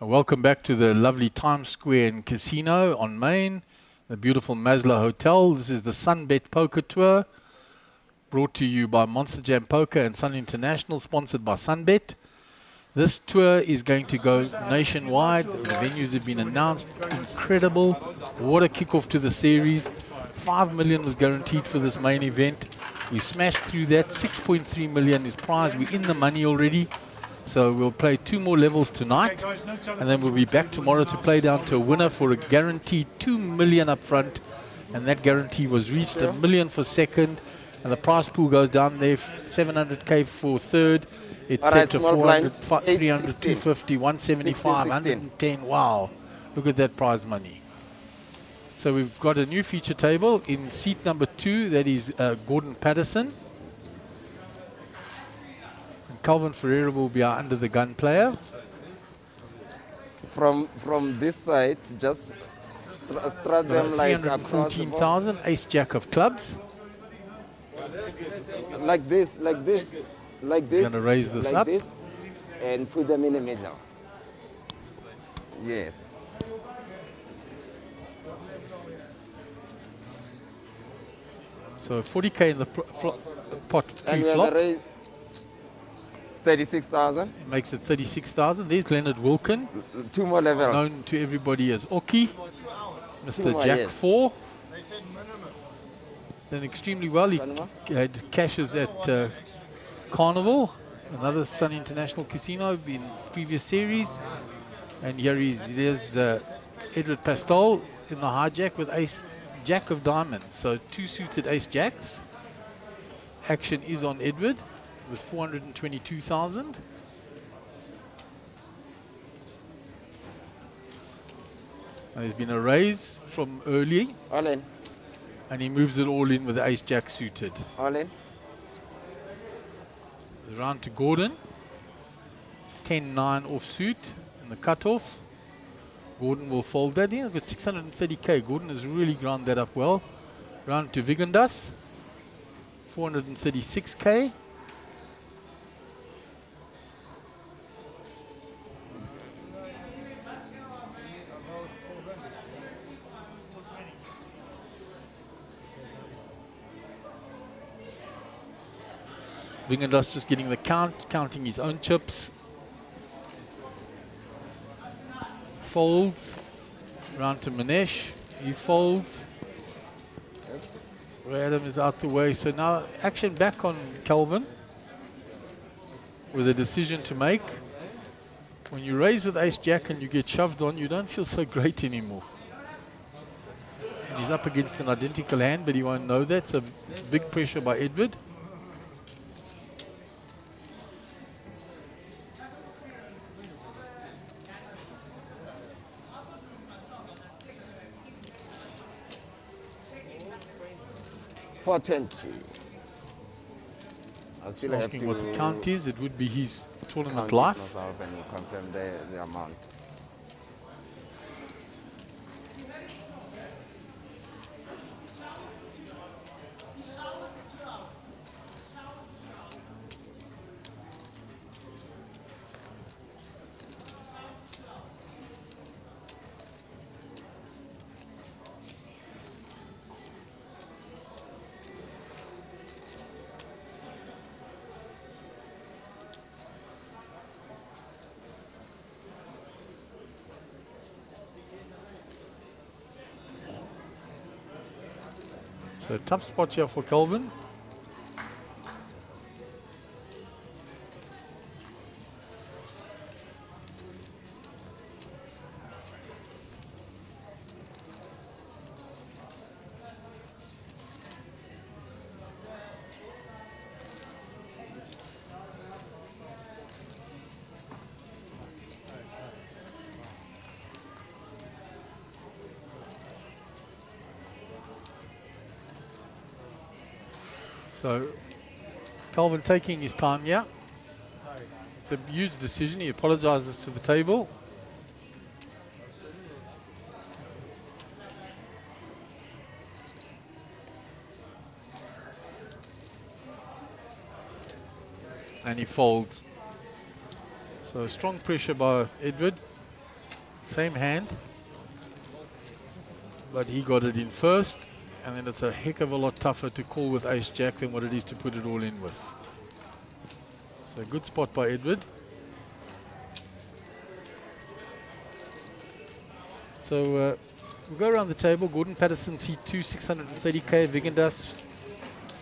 Welcome back to the lovely Times Square and Casino on Main, the beautiful Maslow Hotel. This is the Sunbet Poker Tour, brought to you by Monster Jam Poker and Sun International, sponsored by Sunbet. This tour is going to go nationwide. The venues have been announced. Incredible. What a kickoff to the series. 5 million was guaranteed for this main event. We smashed through that. 6.3 million is prize. We're in the money already. So we'll play 2 more levels tonight, and then we'll be back tomorrow to play down to a winner for a guaranteed 2 million up front, and that guarantee was reached. 1 million for second, and the prize pool goes down there. 700k for third. It's set to 400, 300, 250, 175, 110. Wow, look at that prize money. So we've got a new feature table in seat number 2. That is Gordon Patterson. Calvin Ferreira will be our under the gun player.
From this side, just strut them like
314,000, ace jack of clubs.
Like this.
We're going to raise this
like
up.
This, and put them in the middle. Yes.
So 40k in the pot
And
pre-flop.
36,000.
Makes it 36,000. There's Leonard Wilkin.
2 more levels.
Known to everybody as Oki. Mr.
more,
Jack
yes.
4. Done extremely well. He had cashes at Carnival, another Sun International Casino in previous series. And here there's Edward Pastel in the hijack with ace jack of diamonds. So 2 suited ace jacks. Action is on Edward with 422,000. There's been a raise from early.
All in.
And he moves it all in with the ace jack suited.
All in.
Round to Gordon. It's 10-9 offsuit in the cutoff. Gordon will fold that in. I've got 630k. Gordon has really ground that up well. Round to Vigandas. 436k. Vigandas just getting the count, counting his own chips. Folds. Round to Manesh. He folds. Ray Adam is out the way. So now action back on Calvin with a decision to make. When you raise with ace jack and you get shoved on, you don't feel so great anymore. And he's up against an identical hand, but he won't know that. So big pressure by Edward.
For 20. I still have
Asking
to
what the count is. It would be his tournament
count
life.
myself and confirm the amount.
So tough spot here for Calvin. So Calvin taking his time, yeah. It's a huge decision. He apologizes to the table. And he folds. So strong pressure by Edward. Same hand. But he got it in first. And then it's a heck of a lot tougher to call with ace-jack than what it is to put it all in with. So good spot by Edward. So we'll go around the table. Gordon Patterson, C2, 630k. Vigendas,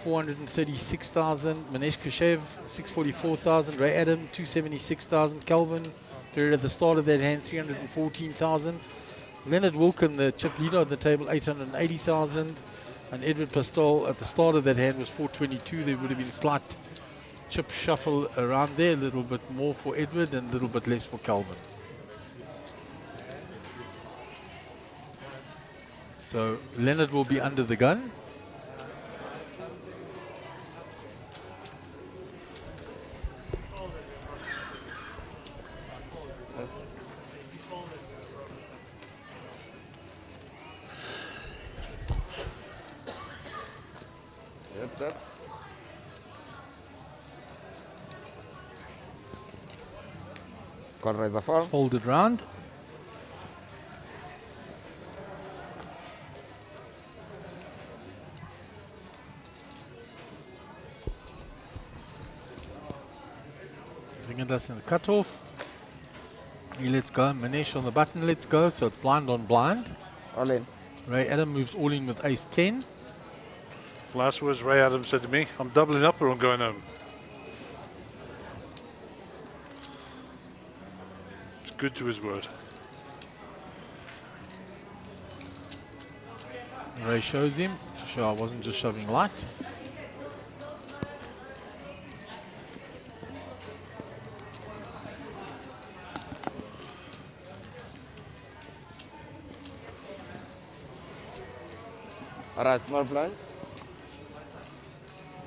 436,000. Manesh Khrushchev, 644,000. Ray Adam, 276,000. Calvin, third at the start of that hand, 314,000. Leonard Wilkin, the chip leader at the table, 880,000. And Edward Pastol at the start of that hand was 422. There would have been slight chip shuffle around there, a little bit more for Edward and a little bit less for Calvin. So Leonard will be under the gun.
Yep, that's. Call raise a four.
Folded round. Bringing us in the cutoff. He lets go. Manesh on the button lets go. So it's blind on blind.
All in.
Ray Adam moves all in with ace 10.
Last words Ray Adams said to me, I'm doubling up or I'm going home. It's good to his word.
Ray shows him to show I wasn't just shoving light.
Alright, small blind.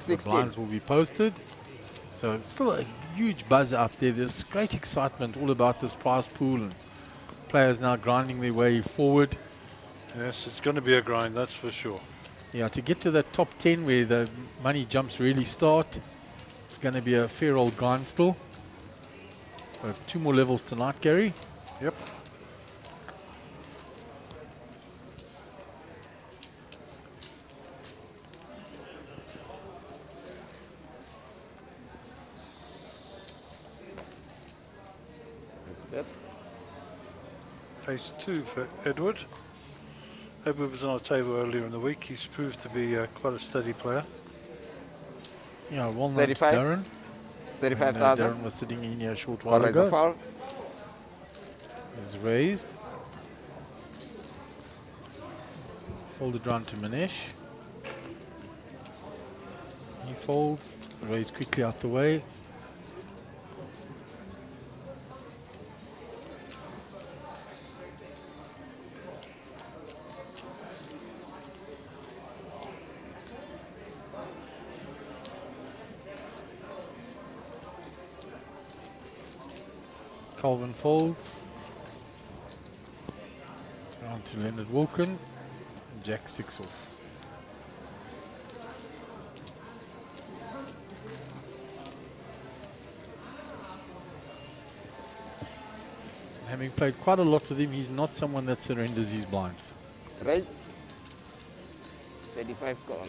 The blinds will be posted. So it's still a huge buzz out there. There's great excitement all about this prize pool and players now grinding their way forward.
Yes, it's going to be a grind, that's for sure.
Yeah, to get to the top 10 where the money jumps really start, it's going to be a fair old grind still. We have 2 more levels tonight, Gary.
Yep.
Yep.
Ace 2 for Edward. Edward was on our table earlier in the week. He's proved to be quite a steady player.
Yeah, well known to
35.
Darren.
35,000.
Darren was sitting in here a short while
Call raise a
ago.
foul.
Is raised. Folded round to Manesh. He folds. Raised quickly out the way. Calvin folds. Round to Leonard Wilkin. And Jack 6 off. Having played quite a lot with him, he's not someone that surrenders his blinds.
Right. 35 call.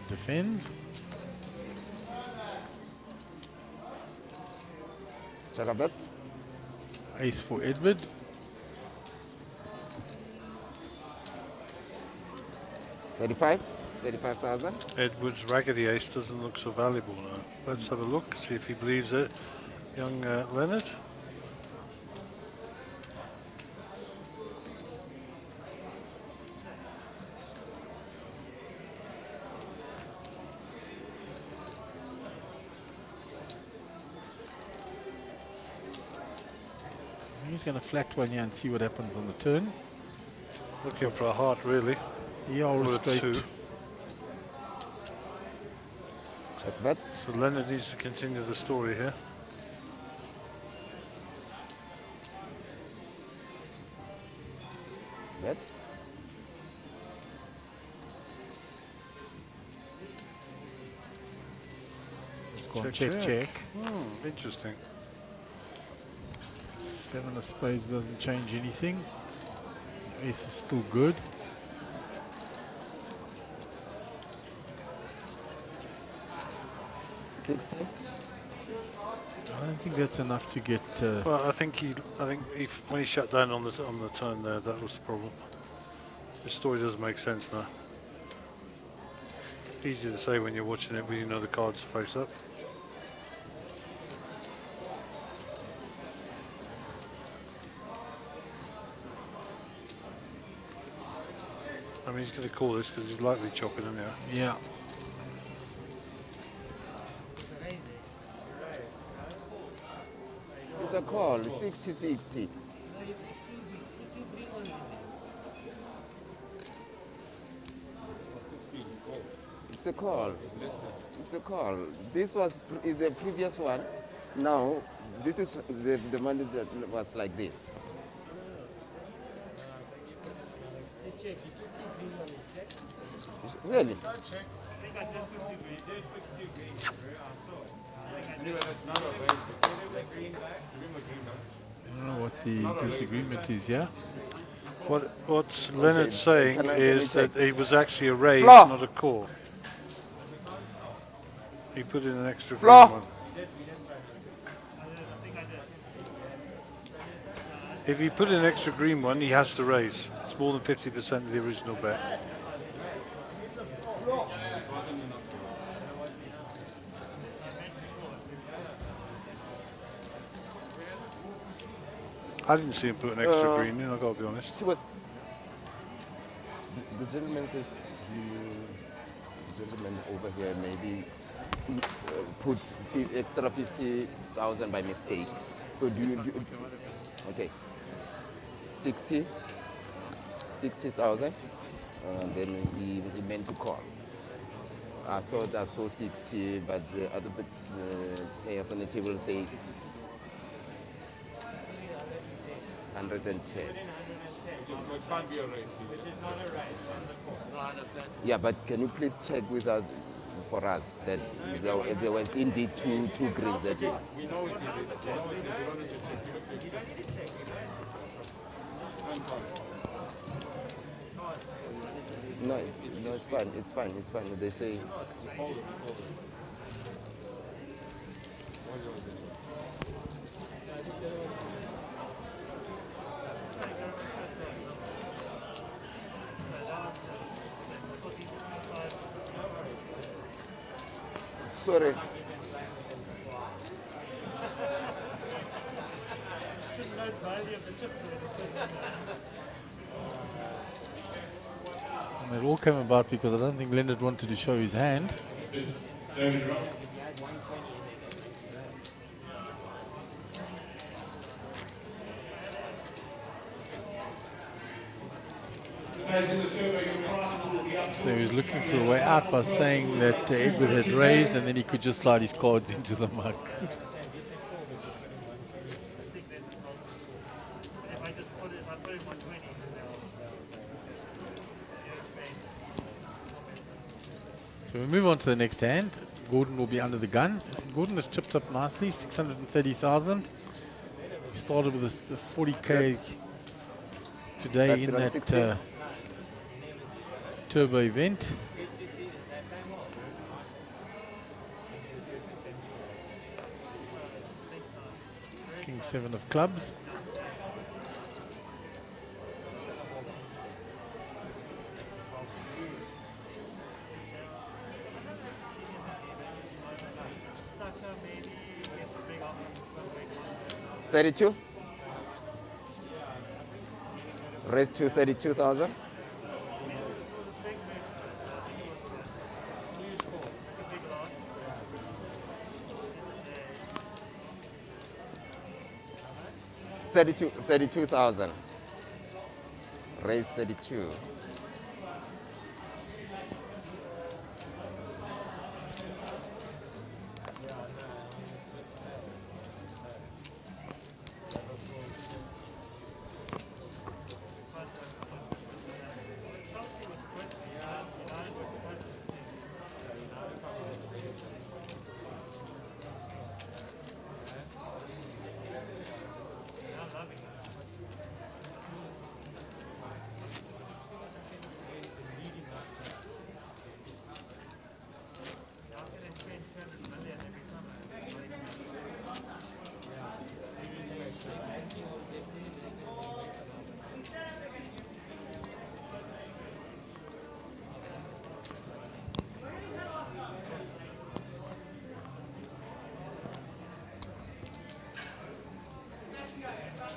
Defends.
Check up that.
Ace for Edward.
$35,000.
Edward's raggedy ace doesn't look so valuable now. Let's have a look, see if he believes it. Young Leonard.
He's going to flat one here and see what happens on the turn.
Looking for a heart, really.
Yeah, or
Or
a
a
straight.
2.
Check bet.
So Leonard needs to continue the story here.
Bet.
Let's go on check, check.
Interesting.
Seven of spades doesn't change anything. Ace is still good.
$60.
I don't think that's enough to get.
Well, I think when he shut down on the turn there, that was the problem. The story doesn't make sense now. Easy to say when you're watching it, when you know the cards face up. I mean, he's going to call this because he's likely chopping him, yeah.
Yeah.
It's a call, 60-60. It's a call. It's a call. This was the previous one. Now, this is the money that was like this. Really?
I don't know what the disagreement is, yeah?
What Leonard's saying
Can I
is
check?
that it was actually a raise,
Flaw.
not a call. He put in an extra
Flaw.
green one. If he put in an extra green one, he has to raise. It's more than 50% of the original bet. I didn't see him put an extra green in, I've got to be honest.
She was. The gentleman says the gentleman over here maybe put extra 50,000 by mistake. So do you okay? 60,000, and then he meant to call. I thought I saw 60, but the other players on the table say 110. Yeah, but can you please check with us for us that there was indeed two greens that year? No, it's fine. It's fine. It's fine. They say. Sorry.
And it all came about because I don't think Leonard wanted to show his hand. So he was looking for a way out by saying that Edward had raised and then he could just slide his cards into the muck. So we move on to the next hand. Gordon will be under the gun. Gordon has chipped up nicely, 630,000. He started with a 40k today in that turbo event. King 7 of clubs.
$32. Raise to 32,000. $32,000. Raise 32.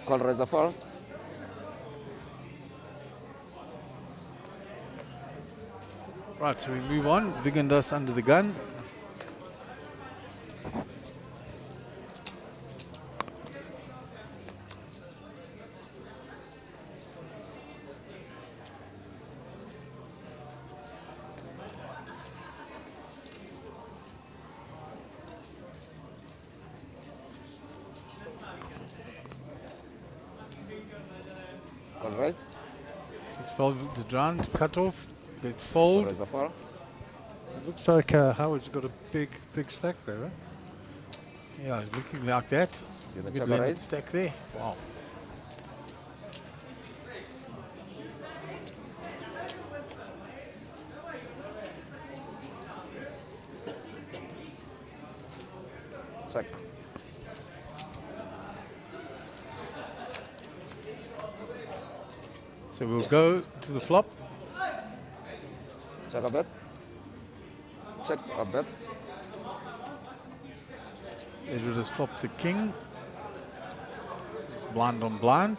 Call reservoir.
Right, so we move on. Vigandas under the gun.
Call raise.
It's folded round, cut off. Let's fold.
Reservoir.
It looks like Howard's got a big stack there, right?
Yeah, it's looking like that.
Gonna
Good
check a
limit
raise.
stack there. Wow.
Check.
So we'll go to the flop.
Check a bet. Check a bet.
Edward has flopped the king. It's blind on blind.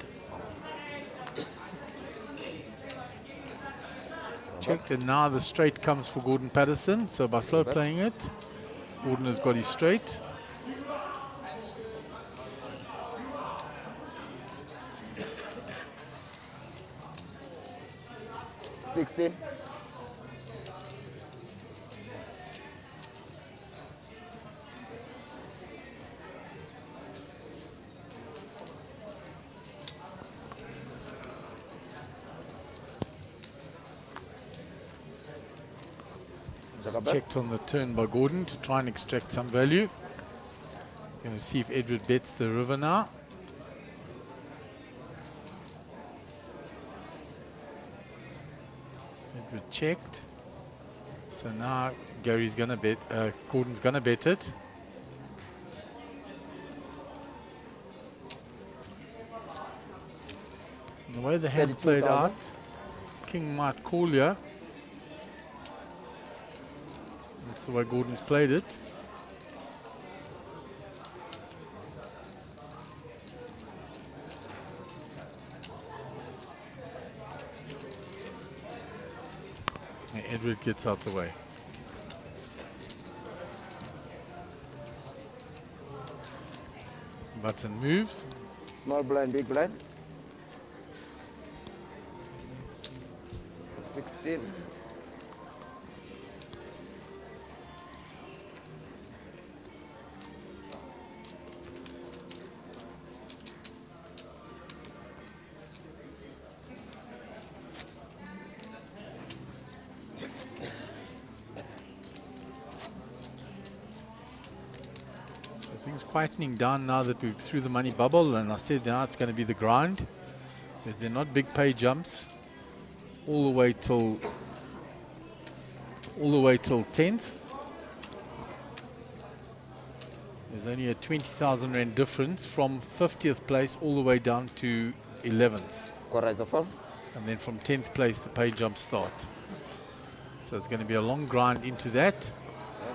Checked, and now the straight comes for Gordon Patterson. So by slow playing it, Gordon has got his straight.
$16.
Checked on the turn by Gordon to try and extract some value. Going to see if Edward bets the river now. Edward checked. So now Gary's going to bet, Gordon's going to bet it. And the way the hand played out, King might call here. That's the way Gordon's played it. And Edward gets out the way. Button moves.
Small blind, big blind. 16.
Things quietening down now that we're through the money bubble, and I said now it's going to be the grind. Because they're not big pay jumps all the way till 10th. There's only a 20,000 rand difference from 50th place all the way down to 11th. And then from 10th place the pay jumps start. So it's going to be a long grind into that.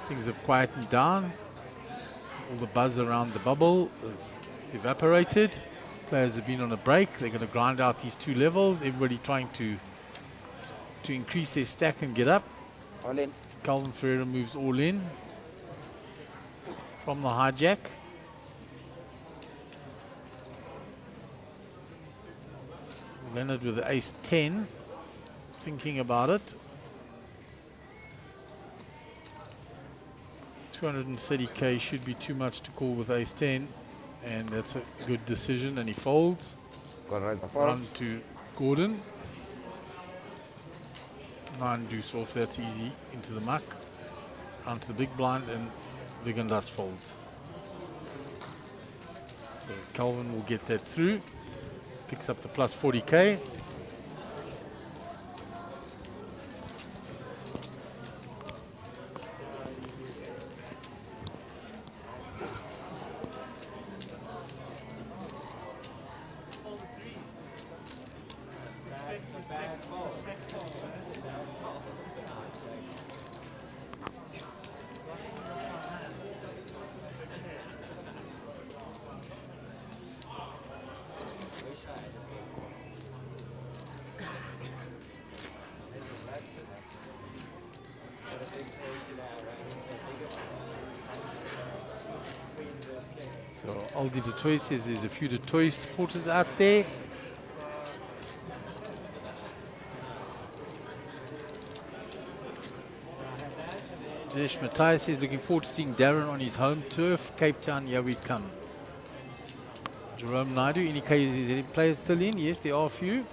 Things have quietened down. All the buzz around the bubble has evaporated. Players have been on a break. They're going to grind out these two levels. Everybody trying to increase their stack and get up.
All in.
Calvin Ferreira moves all in from the hijack. Leonard with the ace 10, thinking about it. 230k should be too much to call with ace 10, and that's a good decision, and he folds. Run to Gordon. 9 deuce off, that's easy, into the muck. Onto the big blind, and Vigandas folds. So Calvin will get that through. Picks up the plus 40k. So Aldi de Toy says there's a few de Toy supporters out there. Jesh Matthias says looking forward to seeing Darren on his home turf, Cape Town. Here we come. Jerome Naidu, any players still in? Yes, there are a few.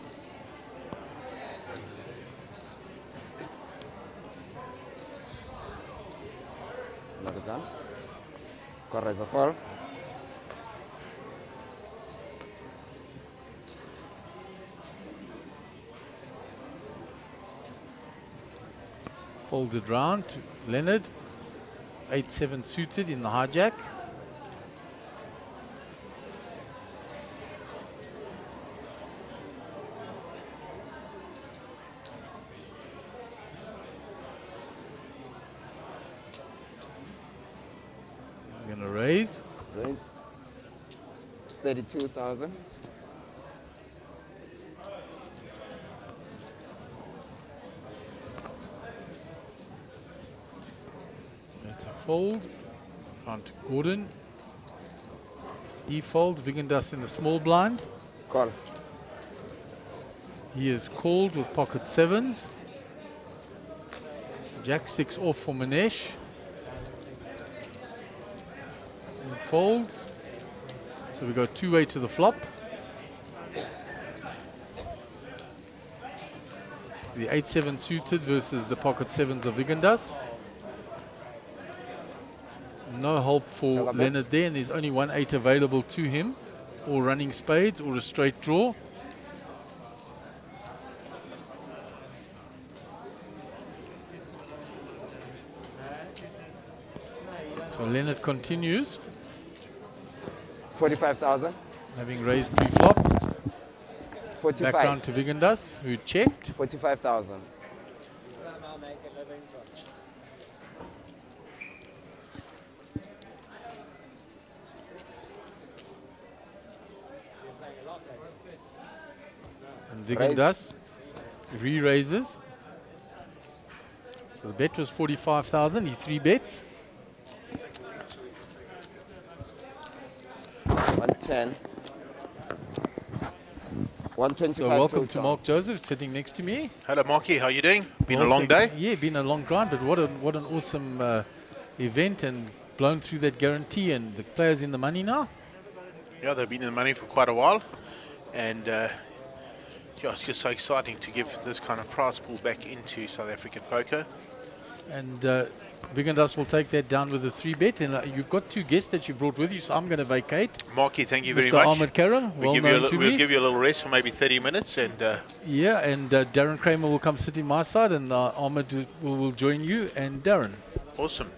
Lakukan. Correct fall.
Folded round to Leonard. 8-7 suited in the hijack. Going to raise.
Raise. 32,000.
That's a fold. Round to Gordon. E fold. Vigendas in the small blind.
Call.
He is called with pocket sevens. Jack 6 off for Manesh. And folds. So we go two-way to the flop. The 8-7 suited versus the pocket sevens of Vigendas. No help for Leonard there, and there's only 1-8 available to him, or running spades, or a straight draw. So Leonard continues.
45,000.
Having raised pre-flop.
45.
Back down to Vigendas, who checked.
45,000.
And Vigendas re-raises. So the bet was 45,000. He 3-bets.
110. 125.
So welcome to Mark Joseph, sitting next to me.
Hello, Marky. How you doing? Been
Well,
a long day.
Yeah, been a long grind, but what an awesome event, and blown through that guarantee, and the players in the money now.
Yeah, they've been in the money for quite a while, and yeah, it's just so exciting to give this kind of prize pool back into South African poker.
And Vigendas will take that down with a 3-bet, and you've got two guests that you brought with you, so I'm going to vacate.
Marky, thank you very
Mr.
much.
Ahmed Karam,
We'll give you a little rest for maybe 30 minutes, and
yeah, and Darren Kramer will come sit in my side, and Ahmed will join you and Darren.
Awesome.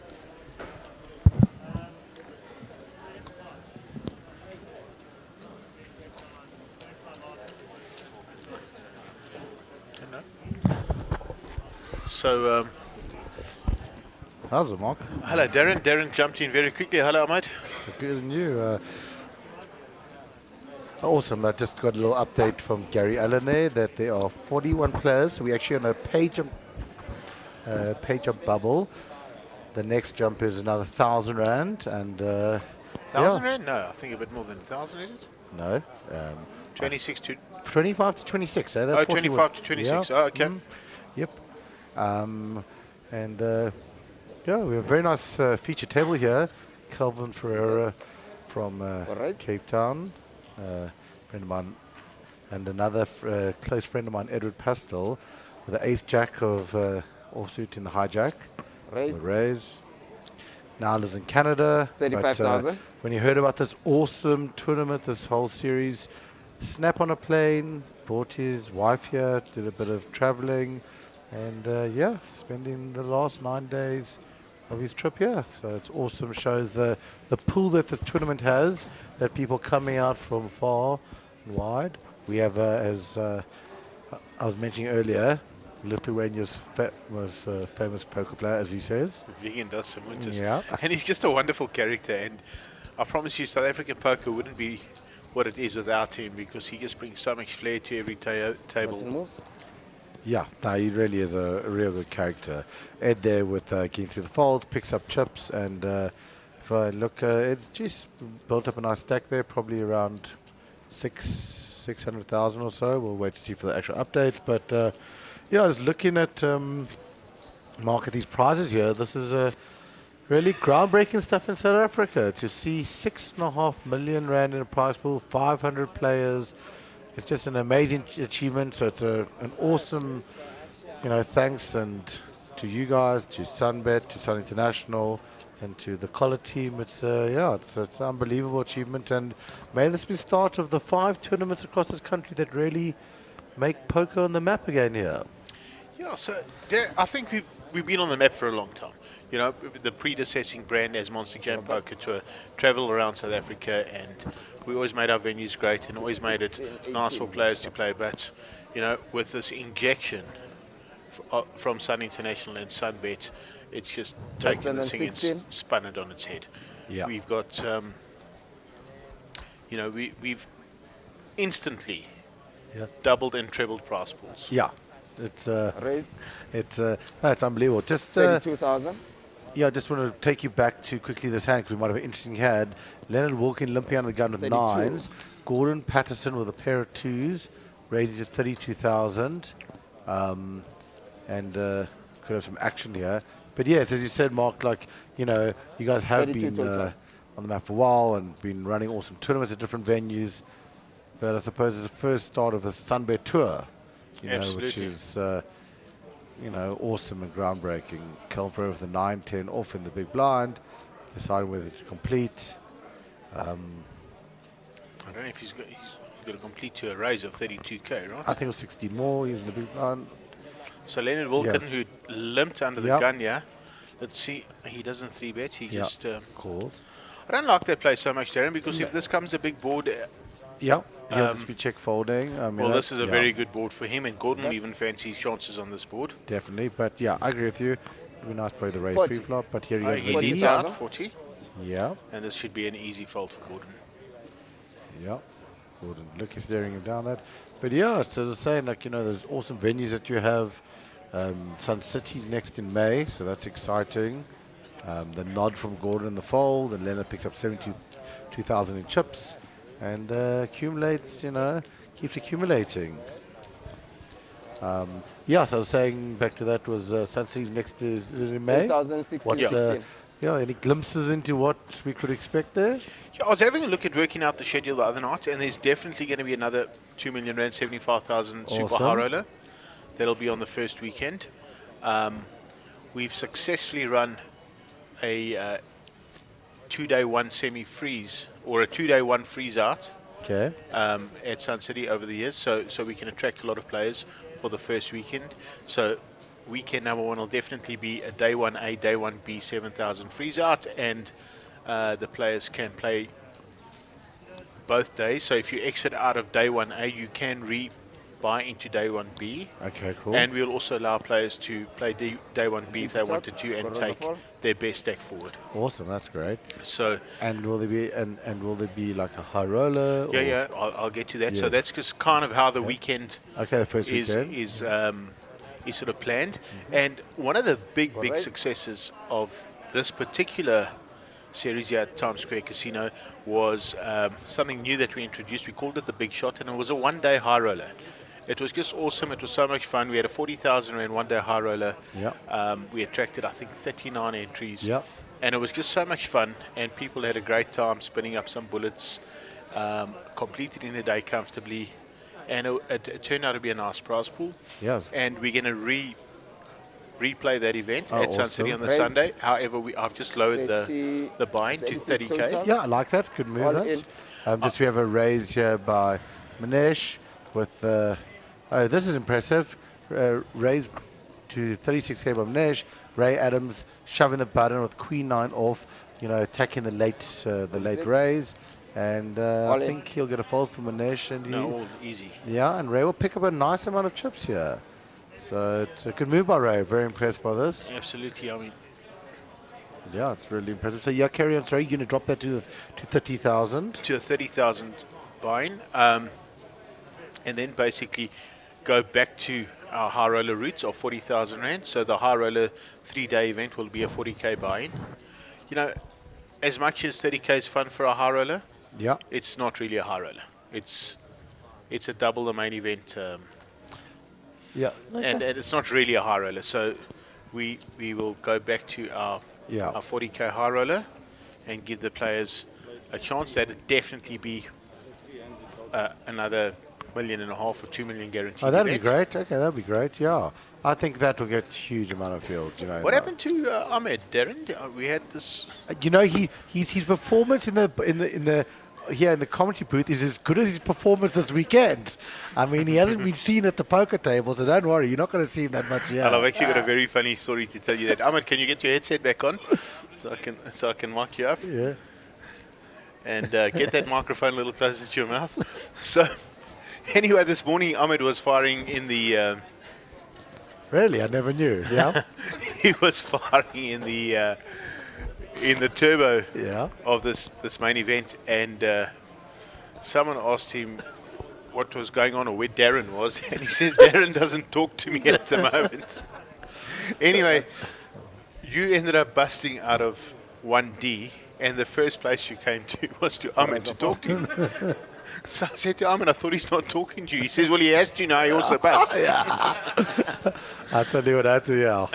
So,
how's it, Mark?
Hello, Darren. Darren jumped in very quickly. Hello, mate.
Good and you. Awesome. I just got a little update from Gary Allen there that there are 41 players. We're actually on a pay jump bubble. The next jump is another 1,000 rand, and
1,000 rand? No, I think a bit more than 1,000, is it?
No.
26 to
25 to 26. Eh?
Oh, 25 to 26.
Yeah.
Oh, okay.
Yep. And yeah, we have a very nice feature table here. Calvin Ferreira from Cape Town, friend of mine, and another close friend of mine, Edward Pastel, with the ace jack of offsuit in the hijack. Raise. Now lives in Canada.
35,000.
When he heard about this awesome tournament, this whole series, snap on a plane, brought his wife here, did a bit of traveling, and yeah, spending the last 9 days of his trip here. So it's awesome. Shows the pool that this tournament has, that people coming out from far and wide. We have, as I was mentioning earlier, Lithuania's most famous poker player, as he says.
Vigendas Samutis.
Yeah.
And he's just a wonderful character. And I promise you, South African poker wouldn't be what it is without him, because he just brings so much flair to every table.
Yeah, no, he really is a real good character. Ed there with getting through the folds, picks up chips, and if I look, it's just built up a nice stack there, probably around 600,000 or so. We'll wait to see for the actual updates. But yeah, I was looking at market these prizes here. This is really groundbreaking stuff in South Africa. To see 6.5 million rand in a prize pool, 500 players. It's just an amazing achievement. So it's an awesome, thanks and to you guys, to Sunbet, to Sun International, and to the Collar team. It's an unbelievable achievement, and may this be the start of the 5 tournaments across this country that really make poker on the map again here.
Yeah, so I think we've been on the map for a long time. The predecessing brand as Monster Jam Poker Tour travel around South Africa, and we always made our venues great and always made it nice for players to play. But with this injection from Sun International and Sunbet, it's just taken this thing and spun it on its head.
Yeah.
We've got, we've instantly doubled and trebled prize pools.
Yeah, it's unbelievable. Just
32,000.
Yeah, I just want to take you back to quickly this hand because we might have an interesting hand. Leonard Wilkin limping under the gun with
32.
9s. Gordon Patterson with a pair of 2s, raising to 32,000. And could have some action here. But yes, as you said, Mark, you guys have been on the map for a while and been running awesome tournaments at different venues. But I suppose it's the first start of the Sunbet Tour, which is, awesome and groundbreaking. Kelfer with the 9-10 off in the big blind, deciding whether to complete.
I don't know if he's got a complete to a raise of 32k, right?
I think it was 16 more using the big blind.
So Leonard Wilkin, who limped under the gun, let's see, he doesn't 3-bet, he just
calls.
I don't like that play so much, Darren, because if this comes a big board,
he'll just be check folding.
This is a very good board for him, and Gordon even fancies chances on this board.
Definitely, but yeah, I agree with you. It would be nice to play the raise pre-flop, but here
he leads out 40.
Yeah.
And this should be an easy fold for Gordon.
Yeah. Gordon looking, staring him down that. But yeah, so as I was saying, there's awesome venues that you have. Sun City next in May, so that's exciting. The nod from Gordon in the fold, and Leonard picks up 72,000 in chips, and accumulates, keeps accumulating. So I was saying back to that was Sun City next is in May.
2016.
Any glimpses into what we could expect there?
Yeah, I was having a look at working out the schedule the other night, and there's definitely going to be another 2 million rand, 75,000 super high roller. That'll be on the first weekend. We've successfully run a 2-day 1 semi-freeze or a 2-day 1 freeze out at Sun City over the years, so we can attract a lot of players for the first weekend. So weekend number 1 will definitely be a day 1A, day 1B 7,000 freeze out, and the players can play both days. So if you exit out of day 1A, you can buy into day 1B.
Okay, cool.
And we'll also allow players to play day 1B if they wanted to and take their best stack forward.
Awesome, that's great.
So
and will there be like a high roller?
Yeah, I'll get to that. Yes. So that's just kind of how the weekend
the first weekend
is sort of planned. And one of the big successes of this particular series here at Times Square Casino was something new that we introduced. We called it the Big Shot, and it was a 1-day high roller. It was just awesome. It was so much fun. We had a 40,000 rand 1-day high roller. We attracted, I think, 39 entries. And it was just so much fun, and people had a great time spinning up some bullets, completed in a day comfortably, and it turned out to be a nice prize pool. And we're going to replay that event at Sun City on the Sunday. However, I've just lowered the buy-in to 30k.
Yeah, I like that. Good move. We have a raise here by Manesh with this is impressive. Raise to 36k by Manesh. Ray Adams shoving the button with Queen 9 off, attacking the late raise. And I think he'll get a fold from Manesh.
And easy.
Yeah, and Ray will pick up a nice amount of chips here. So it's a good move by Ray. Very impressed by this.
Absolutely.
Yeah, it's really impressive. So carry on. Sorry, you're going to drop that to 30,000.
To a 30,000 buy-in. And then basically go back to our high roller routes of 40,000 rand. So the high roller 3-day event will be a 40k buy-in. as much as 30k is fun for a high roller,
Yeah.
it's not really a high roller. It's a double the main event,
Yeah.
and it's not really a high roller. So we will go back to our 40k high roller and give the players a chance. That'd definitely be another $1.5 million or $2 million guaranteed.
Oh, that'd be
event.
great. Okay, that'd be great. Yeah, I think that will get a huge amount of fields. You know.
What happened to Ahmed, Darren? We had this.
You know, his performance in the here in the commentary booth is as good as his performance this weekend. I mean, he hasn't been seen at the poker table, so don't worry, you're not going to see him that much here.
And I've actually got a very funny story to tell you that. Ahmed, can you get your headset back on so I can mic you up?
Yeah.
And get that microphone a little closer to your mouth. So, anyway, this morning Ahmed was firing in the.
Really, I never knew. Yeah.
He was firing in the turbo of this main event, and someone asked him what was going on or where Darren was, and he says Darren doesn't talk to me at the moment. Anyway, you ended up busting out of 1D, and the first place you came to was to Ahmed to talk to him. So I said to Ahmed, I thought he's not talking to you. He says, well, he has to now, he also bust.
I tell you what, I tell you.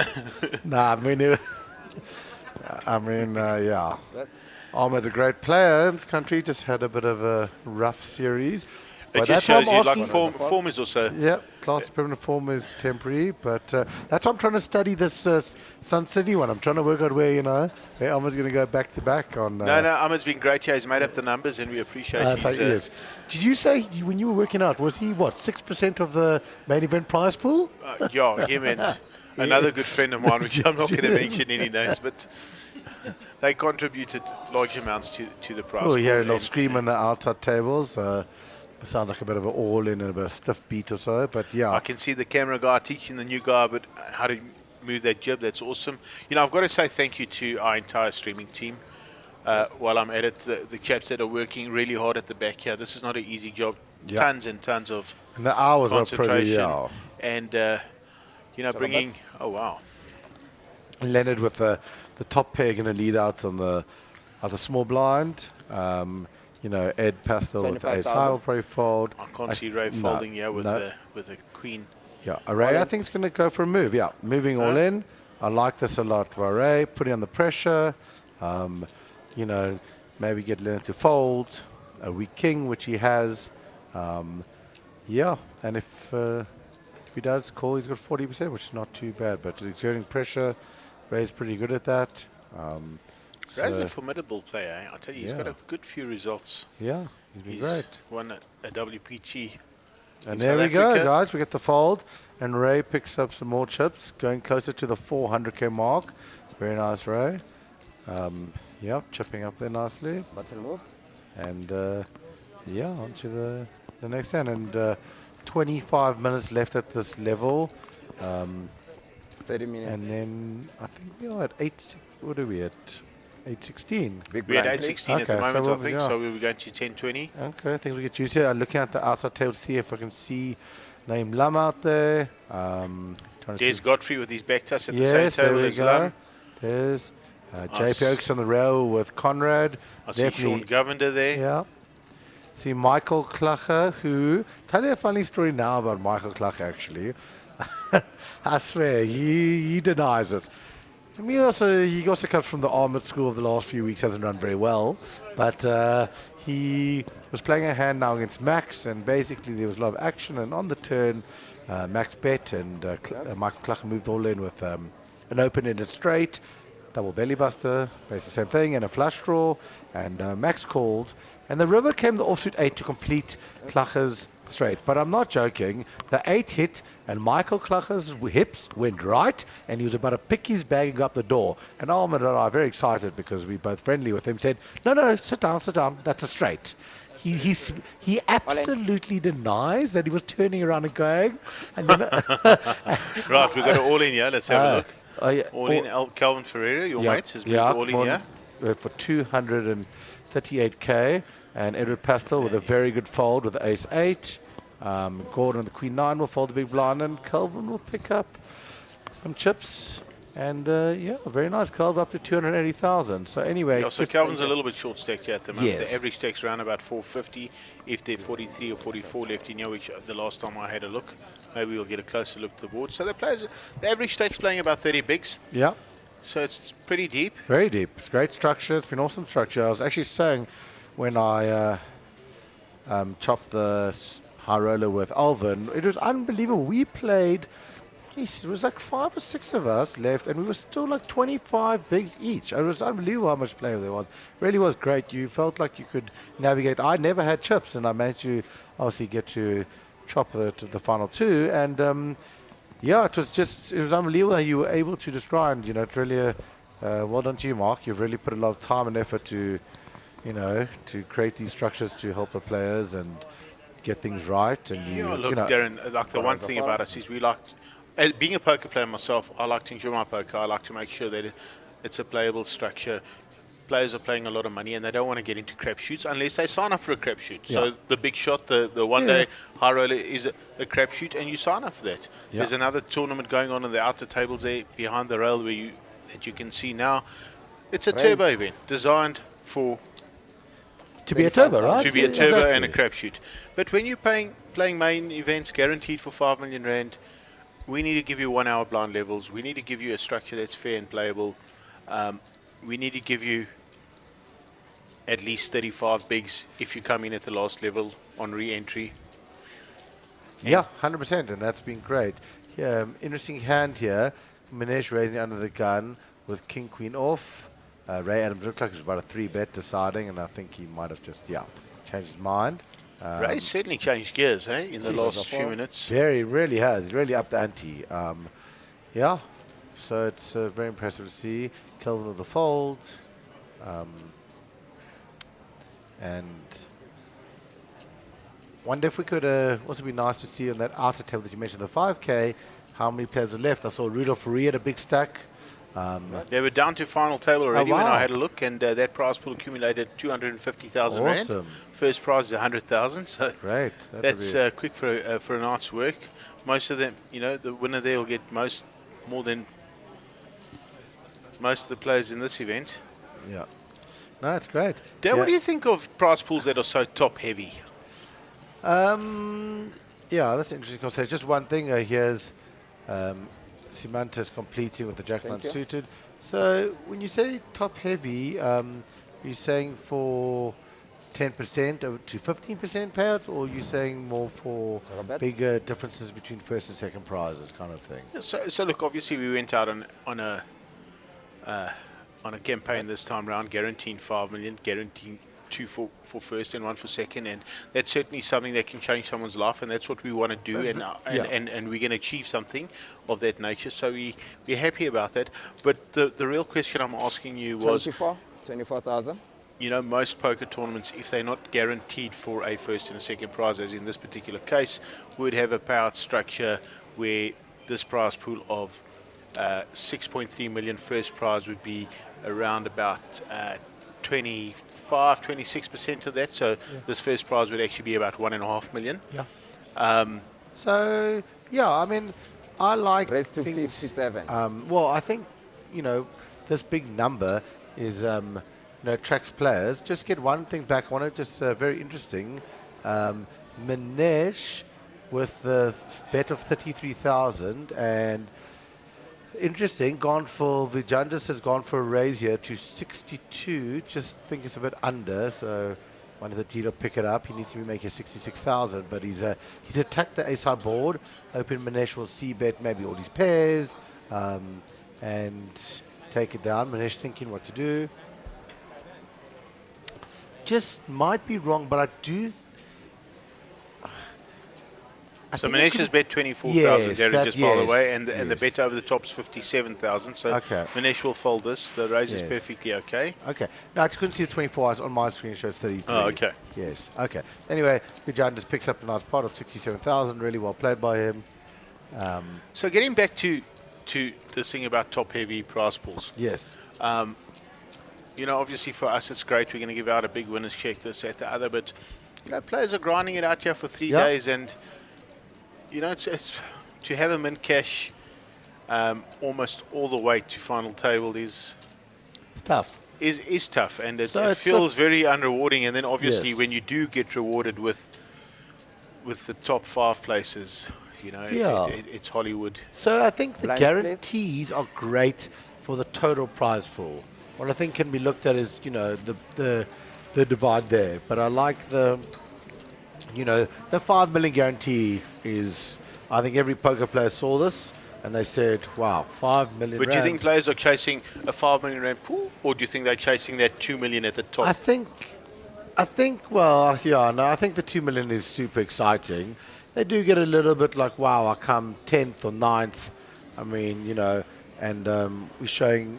Nah, yeah. Ahmed's a great player in this country, just had a bit of a rough series.
It
But
just
that's why
shows
I'm
you,
asking-
like, form is also...
Yeah, class permanent form is temporary, but that's why I'm trying to study this Sun City one. I'm trying to work out where Ahmed's going to go back to back on.
No, Ahmed's been great here. He's made up the numbers, and we appreciate his...
yes. Did you say when you were working out, was he 6% of the main event prize pool?
Yeah, him and another good friend of mine, which I'm not going to mention any names, but they contributed large amounts to the prize.
Oh, yeah, a
pool.
little scream on the outside tables. Sounds like a bit of an all-in and a bit of stiff beat or so, but yeah.
I can see the camera guy teaching the new guy but how to move that jib. That's awesome. You know, I've got to say thank you to our entire streaming team. While I'm at it, the chaps that are working really hard at the back here. This is not an easy job.
Yeah.
Tons and tons of
And the hours are pretty,
concentration. And, bringing... Oh, wow.
Leonard with the top pair going to lead out on the small blind. Ed Pastel with the ace high will probably fold.
I can't see Ray folding here with a queen.
Yeah, Ray I think is going to go for a move. Yeah, moving all in. I like this a lot by Ray. Putting on the pressure. Maybe get Leonard to fold. A weak king, which he has. And if he does call, he's got 40%, which is not too bad. But exerting pressure, Ray's pretty good at that.
Ray's a formidable player. I tell you, he's got a good few results.
Yeah, he's been great.
Won a WPT.
And there we go, guys. We get the fold. And Ray picks up some more chips, going closer to the 400k mark. Very nice, Ray. Chipping up there nicely.
Button moves.
And on to the next hand. And 25 minutes left at this level.
30 minutes.
And then I think we are at 8. What are we at? 8:16.
We're at 8:16 at the moment, I think. So we were going to 10:20.
Okay, things will get used to it. I'm looking at the outside table to see if I can see name Lam out there.
There's Godfrey with his back touch at the same table as Lam.
There's JP Oaks on the rail with Conrad.
I see Sean Govender there.
Yeah. See Michael Klacher, who... Tell you a funny story now about Michael Klacher, actually. I swear, he denies it. He also comes from the Armored School of the last few weeks, hasn't run very well. But he was playing a hand now against Max, and basically there was a lot of action. And on the turn, Max bet, and Michael Klacher moved all in with an open-ended straight, double belly buster, basically the same thing, and a flush draw. And Max called. And the river came the offsuit 8 to complete Klacher's straight. But I'm not joking. The 8 hit, and Michael Klacher's hips went right, and he was about to pick his bag and go up the door. And Ahmed and I, very excited because we're both friendly with him, said, no, sit down, that's a straight. He absolutely denies that he was turning around and going. And then
Right, we've got it all in here. Let's have a look. All in. Calvin Ferreira, your mate, has moved all in here.
For 238k, and Edward Pastel with a very good fold with the ace 8. Gordon and the queen 9 will fold the big blind, and Calvin will pick up some chips. And yeah, very nice. Kelvin up to 280,000. So anyway,
Yeah, so Calvin's a little bit short stacked here at the moment.
Yes.
The average stack's around about 450. If they're 43 or 44 left in here, which the last time I had a look, maybe we'll get a closer look at the board. So the average stack's playing about 30 bigs.
Yeah.
So it's pretty deep.
Very deep. It's great structure. It's been awesome structure. I was actually saying when I chopped the high roller with Alvin, it was unbelievable. We played, geez, it was like 5 or 6 of us left, and we were still like 25 bigs each. It was unbelievable how much play there was. Really was great. You felt like you could navigate. I never had chips, and I managed to obviously get to chop to the final 2, and yeah, it was unbelievable how you were able to just grind. It's really well done to you, Mark. You've really put a lot of time and effort to create these structures to help the players and get things right. And
look, Darren, like the one thing about us is we like, being a poker player myself, I like to enjoy my poker. I like to make sure that it's a playable structure. Players are playing a lot of money and they don't want to get into crapshoots unless they sign up for a crapshoot.
Yeah.
So the big shot, the one day high roller is a crapshoot, and you sign up for that.
Yeah.
There's another tournament going on in the outer tables there behind the rail that you can see now. It's a turbo event designed for
to be a turbo, right?
To be a turbo and a crapshoot. But when you're playing main events guaranteed for 5 million rand, we need to give you 1 hour blind levels. We need to give you a structure that's fair and playable. We need to give you at least 35 bigs if you come in at the last level on re-entry.
Yeah, 100%, and that's been great. Yeah, interesting hand here. Manesh raising under the gun with King Queen off. Ray Adams looked like it was about a 3-bet deciding, and I think he might have just changed his mind.
Ray's certainly changed gears, in the last few minutes.
Really has. Really upped the ante. Yeah, so it's very impressive to see. Kelvin with the fold. And wonder if we could also be nice to see on that outer table that you mentioned, the 5K, how many players are left. I saw Rudolph Faria had a big stack.
They were down to final table already
wow.
when I had a look, and that prize pool accumulated 250,000 rand.
Awesome.
First prize is 100,000, so
great.
That's quick for a night's work. Most of them, the winner there will get more than most of the players in this event.
Yeah. No, it's great.
Dad, what do you think of prize pools that are so top heavy?
Yeah, that's an interesting concept. Just one thing here's Simantas completing with the Jack-9 suited. So when you say top heavy, you're saying for 10% to 15% payouts, or you're saying more for bigger differences between first and second prizes kind of thing?
So look, obviously we went out on a campaign this time round, guaranteeing 5 million, guaranteeing 2 for first and 1 for second, and that's certainly something that can change someone's life, and that's what we want to do, and we're going to achieve something of that nature. So we're happy about that. But the real question I'm asking you was
24,000.
Most poker tournaments, if they're not guaranteed for a first and a second prize, as in this particular case, would have a payout structure where this prize pool of 6.3 million first prize would be around about 26% of that. So this first prize would actually be about 1.5 million.
Yeah. So yeah, I mean, I like
raised to
things,
57.
Well, I think this big number is attracts players. Just get one thing back on it. Just very interesting. Manesh with the bet of 33,000 and. Interesting, Vijandis has gone for a raise here to 62. Just think it's a bit under, so one of the dealer pick it up. He needs to be making 66,000, but he's attacked the ace-high board. Hoping Manesh will c-bet maybe all these pairs and take it down. Manesh thinking what to do. Just might be wrong, but I do.
So Manesh has bet 24,000, just by the way, and the bet over the top's 57,000. So Manesh will fold this. The raise is perfectly okay.
Okay. No, I just couldn't see the 24 hours on my screen. It shows 33.
Oh, okay.
Yes. Okay. Anyway, Bijan just picks up a nice pot of 67,000. Really well played by him.
So getting back to this thing about top-heavy prize pools.
Yes.
Obviously for us it's great. We're going to give out a big winner's check, this, that, the other. But, players are grinding it out here for 3 days, and it's to have a mint cash almost all the way to final table is
tough.
Is tough, and it,
So
it
it's
feels very unrewarding. And then obviously
Yes.
when you do get rewarded with the top 5 places, you know,
Yeah.
it's Hollywood.
So I think the
Blind
guarantees are great for the total prize pool. What I think can be looked at is, you know, the divide there. But I like the 5 million guarantee is, I think every poker player saw this and they said, wow, 5 million
But do you
rand.
think players are chasing a 5 million rand pool, or do you think they're chasing that 2 million at the top?
I think, well, yeah, no, I think the 2 million is super exciting. They do get a little bit like, wow, I come 10th or 9th. I mean, you know, and we're showing,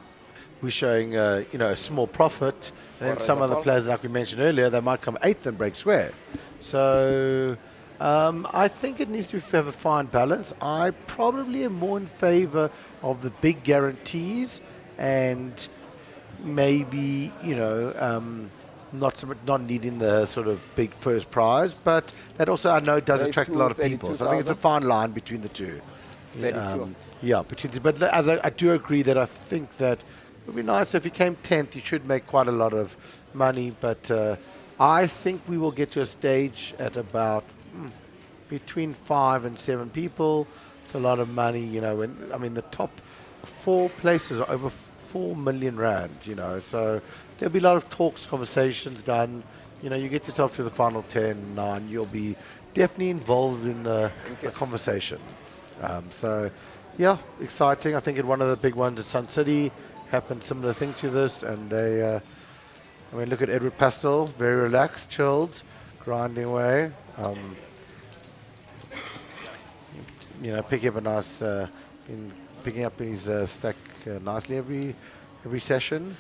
you know, a small profit. And then some other players, like we mentioned earlier, they might come 8th and break square. So I think it needs to have a fine balance. I probably am more in favor of the big guarantees and maybe, you know, not needing the sort of big first prize, but that also I know does attract a lot of people. So I think it's a fine line between the two. Yeah, between the, but as I do agree that I think that it would be nice if you came 10th, you should make quite a lot of money. But I think we will get to a stage at about between 5 and 7 people. It's a lot of money, you know. And I mean, the top 4 places are over 4 million rand, you know. So there'll be a lot of talks, conversations done. You know, you get yourself to the final 10, 9, you'll be definitely involved in a conversation. So, yeah, exciting. I think at one of the big ones at Sun City happened similar thing to this, and they, I mean, look at Edward Pastel, very relaxed, chilled, grinding away. You know, picking up a nice, picking up his stack nicely every session.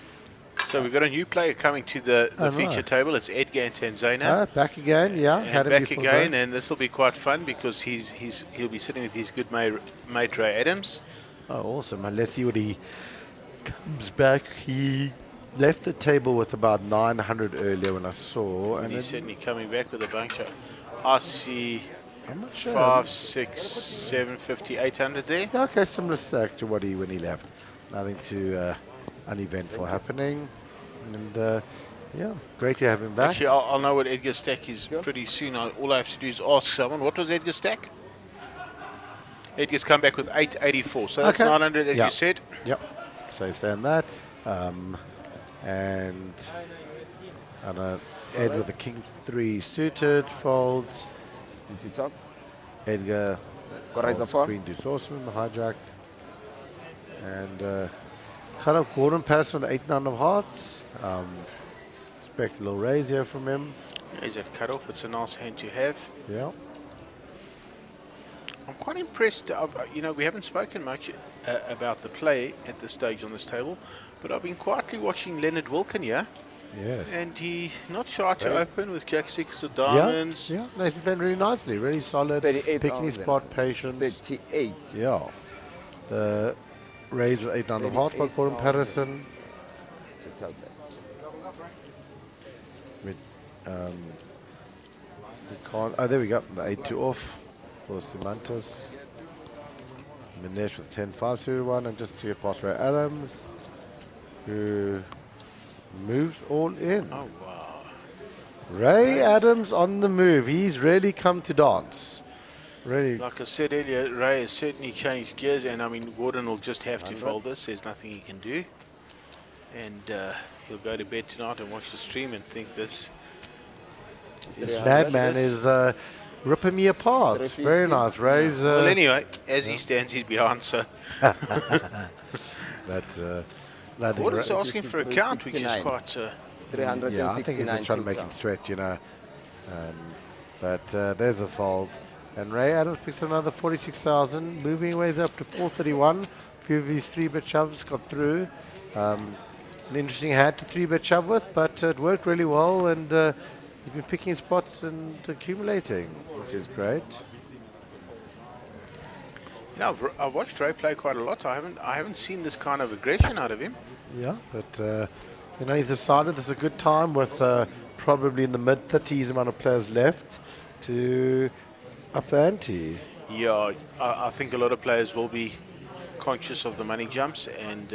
So we've got a new player coming to the
Oh,
feature
right.
table. It's Edgar and Tanzania.
Back again, yeah.
And
had him
back
before
again,
that.
and this will be quite fun because he'll be sitting with his good mate Ray Adams.
Oh, awesome. And let's see what he comes back. He left the table with about 900 earlier when I saw.
And
And
he's certainly coming back with a bunch of, I see
I'm not sure.
5, 6, 750, 800 there.
Yeah, okay, similar stack to when he left. Nothing too uneventful happening. And yeah, great to have him back.
Actually, I'll know what Edgar's stack is pretty soon. All I have to do is ask someone, what was Edgar's stack? Edgar's come back with 884, so that's
Okay.
900 as
Yeah.
you said.
Yep. So stay on that. And Ed with the King 3 suited, folds.
City top.
Edgar,
Riser
folds,
4.
Queen Deuce Horseman, the hijack. And cut off Gordon Patterson with the 8-9 of hearts. Expect a little raise here from him.
Is that cut off? It's a nice hand to have.
Yeah.
I'm quite impressed. You know, we haven't spoken much about the play at this stage on this table, but I've been quietly watching Leonard Wilkin here.
Yes.
And he not shy to
Right.
open with Jack 6 of diamonds.
Yeah, no, he's been playing really nicely, really solid.
38
Picking his spot, patience.
38.
Yeah. The raise with 8-9 of hearts by Gordon Patterson. With, we can't, oh, there we go. The 8-2 off for Semantis. Minesh with 10-5 to 1, and just to get past Ray Adams, who moves all in.
Oh, wow.
Ray Adams on the move. He's really come to dance. Really.
Like I said earlier, Ray has certainly changed gears, and I mean, Gordon will just have to fold this. There's nothing he can do. And he'll go to bed tonight and watch the stream and think this
madman is ripping me apart. Very nice. Ray's.
well, anyway, as he stands, he's behind, so.
That's.
Gordon's asking for a count, which is quite.
Yeah, I think he's just trying to make him sweat, you know. But there's a fold. And Ray Adams picks another 46,000, moving away up to 431. A few of his 3-bet shoves got through. An interesting hand to 3-bet shove with, but it worked really well, and he's been picking spots and accumulating, which is great.
You know, I've watched Ray play quite a lot. I haven't seen this kind of aggression out of him.
Yeah, but you know, he's decided this is a good time with probably in the mid-30s amount of players left to up the ante.
Yeah, I think a lot of players will be conscious of the money jumps, and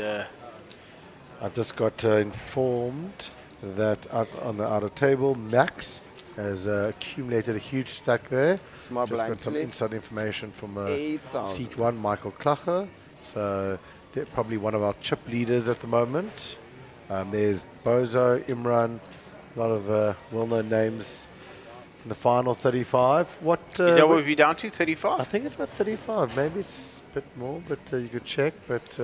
I just got informed that on the outer table, Max has accumulated a huge stack there.
Small
Just
blind,
got some
please.
inside information from
8,000.
seat 1, Michael Klacher. So they're probably one of our chip leaders at the moment. There's Bozo, Imran, a lot of well-known names in the final 35. What
is that what we're down to, 35?
I think it's about 35. Maybe it's a bit more, but you could check. But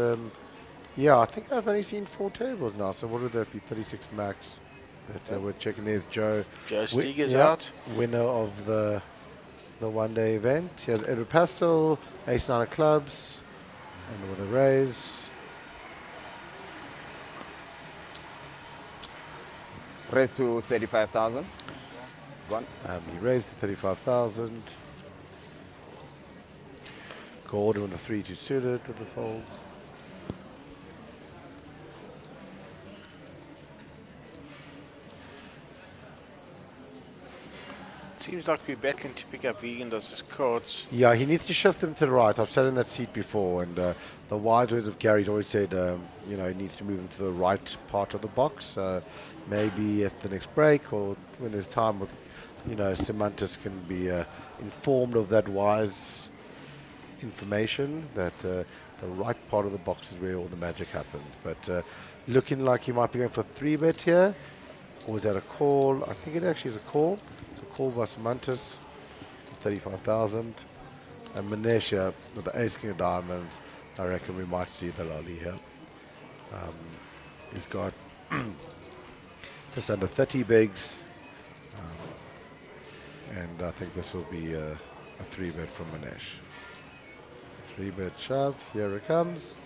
yeah, I think I've only seen 4 tables now. So what would that be? 36 max. But we're checking. There's Joe.
Joe Steeger's out.
Winner of the one-day event. Here's Edward Pastel, Ace 9 of clubs, and with a raise.
Raise to 35,000. One.
He raised to 35,000. Gordon with the 3-2 suited with the folds.
Seems like we're battling to pick up Vegan Dust's cards.
Yeah, he needs to shift them to the right. I've sat in that seat before, and the wise words of Gary's always said, you know, he needs to move into the right part of the box. Maybe at the next break or when there's time, you know, Semantis can be informed of that wise information that the right part of the box is where all the magic happens. But looking like he might be going for a 3-bet here. Or is that a call? I think it actually is a call. It's a call by Semantis, 35,000. And Manesha with the ace king of diamonds, I reckon we might see the lolly here. He's got just under 30 bigs. And I think this will be a 3-bet from Manesh. 3-bet shove, here it comes.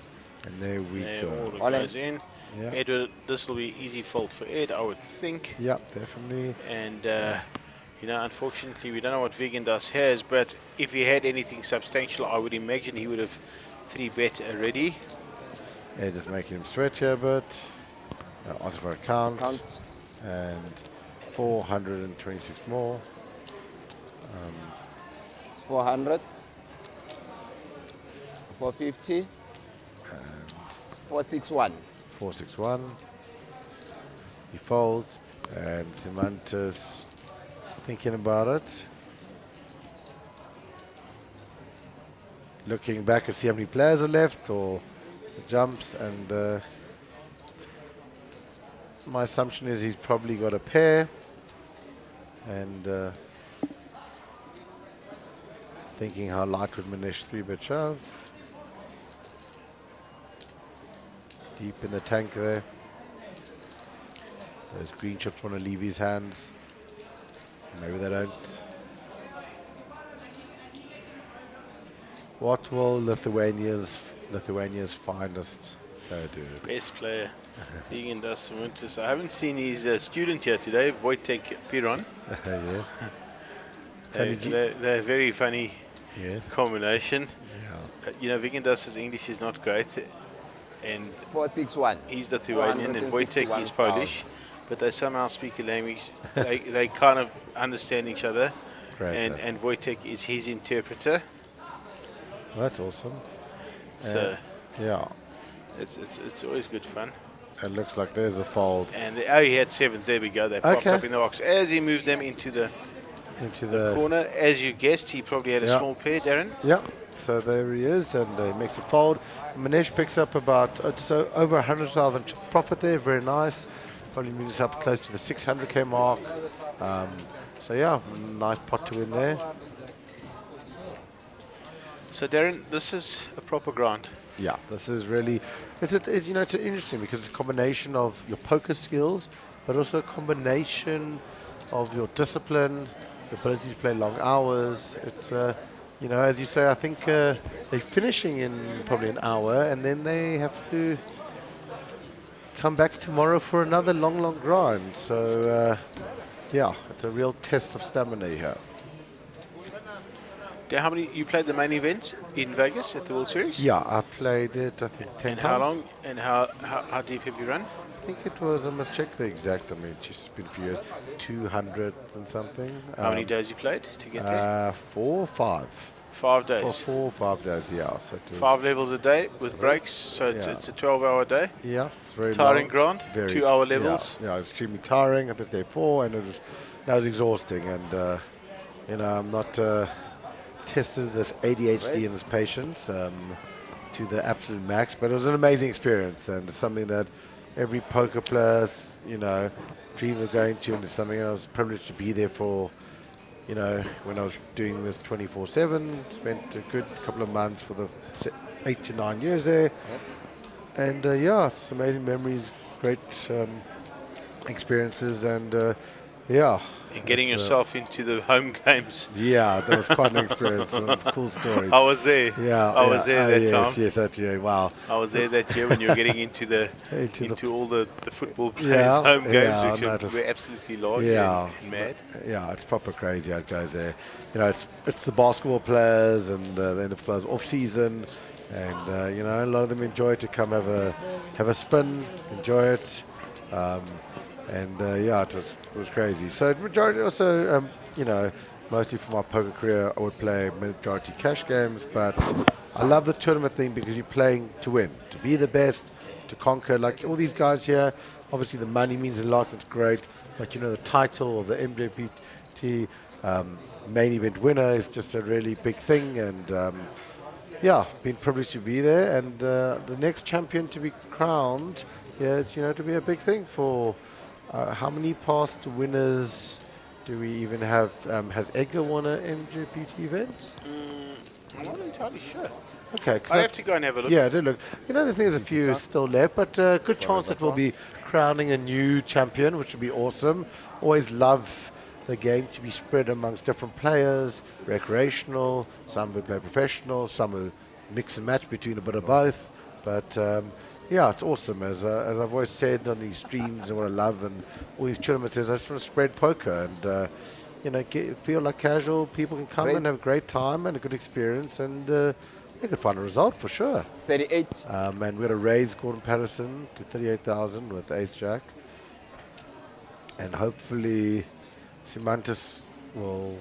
And there we go.
All goes in.
Yeah.
Edward, this will be easy fold for Ed, I would think.
Yeah, definitely.
And, you know, unfortunately, we don't know what Vegan Dust has, but if he had anything substantial, I would imagine he would have 3-bet already.
Yeah, just making him stretch here a bit. Ask for a count. And 426 more.
400. 450. 461.
461. He folds, and Semantis thinking about it. Looking back to see how many players are left or the jumps, and my assumption is he's probably got a pair, and thinking how light would Manish 3-bet shove. Deep in the tank there. Those green chips want to leave his hands. Maybe they don't. What will Lithuania's finest do?
Best player, Vegan Dust Winters. I haven't seen his student here today, Wojtek Piron.
Yes.
They're a very funny combination.
Yeah.
You know, Vegan Dust's English is not great. And
461.
He's Lithuanian and Wojtek is Polish, but they somehow speak a language. they kind of understand each other.
Great,
and Wojtek is his interpreter.
Well, that's awesome.
So
yeah,
it's always good fun.
It looks like there's a fold.
And he had 7s. There we go. They popped up in the box as he moved them into the corner. As you guessed, he probably had a small pair, Darren.
Yeah. So there he is, and he makes a fold. Manesh picks up about so over 100,000 profit there. Very nice. Probably moves up close to the 600k mark. So yeah, nice pot to win there.
So Darren, this is a proper grind.
Yeah, this is really, it's interesting because it's a combination of your poker skills, but also a combination of your discipline, the ability to play long hours. It's you know, as you say, I think they're finishing in probably an hour, and then they have to come back tomorrow for another long grind. So, yeah, it's a real test of stamina here.
How many you played the main event in Vegas at the World Series?
Yeah, I played it, I think, 10
and
times.
How long and how deep have you run?
I think it was, I must check the exact, I mean, it's just been a few years, 200 and something.
How many days you played to get there?
4 or 5.
5 days.
For 4 or 5 days, yeah. So it was
5 levels a day with breaks, so it's a 12-hour day.
Yeah, it's very
tiring
long.
ground.
Very
2-hour levels.
Yeah, extremely tiring. I think day 4, and that was exhausting. And I'm not tested this ADHD and this patience to the absolute max, but it was an amazing experience, and it's something that every poker player, dream of going to, and it's something I was privileged to be there for. When I was doing this 24/7, spent a good couple of months for the 8 to 9 years there. And it's amazing memories, great experiences, and
And getting yourself into the home games.
Yeah, that was quite an experience. Some cool stories.
I was there.
Yeah,
I was there that time.
Yes, that year. Wow.
I was there that year when you were getting into all the football players' home games, which were absolutely large and mad.
Yeah, it's proper crazy how it goes there. It's the basketball players and the NFL off season, and a lot of them enjoy to come have a spin, enjoy it. It was crazy. So majority also, mostly for my poker career, I would play majority cash games, but I love the tournament thing because you're playing to win, to be the best, to conquer. Like all these guys here, obviously the money means a lot, it's great, but the title of the MJPT main event winner is just a really big thing, and been privileged to be there, and the next champion to be crowned, to be a big thing for. How many past winners do we even have? Has Edgar won an MJPT event?
I'm not entirely sure.
Okay.
I have to go and have a look.
Yeah, do look. The thing is, a few still left, but good chance that we'll be crowning a new champion, which would be awesome. Always love the game to be spread amongst different players, recreational, some will play professional, some will mix and match between a bit of both, but it's awesome. As I've always said on these streams, and what I love and all these tournaments is I just want to spread poker and feel like casual people can come and have a great time and a good experience, and they could find a result for sure.
38.
And we're going to raise Gordon Patterson to 38,000 with Ace Jack, and hopefully Simantis will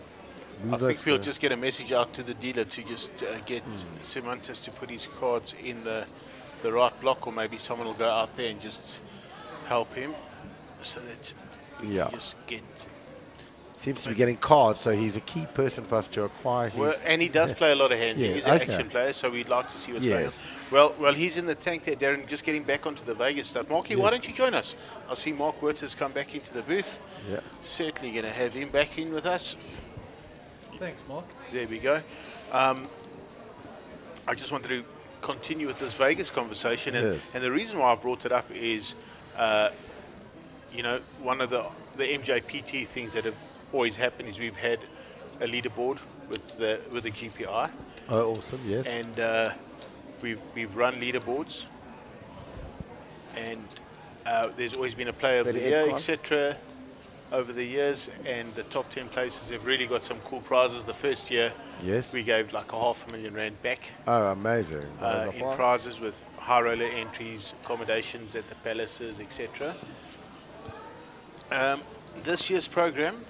move.
I think we'll just get a message out to the dealer to just get Simantis to put his cards in the right block, or maybe someone will go out there and just help him, so that we can just get.
Seems to be getting cards, so he's a key person for us to acquire.
And he does play a lot of hands. He's an action player, so we'd like to see what's going on. Well, he's in the tank there, Darren. Just getting back onto the Vegas stuff. Marky, why don't you join us? I see Mark Wirtz has come back into the booth.
Yeah.
Certainly going to have him back in with us.
Thanks, Mark.
There we go. I just wanted to continue with this Vegas conversation, and the reason why I brought it up is, one of the MJPT things that have always happened is we've had a leaderboard with the GPI.
Oh, awesome! Yes.
And we've run leaderboards, and there's always been a player of the year, etc. over the years, and the top 10 places have really got some cool prizes. The first year, we gave like R500,000 back.
Oh, amazing!
In prizes with high roller entries, accommodations at the palaces, etc. This year's program,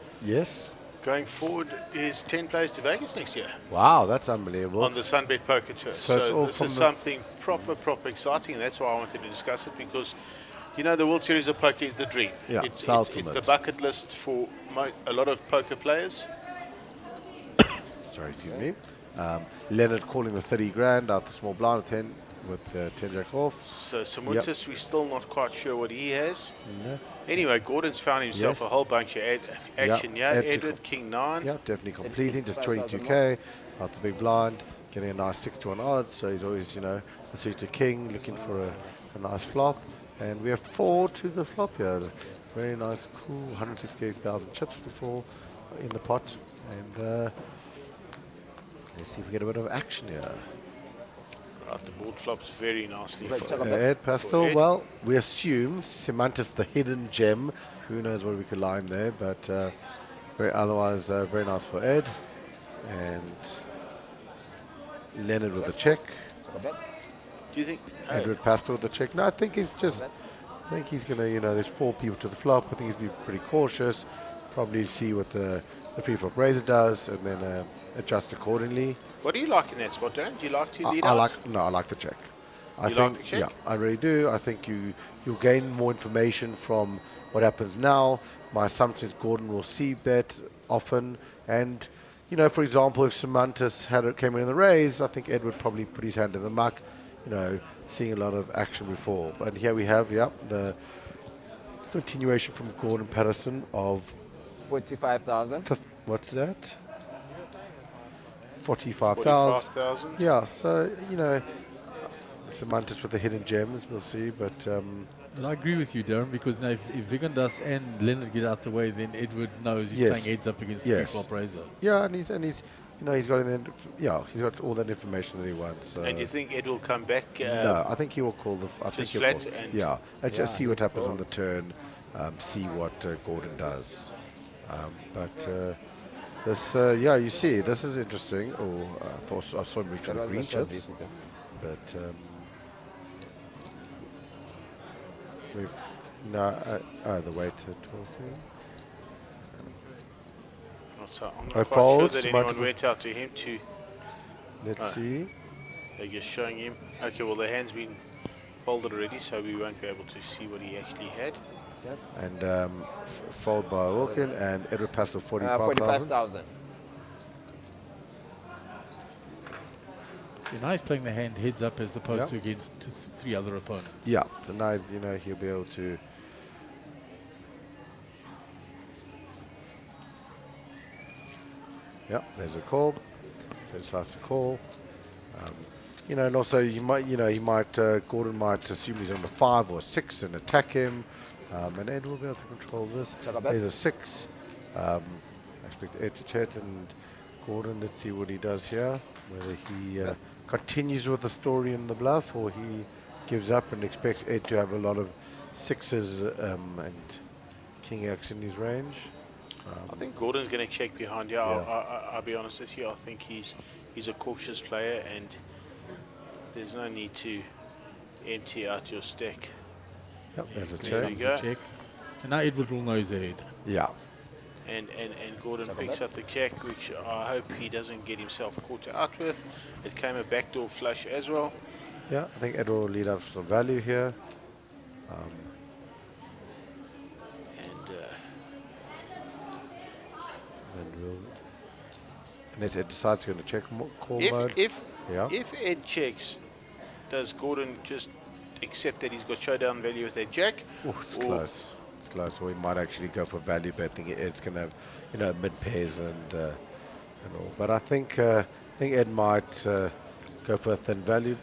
going forward, is 10 players to Vegas next year.
Wow, that's unbelievable.
On the Sunbet Poker Tour. So this is something proper exciting, and that's why I wanted to discuss it, because the World Series of Poker is the dream.
Yeah,
it's the bucket list for a lot of poker players.
Sorry, excuse me. Leonard calling the 30 grand out the small blind 10 with 10 jack off.
So Simantis, we're still not quite sure what he has. Anyway, Gordon's found himself a whole bunch of action. Edward, King 9.
Yeah, definitely completing, just 22k out the big blind, getting a nice 6-1 odds. So he's always, a suited king, looking for a nice flop. And we have 4 to the flop here. Very nice, cool, 168,000 chips before in the pot. And let's see if we get a bit of action here.
Right, the board flops very nicely.
Ed Pastel, well, we assume Simantis the hidden gem. Who knows what we could line there, but otherwise very nice for Ed. And Leonard with a check.
Do you think?
Edward Pastel with the check. No, I think he's going to, there's 4 people to the flop. I think he's been pretty cautious.
probably see what the pre-flop raiser does, and then adjust accordingly.
What do you like in that spot, Darren? Do you like to lead
I
out?
like the check.
You like the check?
Yeah, I really do. I think you'll gain more information from what happens now. My assumption is Gordon will see bet often, and for example, if Semantis came in the raise, I think Ed would probably put his hand in the muck. Seeing a lot of action before. But here we have, the continuation from Gordon Patterson of
45,000.
What's that? 45,000. Yeah, so Semantis with the hidden gems, we'll see. But
I agree with you, Darren, because now if Vigandas and Leonard get out the way, then Edward knows he's playing heads up against the pre-flop raiser.
Yeah, and he's he's got he's got all that information that he wants. So.
And you think Ed will come back?
No, I think he will call the. I think he'll
flat
call,
and
and just see what happens on the turn, see what Gordon does. This, you see, this is interesting. Oh, I saw him reach for the green chips, but we've the way to talking.
So I'm not quite sure that anyone went out to him to.
Let's see.
They're just showing him. Okay, well the hand's been folded already, so we won't be able to see what he actually had.
Yep.
And fold by Wilkin, and Edward passed for 45,000.
Now he's playing the hand heads up as opposed to against three other opponents.
Yeah, so now he'll be able to. Yeah, there's a call. So it starts to call. And also he might Gordon might assume he's on the 5 or 6 and attack him. And Ed will be able to control this. There's a 6. I expect Ed to chat, and Gordon, let's see what he does here. Whether he continues with the story in the bluff, or he gives up and expects Ed to have a lot of 6s and King X in his range.
I think Gordon's going to check behind. I'll be honest with you. I think he's a cautious player, and there's no need to empty out your stack.
Yep, there's a
there
check.
you go.
Check. And now Edward will know his ahead.
Yeah.
And Gordon picks up the jack, which I hope he doesn't get himself caught out with. It came a backdoor flush as well.
Yeah, I think Ed will lead up some value here. Unless Ed decides he's going to check call mode.
If Ed checks, does Gordon just accept that he's got showdown value with that jack?
It's close. It's close. Or he might actually go for value bet, thinking Ed's going to have mid pairs and all. But I think Ed might go for a thin value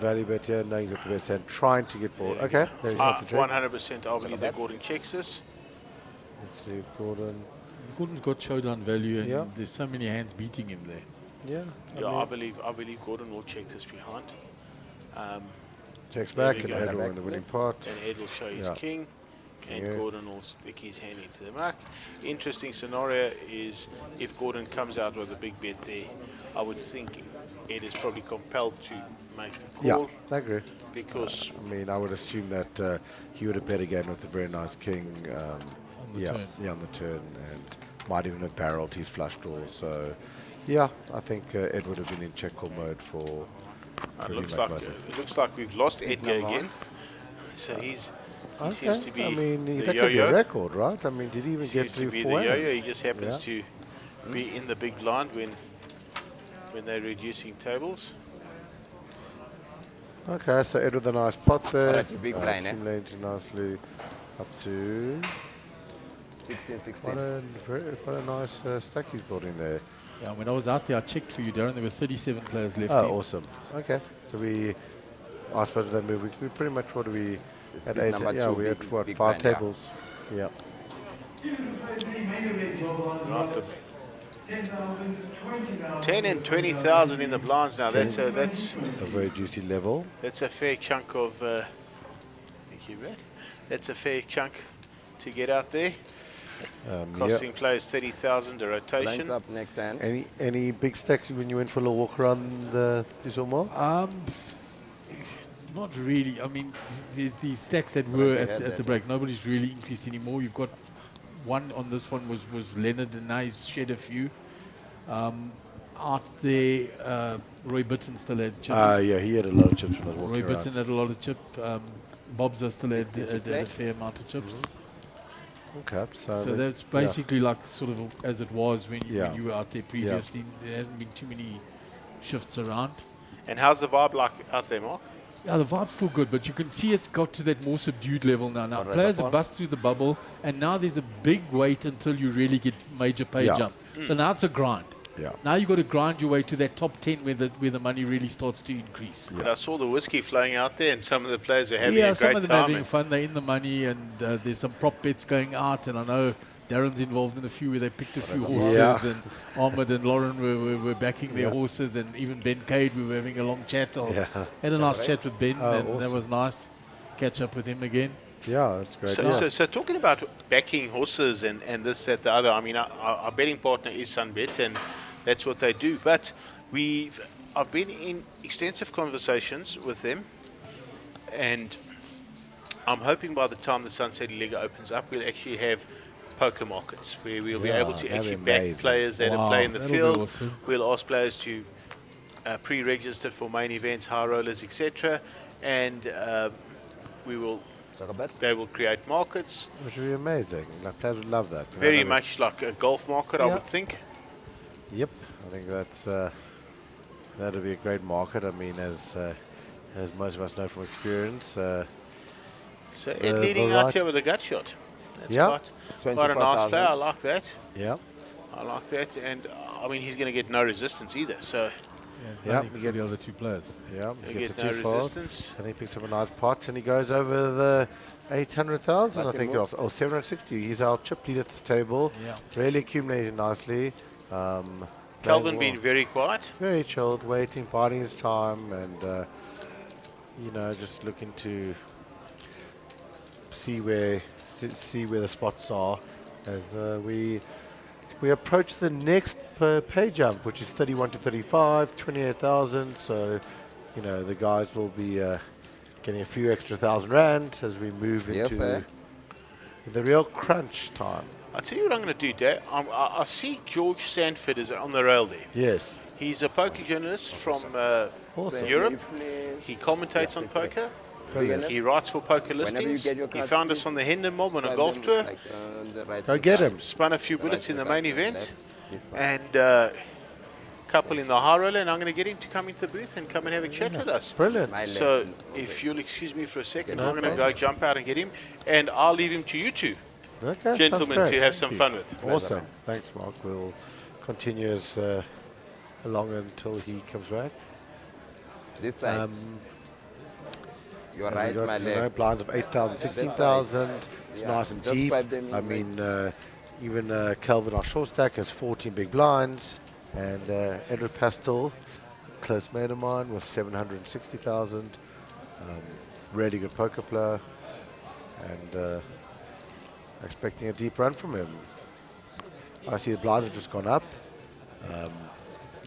bet here, knowing he's got the best hand, trying to get ball. Okay, there he's got the check.
100% I believe that Gordon checks this.
Let's see if
Gordon's got showdown value, and there's so many hands beating him there.
Yeah, I believe Gordon will check this behind.
Checks back, and Ed will in the winning pot.
And Ed will show his king, and Gordon will stick his hand into the muck. Interesting scenario is if Gordon comes out with a big bet there, I would think Ed is probably compelled to make the call.
Yeah, I agree.
Because
I would assume that he would have bet again with a very nice king. On the turn, and might even have barreled his flush draw. So, I think Ed would have been in check call mode for.
It looks like we've lost Edgar again. So he seems to be.
That could be a record, right? Did he even get through 4
yo-yo? He just happens to be in the big blind when they're reducing tables.
Okay, so Ed with a nice pot there.
That's a big blind,
nicely up to
16.
Quite a nice stack he's got in there.
Yeah, when I was out there, I checked for you, Darren. There were 37 players left.
Oh, awesome. Okay, so I suppose with that move, we pretty much at 8. Yeah, we had 5 tables. Yeah.
10 and 20,000 in the blinds now. That's a
very juicy level.
That's a fair chunk of. Thank you, Brad. That's a fair chunk to get out there. Costing players 30,000 a rotation.
Lines up next hand.
Any big stacks when you went for a little walk around the more?
Not really. There's these stacks that were at the break. Nobody's really increased anymore. You've got one on this one was Leonard, and now he's shed a few. Out there, Roy Bitton still had chips.
Yeah, he had a lot of chips when I was walking
Roy
around.
Bitton had a lot of chip. Bobza still had a fair amount of chips.
Okay,
So
they-
that's basically like sort of as it was when you were out there
Yeah.
previously. There hasn't been too many shifts around.
And how's the vibe like out there, Mark?
Yeah, the vibe's still good, but you can see it's got to that more subdued level now. Now,
Alright,
players
so
have
far.
bust through the bubble, and now there's a big wait until you really get major pay
Yeah.
jump.
Hmm.
So now it's a grind.
Yeah.
Now you've got to grind your way to that top 10 where the money really starts to increase.
But I saw the whiskey flowing out there, and some of the players are having
Yeah,
a
some
great
of them are
time.
having fun. They're in the money, and there's some prop bets going out. And I know Darren's involved in a few where they picked a few horses,
Yeah.
and Ahmed and Lauren were backing their
Yeah.
horses, and even Ben Cade, we were having a long chat.
Yeah.
Had a nice chat with Ben,
Oh,
and that
awesome.
was nice. Catch up with him again.
Yeah, that's great.
So talking about backing horses and this, that, the other, I mean, our betting partner is Sunbet, and that's what they do. But I've been in extensive conversations with them, and I'm hoping by the time the Sunset League opens up, we'll actually have poker markets where we'll be
Yeah,
able to
that'd
actually
be
back
amazing.
players that
Wow,
play in the
that'll be
field.
awesome.
We'll ask players to pre-register for main events, high rollers, etc., and they will create markets.
Which would be amazing. Like, players would love that.
Very much like a golf market, I would think.
Yep, I think that'll be a great market. I mean, as most of us know from experience.
So Ed leading out here with a gut shot. That's quite a nice player. I like that.
Yeah.
I like that. And I mean, he's going to get no resistance either. So
Yeah,
he gets the other two players.
Yeah,
He
gets
gets
a
no
two-fold,
resistance.
and he picks up a nice pot, and he goes over the 800,000, I
That's
think,
enough.
or 760. He's our chip lead at this table.
Yeah.
Really accumulating nicely.
Calvin
playing
being
well.
very quiet.
Very chilled, waiting, biding his time, and just looking to see where the spots are as we approach the next pay jump, which is 31 to 35, 28,000. So, the guys will be getting a few extra $1,000 as we move into the real crunch time.
I'll tell you what I'm going to do, Dad. I see George Sanford is on the rail there.
Yes.
He's a poker journalist from
Awesome.
Europe. He commentates on poker.
Brilliant.
He writes for poker
Whenever you
listings.
get your
He
cards,
found us
please
on the Hendon Mob on a
slide
golf
them,
tour.
like, the right
Go
side.
get him.
Spun a few
The
bullets
right
in the
side,
main event.
left is fine.
And couple in the high roller, and I'm going to get him to come into the booth and come and have a chat with us.
Brilliant.
My
So
left,
if you'll excuse me for a second,
No
I'm going to
problem.
go jump out and get him, and I'll leave him to you two
Okay, sounds
gentlemen
great.
to have
Thank
some
you.
fun with.
Awesome. Thanks, Mark. We'll continue as along until he comes back.
This side. Your
And
right,
we got,
my left.
blinds of 8,000, 16,000. It's
Yeah,
nice and
just
deep.
swipe them in
I
like-
mean, even Kelvin, our short stack, has 14 big blinds. And Edward Pastel, close mate of mine, with 760,000. Really good poker player. And expecting a deep run from him. I see the blinds have just gone up.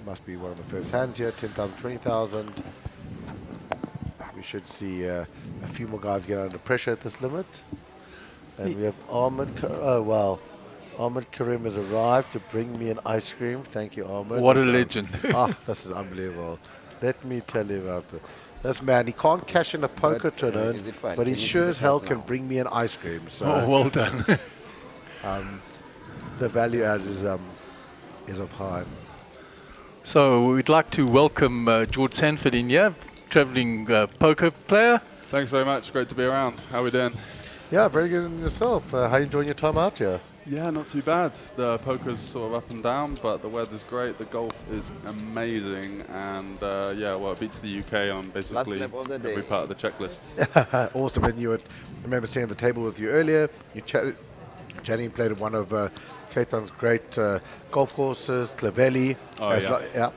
Must be one of the first hands here, 10,000, 20,000. We should see a few more guys get under pressure at this limit. And we have Ahmed. Ahmed Karim has arrived to bring me an ice cream. Thank you, Ahmed.
What a legend.
This is unbelievable. Let me tell you about this man. He can't cash in a poker tournament,
is it fine?
but he
Can you
sure
do
as
the
hell
cards
can
now?
bring me an ice cream. So
Oh, well done.
the value add is up high.
So we'd like to welcome George Sanford in here, traveling poker player.
Thanks very much. Great to be around. How are we doing?
Yeah, very good in yourself. How are you enjoying your time out here?
Yeah, not too bad. The poker's sort of up and down, but the weather's great. The golf is amazing, and it beats the UK on basically
lap of the day.
every part of the checklist.
Awesome. And I remember sitting at the table with you earlier. You chatting, played at one of Clayton's great golf courses, Clavelli.
Oh,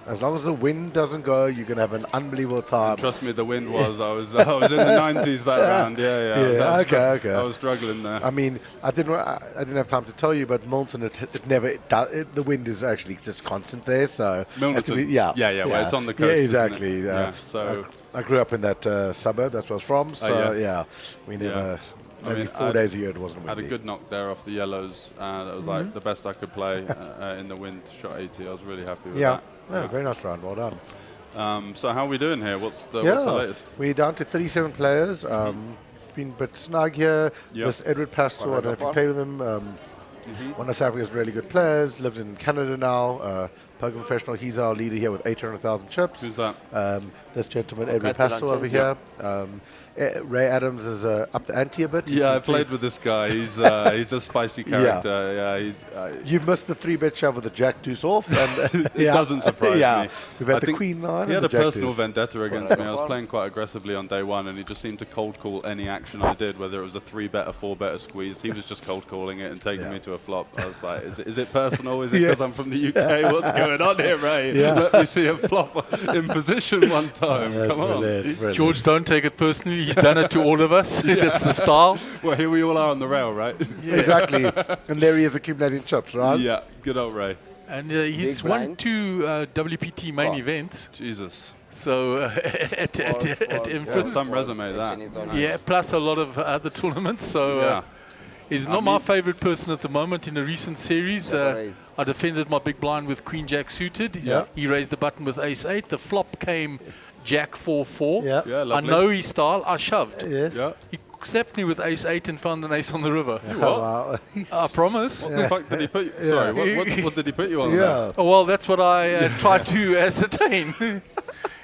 As long as the wind doesn't go, you're going to have an unbelievable time.
Trust me, the wind was. I was in the 90s that round. Yeah.
Okay.
I was struggling there.
I mean, I didn't have time to tell you, but Milton, the wind is actually just constant there. So
Milton.
Yeah.
Well, it's on the coast.
Yeah,
isn't it?
exactly.
Yeah. So
I grew up in that suburb. That's where I was from. So
yeah.
we never.
maybe 4 days a year it wasn't windy.
Had a good knock there off the yellows. That was like the best I could play in the wind. Shot 80. I was really happy with that.
Yeah, very nice round. Well done.
So how are we doing here? What's the latest?
We're down to 37 players. It's been a bit snug here. This Edward Pastor, I don't know if you played with him. One of South Africa's really good players. Lives in Canada now. Poker professional. He's our leader here with 800,000 chips.
Who's that?
This gentleman, Edward Pastor over here. Ray Adams is up the ante a bit.
Yeah, I played with this guy. He's a spicy character.
You missed the 3-bet shove with the Jack Deuce off. And
it doesn't surprise me.
We've had the Queen 9.
He had
and
a
the Jack
personal
Deuce.
vendetta against me. I was playing quite aggressively on day one, and he just seemed to cold call any action I did, whether it was a 3-bet, a 4-bet, a squeeze. He was just cold calling it and taking me to a flop. I was like, is it personal? Is it because I'm from the UK? What's going on here, Ray? Let me see a flop in position one time. Come on.
Brilliant.
George, don't take it personally. He's done it to all of us. That's the style.
Well, here we all are on the rail, right?
Exactly. And there he is accumulating chips, right?
Yeah, good old Ray.
And he's won 2 WPT main events.
Jesus.
So at Empress.
Some resume, that.
Yeah, plus a lot of other tournaments. So he's not my favorite person at the moment in a recent series. I defended my big blind with Queen Jack suited. He raised the button with Ace 8. The flop came Jack 4-4. I know his style. I shoved. He slapped me with Ace 8 and found an ace on the river.
Wow.
I promise.
What the fuck did he put you? Sorry, what did he put you on?
Yeah.
Oh, well, that's what I tried to ascertain.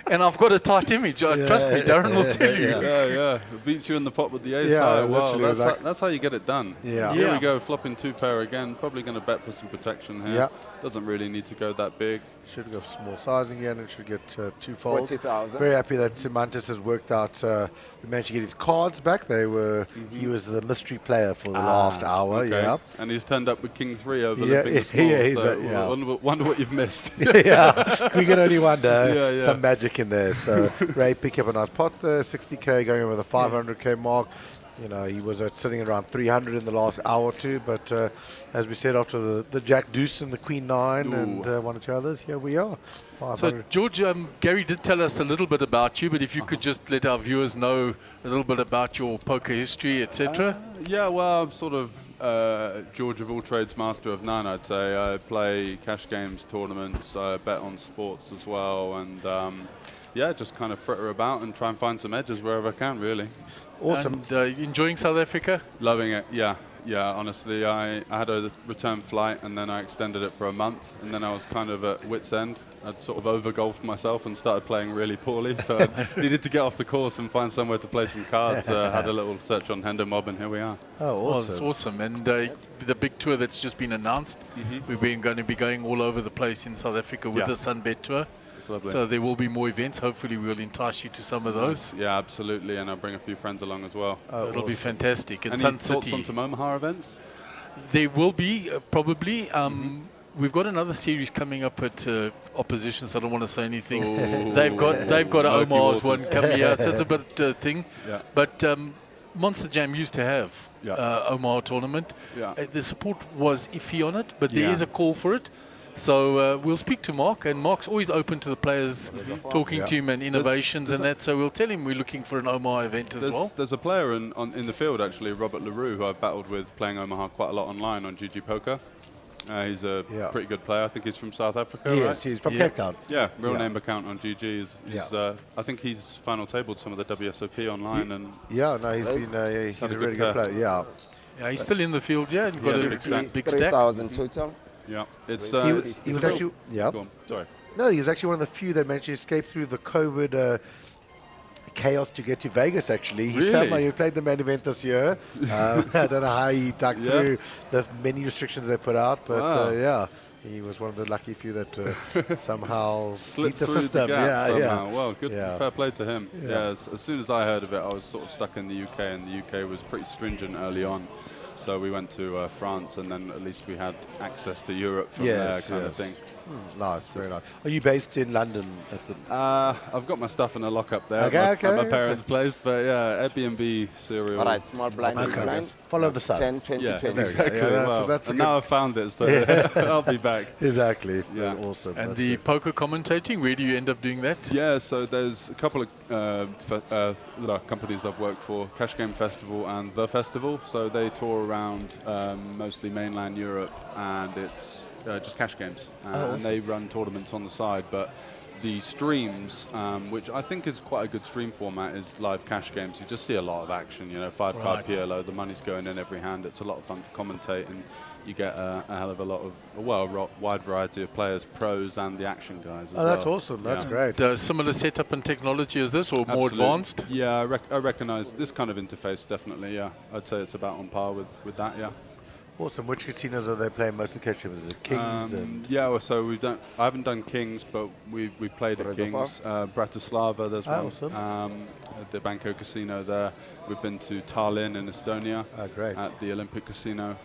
And I've got a tight image. Trust me, Darren will tell you.
Yeah. Beat you in the pot with the ace.
Yeah,
Wow,
literally.
that's how you get it done.
Yeah.
Here we go, flopping 2-pair again. Probably going to bet for some protection here.
Yeah.
Doesn't really need to go that big.
Should go small sizing here, and it should get 2 folds.
40,000.
Very happy that Semantis has worked out. We managed to get his cards back. They were. He was the mystery player for the last hour.
Okay.
Yeah.
And he's turned up with King 3 over limping the small. Wonder what you've missed.
We can only wonder.
Yeah.
Some magic in there. So Ray picked up a nice pot there, 60k going over the 500k mark. You know, he was sitting around 300 in the last hour or two, but as we said, after the Jack Deuce and the Queen 9 and 1 or 2 others, here we are. 500.
So, George, Gary did tell us a little bit about you, but if you could just let our viewers know a little bit about your poker history, etc.
Yeah, well, I'm sort of George of all trades, master of none, I'd say. I play cash games, tournaments, I bet on sports as well, and just kind of fritter about and try and find some edges wherever I can, really.
Awesome.
And enjoying South Africa?
Loving it, yeah. Honestly, I had a return flight and then I extended it for a month, and then I was kind of at wit's end. I'd sort of over-golfed myself and started playing really poorly, so I needed to get off the course and find somewhere to play some cards. Had a little search on Hendo Mob, and here we are.
Oh, awesome.
Well, that's awesome. And the big tour that's just been announced, we're going to be going all over the place in South Africa with the Sunbet tour. So there will be more events. Hopefully we'll entice you to some of those.
Yeah, absolutely, and I'll bring a few friends along as well.
It'll be fantastic. And
Any
Sun
thoughts
City.
on some Omaha events?
There will be, probably. We've got another series coming up at Opposition, so I don't want to say anything.
Ooh.
They've got Omar's one coming out, so it's a bit thing.
Yeah.
But Monster Jam used to have Omar tournament.
Yeah.
The support was iffy on it, but there is a call for it. So we'll speak to Mark, and Mark's always open to the players, talking to him and innovations and that. So we'll tell him we're looking for an Omar event as well.
There's a player in the field, actually, Robert LaRue, who I've battled with playing Omaha quite a lot online on GG Poker. He's a pretty good player. I think he's from South Africa, right?
Yes, he's from Cape Town.
Yeah, real name account on GG. I think he's final tabled some of the WSOP online. And
he's been he's a really good player.
Yeah, he's still in the field, and got a big stack.
3,000 total.
Yeah,
he was actually
sorry.
No, he was actually one of the few that managed to escape through the COVID chaos to get to Vegas. Actually, he played the main event this year. I don't know how he dug through the many restrictions they put out, but he was one of the lucky few that somehow
slipped
beat the system.
Well, good, fair play to him. As soon as I heard of it, I was sort of stuck in the UK, and the UK was pretty stringent early on. So we went to France, and then at least we had access to Europe from there, kind of thing.
Nice, very nice. Are you based in London? At the
I've got my stuff in a lock-up there
Okay,
at my
okay.
parents' place, but yeah, Airbnb serial.
All right, small blind, big blind.
Follow the sun.
10, 20,
Yeah,
20.
exactly.
Yeah,
Well,
that's a
and
good-
now I've found it, so I'll be back.
Exactly.
Yeah.
Awesome.
And
That's
the
good.
poker commentating, where do you end up doing that?
Yeah, so there's a couple of companies I've worked for, Cash Game Festival and The Festival. So they tour around mostly mainland Europe, and it's just cash games. And they run tournaments on the side, but the streams, which I think is quite a good stream format, is live cash games. You just see a lot of action, 5-card PLO, the money's going in every hand. It's a lot of fun to commentate, and you get a hell of a lot of, wide variety of players, pros and the action guys as well.
That's awesome. That's great.
Similar setup and technology as this, or more
Absolutely.
advanced?
Yeah, I recognize this kind of interface, definitely, yeah. I'd say it's about on par with that, yeah.
Awesome. Which casinos are they playing most of the cash games? Is it Kings?
Yeah, well, so I haven't done Kings, but we played at Kings. Bratislava, there's one.
Awesome.
At the Banco Casino there. We've been to Tallinn in Estonia.
Great.
At the Olympic Casino.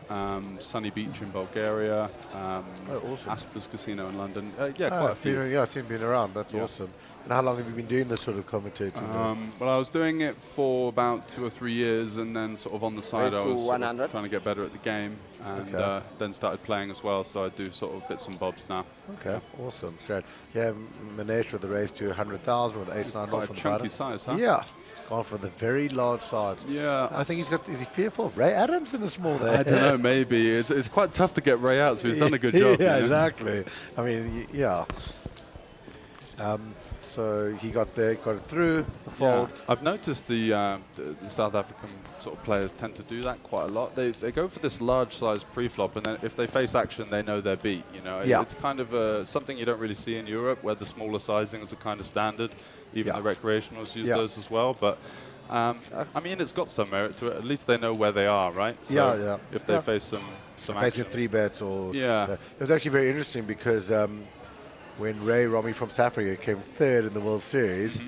Sunny Beach in Bulgaria.
Awesome.
Asper's Casino in London. Yeah, quite a few.
Yeah, I've seen been around. That's
Yeah.
awesome. And how long have you been doing this sort of commentating?
Well, I was doing it for about 2 or 3 years, and then sort of on the side I
Raised to
was sort of
100.
trying to get better at the game, and then started playing as well, so I do sort of bits and bobs now.
Okay, awesome. Great. Yeah, Manesh with the race to 100,000 with ace 9
Quite
off
a
on the
chunky
bottom.
size, huh?
Yeah. Gone for the very large size.
Yeah.
I think is he fearful of Ray Adams in the small there?
I don't know, maybe. It's quite tough to get Ray out, so he's done a good job.
Yeah, exactly. I mean, yeah. So he got there, got it through the fold.
Yeah. I've noticed the South African sort of players tend to do that quite a lot. They go for this large size pre-flop, and then if they face action, they know they're beat.
Yeah.
It's kind of something you don't really see in Europe, where the smaller sizings are kind of standard. Even the recreationals use those as well. But I mean, it's got some merit to it. At least they know where they are, right? So if they face some action.
3 bets or
yeah.
It was actually very interesting because when Ray Romy from South Africa came third in the World Series,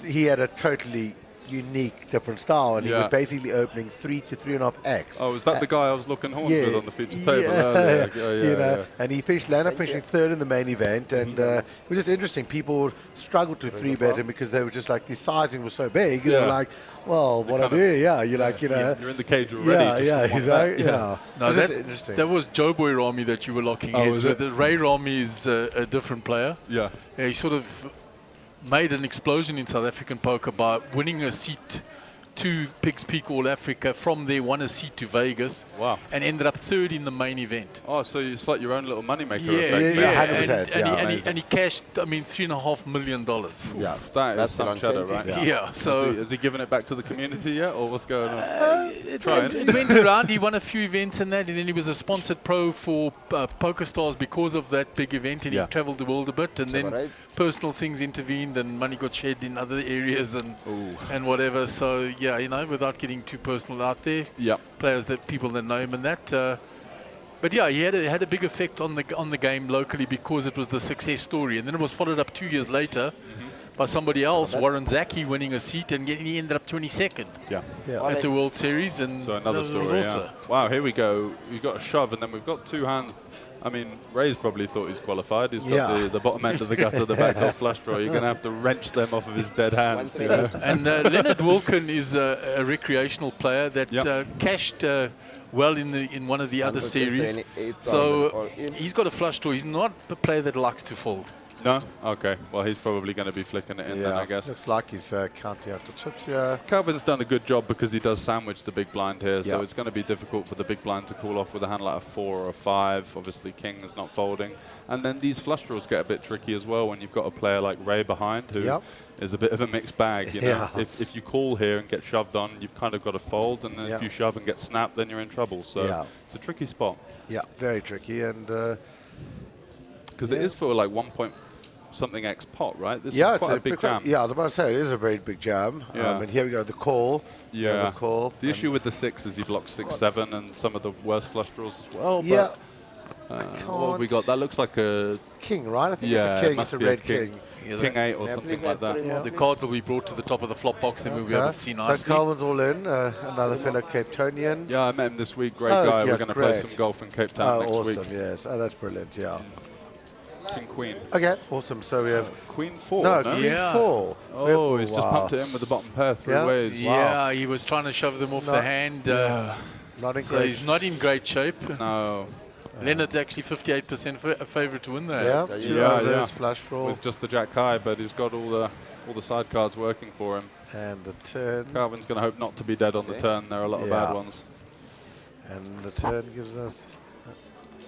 he had a totally unique, different style, and he was basically opening 3 to 3.5x.
Oh, is that the guy I was looking horns with on the feature table earlier?
And he landed up finishing third in the main event, and it was just interesting. People struggled to 3-bet him because they were just like, the sizing was so big. They were like, well, what I do? Yeah, you're like,
you're in the cage already.
No,
No,
that's interesting.
that was Joe Boy Rami that you were locking heads with. Ray Rami is a different player.
Yeah.
He sort of made an explosion in South African poker by winning a seat to Pigs Peak All Africa. From there, won a seat to Vegas.
Wow.
And ended up third in the main event.
Oh, so it's like your own little moneymaker
effect.
effect.
And he cashed, $3.5 million.
Yeah.
That's some cheddar, right?
Yeah. So
is he giving it back to the community yet, or what's going on?
It went around. He won a few events and that, and then he was a sponsored pro for Poker Stars because of that big event, and he traveled the world a bit, and then personal things intervened, and money got shed in other areas and whatever. So without getting too personal out there, players that people that know him and that. But yeah, he had a big effect on the game locally because it was the success story, and then it was followed up 2 years later by somebody else, Warren Zaki, winning a seat, and he ended up 22nd at the World Series. And
so another
that
story.
was also.
Wow, here we go. We've got a shove, and then we've got 2 hands. I mean, Ray's probably thought he's qualified. He's got the bottom end of the gutter, the backdoor flush draw. You're going to have to wrench them off of his dead hands.
And Leonard Wilkin is a recreational player that cashed well in one of the other series. So he's got a flush draw. He's not a player that likes to fold.
No? Okay. Well, he's probably going to be flicking it in then, I guess.
Looks like he's counting out the chips here.
Calvin's done a good job because he does sandwich the big blind here, so it's going to be difficult for the big blind to call off with a hand like a 4 or a 5. Obviously, King is not folding. And then these flush draws get a bit tricky as well when you've got a player like Ray behind who is a bit of a mixed bag. You know? If you call here and get shoved on, you've kind of got to fold, and then if you shove and get snapped, then you're in trouble. So it's a tricky spot.
Yeah, very tricky. And
because it is for like 1 point something X pot, right? This is
it's
quite a big jam.
Yeah, I was about to say, it is a very big jam. And here we go, the call.
Yeah.
The call.
The issue with the 6 is he blocks 6, 7, and some of the worst flush draws as well.
Yeah.
What have we got? That looks like a
king, right? I think
yeah,
it's a king.
must
It's a
be
red king.
Yeah,
King 8 or something like that.
The cards will be brought to the top of the flop box, then we'll be able to see
So
nicely.
Calvin's all in. Another fellow Cape Townian.
Yeah, I met him this week. Great
Oh,
guy.
yeah,
We're going to play
great.
some golf in Cape Town next
awesome,
week.
yes. Oh, that's brilliant, yeah.
King Queen.
Okay, awesome. So we have
Queen 4.
No,
no?
Queen
Yeah.
4.
Oh, he's just
Wow.
pumped it in with the bottom pair 3
Yeah.
ways.
Yeah, he was trying to shove them off
No.
the hand.
Not in
So
great
he's not in great shape.
No.
Leonard's actually 58% a favourite to win that.
Yeah,
Yeah.
flush draw.
With just the Jack high, but he's got all the side cards working for him.
And the turn.
Calvin's going to hope not to be dead on the turn. There are a lot of
Yeah.
bad ones.
And the turn gives us.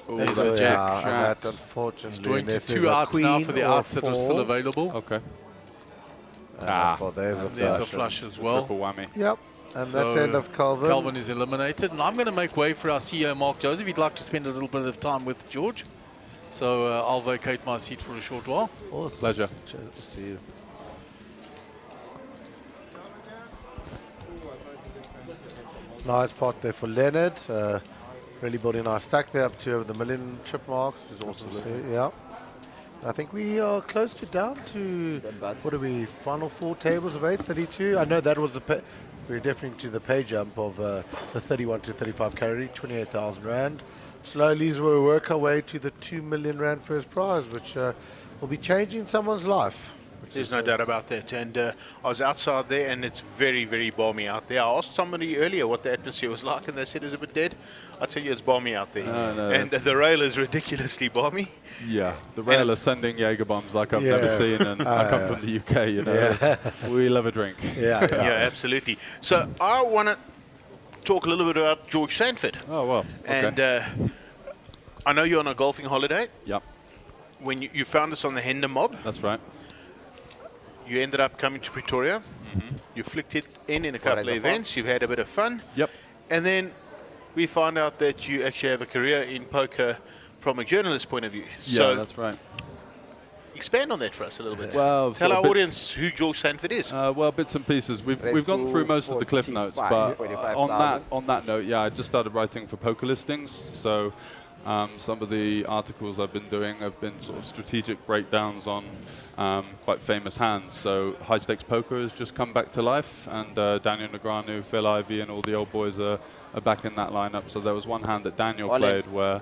Oh,
There's
that
the jack.
And
Jack.
that, unfortunately,
He's drawing to
unless there's
2
a
outs now
queen
for the
or
outs that are still
four.
available.
Okay.
There's
And there's the flush as well.
Triple whammy.
Yep. And
So
that's the end of Calvin.
Calvin is eliminated. And I'm going to make way for our CEO, Mark Joseph. He'd like to spend a little bit of time with George. So I'll vacate my seat for a short while.
Awesome.
Pleasure.
We'll see you. Nice pot there for Leonard. Really building a nice stack there up to over the million chip marks, which is awesome to see. Yeah. I think we are close to down to, what are we, final 4 tables of 832? I know that was the we're definitely to the pay jump of the 31 to 35 category, 28,000 Rand. Slowly as we work our way to the 2 million Rand first prize, which will be changing someone's life.
There's no doubt about that. And I was outside there, and it's very, very balmy out there. I asked somebody earlier what the atmosphere was like, and they said it was a bit dead. I tell you, it's balmy out there.
No.
And the rail is ridiculously balmy.
Yeah, the rail is sending Jaeger bombs like I've never seen, and I come from the UK, you know. We love a drink.
Yeah, absolutely. So I want to talk a little bit about George Sanford.
Oh, well, okay.
And I know you're on a golfing holiday.
Yep.
When you found us on the Hender Mob.
That's right.
You ended up coming to Pretoria. You flicked it in a couple of events. You've had a bit of fun.
Yep.
And then we found out that you actually have a career in poker from a journalist point of view.
Yeah, that's right.
Expand on that for us a little bit.
Well,
tell
sort of
our
bits-
audience who George Sanford is.
Well, bits and pieces. We've gone through most of the cliff notes, but on that note, yeah, I just started writing for poker listings. So some of the articles I've been doing have been sort of strategic breakdowns on quite famous hands. So high stakes poker has just come back to life, and Daniel Negreanu, Phil Ivey, and all the old boys are back in that lineup. So there was one hand that Daniel played where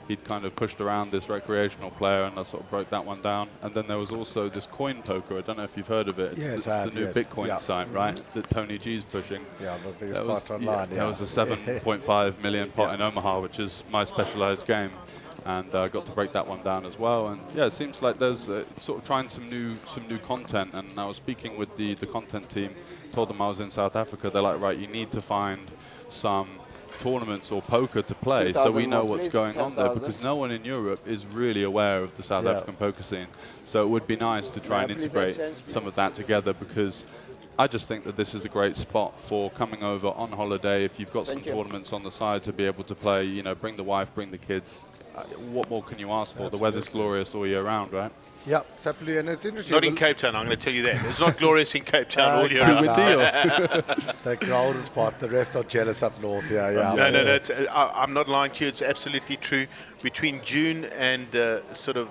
he'd kind of pushed around this recreational player, and I sort of broke that one down. And then there was also this coin poker. I don't know if you've heard of it. It's the new Bitcoin site, right? That Tony G's pushing.
Yeah, the biggest pot online.
There was a 7.5 million pot in Omaha, which is my specialized game. And I got to break that one down as well. And yeah, it seems like there's sort of trying some new content. And I was speaking with the content team, told them I was in South Africa. They're like, right, you need to find some tournaments or poker to play so we know what's going on there, because no one in Europe is really aware of the South African poker scene. So it would be nice to try and integrate some of that together, because I just think that this is a great spot for coming over on holiday. If you've got some tournaments on the side to be able to play, you know, bring the wife, bring the kids. What more can you ask for? The weather's glorious all year round, right?
Yeah, absolutely, and it's interesting.
Not in Cape Town, I'm going to tell you that. It's not glorious in Cape Town all year round.
The golden spot, the rest are jealous up north. Yeah.
No, I'm not lying to you. It's absolutely true. Between June and sort of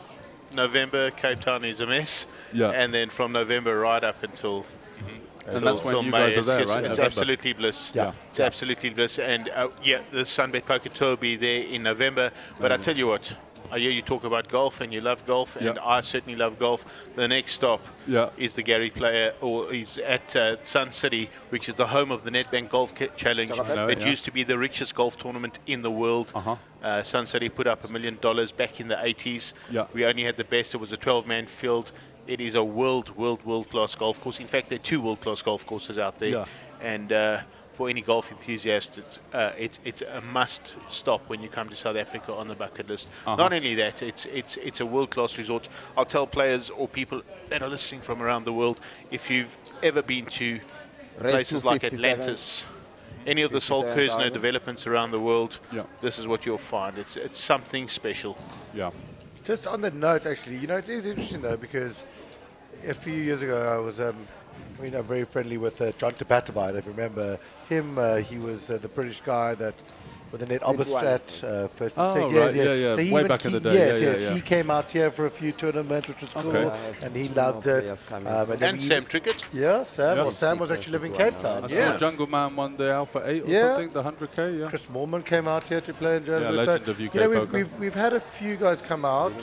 November, Cape Town is a mess.
Yeah.
And then from November right up until
And that's when you guys are there, right?
It's
November.
absolutely bliss.
Yeah.
It's absolutely bliss. And the Sunbet Poker Tour will be there in November. But I tell you what, I hear you talk about golf, and you love golf, and I certainly love golf. The next stop is the Gary Player, or is at Sun City, which is the home of the Nedbank Golf Challenge. It used to be the richest golf tournament in the world. Sun City put up $1 million back in the 80s. We only had the best. It was a 12-man field. It is a world-class golf course. In fact, there are 2 world-class golf courses out there. And for any golf enthusiast, it's a must stop when you come to South Africa on the bucket list. Not only that, it's a world-class resort. I'll tell players or people that are listening from around the world, if you've ever been to places like Atlantis, any of the Sol Kersner developments around the world, this is what you'll find. It's something special.
Yeah.
Just on that note, actually, you know, it is interesting though, because a few years ago I was, very friendly with John Tabatabite. If you remember him, he was the British guy that
with the net
Sid
Oberstrat first.
Oh,
so,
right, yeah.
So he
Way
even
back in the day,
Yes,
yeah,
yes.
yeah.
He came out here for a few tournaments, which was cool,
Okay.
and he loved it.
And Sam Trickett.
Yeah, Sam.
Yeah.
Well, Sam was actually living in Cape Town.
I
Yeah.
saw Jungle Man won the Alpha 8 or
Yeah.
something, the 100k, yeah.
Chris Moorman came out here to play in Johannesburg.
Yeah, legend of UK
you know,
poker.
we've had a few guys come out,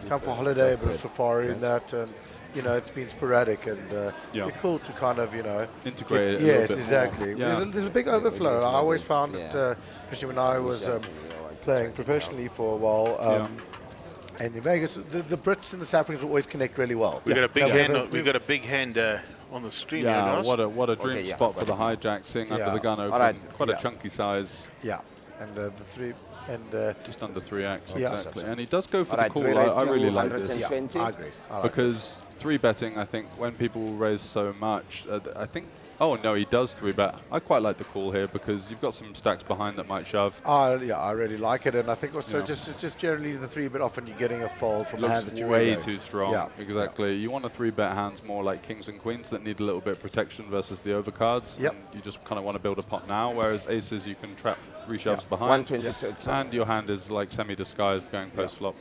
come for holiday, a bit of safari and that, and you know, it's been sporadic, and it's cool to kind of, you know,
integrate it a
yes,
little bit
exactly.
more. Yeah.
There's a big overflow. I always found it, especially when I was playing professionally for a while. And in Vegas, the Brits and the South Africans always connect really well.
We've got a big hand. We've got a big hand on the stream.
Yeah,
here,
what a dream spot for the hijack, seeing under the gun open. Quite a chunky size.
Yeah, and the three and
just under 3x
yeah.
exactly. And he does go for
Alright,
the call.
we
I
raised
really
to
like this.
120.
I agree. I like
Because 3-betting, I think, when people raise so much, I think. Oh no, he does 3-bet. I quite like the call here because you've got some stacks behind that might shove.
Yeah, I really like it, and I think also just generally the 3-bet often you're getting a fold from the hand that you're
way
really
too strong.
Yeah,
exactly. You want a 3-bet hands more like kings and queens that need a little bit of protection versus the overcards.
Yep.
And you just kind of want to build a pot now, whereas aces you can trap 3 shoves behind.
122.
And your hand is like semi-disguised going post-flop.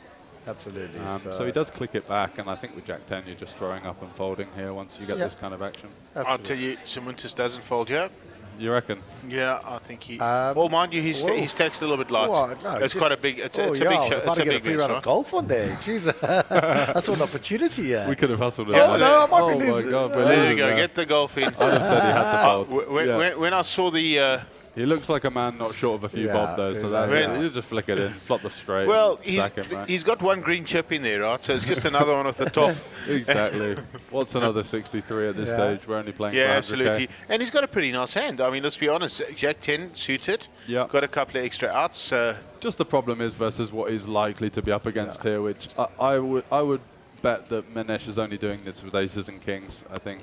Absolutely.
So he does click it back, and I think with Jack 10 you're just throwing up and folding here once you get this kind of action.
I'll tell you, St. Winters doesn't fold here.
You reckon?
Yeah, I think he. Well, mind you, his taxed a little bit light.
No,
it's quite a big. It's a big
I was
show.
about
It's
to
a
get a
big
free
mix,
round
right?
of golf on there. Jeez, that's an opportunity. Yeah.
We could have hustled it.
Oh no, I might be
my
losing.
God, we're
There you
losing
go.
there.
Get the golf in.
I'd have said he had to fold.
When I saw the.
He looks like a man not short of a few bob though, so that's you just flick it in, flop the straight.
Well,
stack him, right?
he's got one green chip in there, right? So it's just another one off the top.
Exactly. What's another 63 at this stage? We're only playing.
Yeah,
500K.
absolutely. And he's got a pretty nice hand. I mean, let's be honest. Jack 10 suited.
Yeah.
Got a couple of extra outs.
Just the problem is versus what he's likely to be up against here, which I would bet that Manesh is only doing this with aces and kings. I think.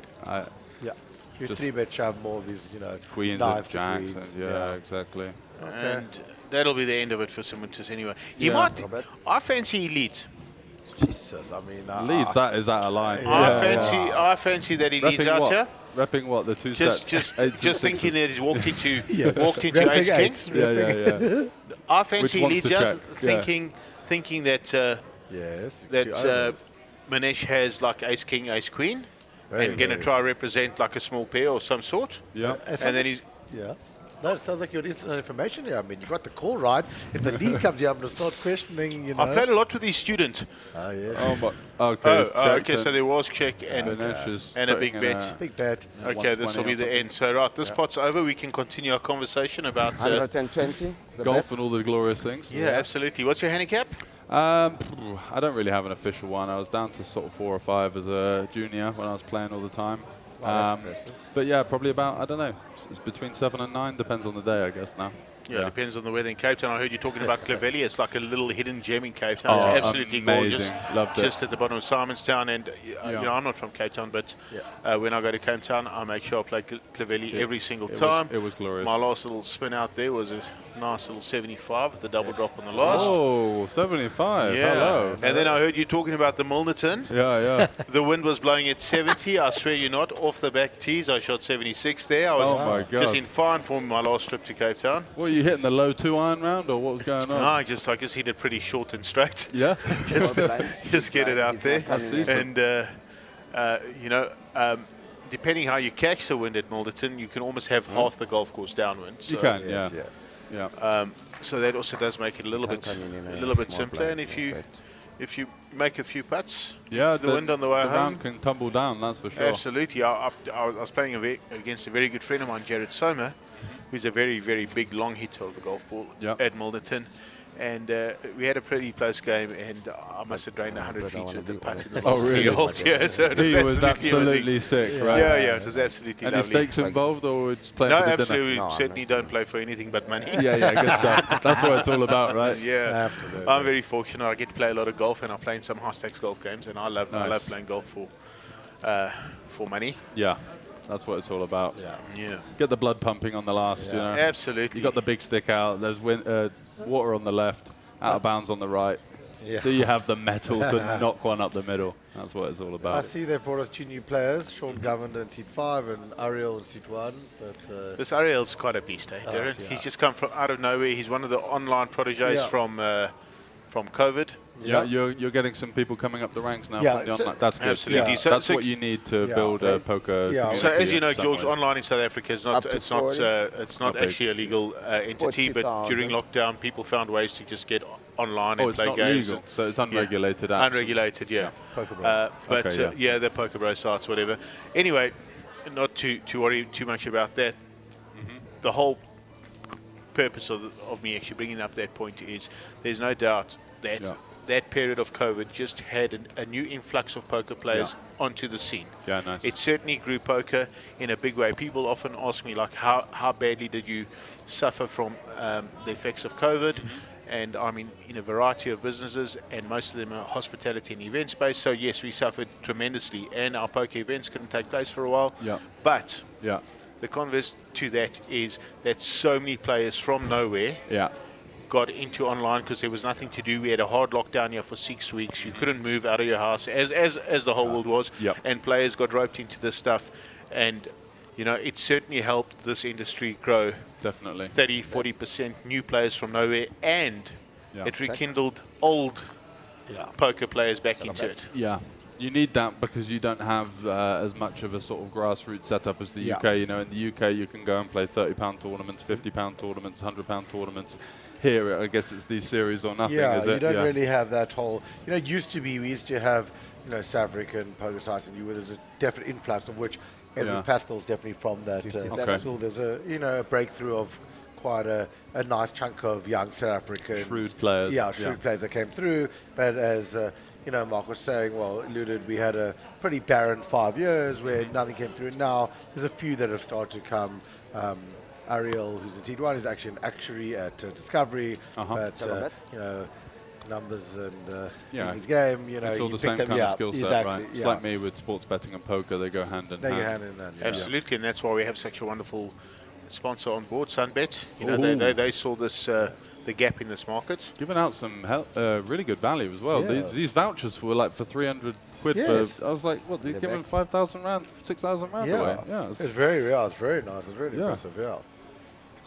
You 3-bet shove more of these, you know,
queens
nines
and jacks.
to queens.
And yeah, exactly.
And that'll be the end of it for St. Winters anyway. He might. I fancy Elite.
Jesus, I mean,
Leads, is that a line?
I fancy that he leads out here.
Repping what, the two sets?
Just thinking that he's walked into ace king.
Yeah.
I fancy he
Which
leads
wants to
out,
check,
thinking that Manesh has like ace king, ace queen, and going to try represent like a small pair or some sort.
Yeah,
and then he's
No, it sounds like you're instant information here. I mean, you got the call right. If the lead comes here, I'm going to start questioning, you know.
I played a lot with his student.
Oh, yeah.
Oh, but, okay.
Okay, so there was check and a big bet.
Big bet.
Okay, this will be the end. So, right, this pot's over. We can continue our conversation about
120.
Golf and all the glorious things.
Yeah, absolutely. What's your handicap?
I don't really have an official one. I was down to sort of 4 or 5 as a junior when I was playing all the time. But yeah, probably about, I don't know, it's between 7 and 9, depends on the day, I guess, now.
Yeah, it depends on the weather in Cape Town. I heard you talking about Clovelly. It's like a little hidden gem in Cape Town. It's absolutely gorgeous.
Loved it.
Just at the bottom of Simonstown. And, you know, I'm not from Cape Town, but when I go to Cape Town, I make sure I play Clovelly every single time.
It was glorious.
My last little spin out there was a nice little 75 with the double drop on the last.
Oh, 75.
Yeah.
Hello.
And then I heard you talking about the Milnerton.
Yeah.
The wind was blowing at 70. I swear you're not. Off the back tees, I shot 76 there. I was
my God.
just in fine form my last trip to Cape Town.
What, are you hitting the low 2 iron round, or what was going on?
No, I just hit it pretty short and straight.
Yeah?
just get it out there.
That's decent.
And, you know, depending how you catch the wind at Milnerton, you can almost have half the golf course downwind. So
You can, yeah.
So that also does make it a little bit simpler. And if you make a few putts,
the
wind on the way
the
home
round can tumble down, that's for sure.
Absolutely. I was playing against a very good friend of mine, Jared Sommer, who's a very, very big long hitter of the golf ball at Milnerton. And we had a pretty close game, and I must have drained 100 feet with the putt in the last 3 holes. Yeah, so
he was absolutely sick, right?
Yeah, it was absolutely
Any
lovely.
stakes involved, or it's playing
No,
for the
absolutely.
dinner?
We certainly don't play for anything but money.
Yeah, good stuff. That's what it's all about, right?
Yeah,
absolutely.
I'm very fortunate. I get to play a lot of golf, and I play in some high stakes golf games, and I love playing golf for money.
Yeah. That's what it's all about.
Yeah.
Get the blood pumping on the last, you know.
Absolutely.
You got the big stick out. There's water on the left, out of bounds on the right.
Yeah.
Do you have the metal to knock one up the middle? That's what it's all
I
about.
see they've brought us 2 new players, Sean Governor in seat 5 and Ariel in seat 1. But
This Ariel's quite a beast, eh, Darren?
yeah.
He's just come from out of nowhere. He's one of the online proteges
Yeah.
from COVID.
Yeah, you're getting some people coming up the ranks now.
Yeah,
from the
so-
online. That's good.
Absolutely.
Yeah,
So-
that's
so-
what you need to
Yeah.
build a poker.
Yeah.
So
community
as you
in
know,
some
George,
way.
online in South Africa is
Up
not
to
it's not
40.
it's not
Not big.
actually a legal entity, but
40,000.
during lockdown, people found ways to just get online
Oh,
and
it's
play
not
games.
legal, so it's unregulated. apps.
Unregulated, yeah.
Poker Bros.
But
Okay,
yeah, the Poker Bros sites, whatever. Anyway, not to worry too much about that. The whole purpose of me actually bringing up that point is there's no doubt that that period of COVID just had a new influx of poker players onto the scene.
Yeah, nice.
It certainly grew poker in a big way. People often ask me, like, how badly did you suffer from the effects of COVID? And I'm in a variety of businesses, and most of them are hospitality and event space. So yes, we suffered tremendously, and our poker events couldn't take place for a while.
Yeah.
But
Yeah.
the converse to that is that so many players from nowhere
Yeah.
got into online because there was nothing to do. We had a hard lockdown here for 6 weeks. You couldn't move out of your house, as the whole world was.
Yep.
And players got roped into this stuff. And, it certainly helped this industry grow.
Definitely.
30-40% new players from nowhere. And
Yeah.
it rekindled old poker players back into it.
Yeah, you need that because you don't have as much of a sort of grassroots setup as the
Yeah.
UK. In the UK, you can go and play £30 tournaments, £50 tournaments, £100 tournaments. Here, I guess it's these series or nothing.
Yeah,
is it?
you don't really have that whole. It used to be we used to have South African poker sites, and there's a definite influx of which Edward Pastel's definitely from that school. There's a breakthrough of quite a nice chunk of young South Africans.
Shrewd players.
Yeah, shrewd players that came through. But as Mark was saying, alluded, we had a pretty barren 5 years where nothing came through. Now there's a few that have started to come. Ariel, who's in seat 1, is actually an actuary at Discovery. But numbers and his game.
It's all the same kind of skill set, right? It's like me with sports betting and poker; they go hand in hand.
They go hand in hand.
Absolutely, and that's why we have such a wonderful sponsor on board, Sunbet. They saw this the gap in this market.
Giving out some really good value as well.
Yeah.
These vouchers were like for 300 quid.
Yes.
I was like, what? They're giving 5,000 rand, 6,000 rand away. Yeah,
it's very real. It's very nice. It's really impressive. Yeah.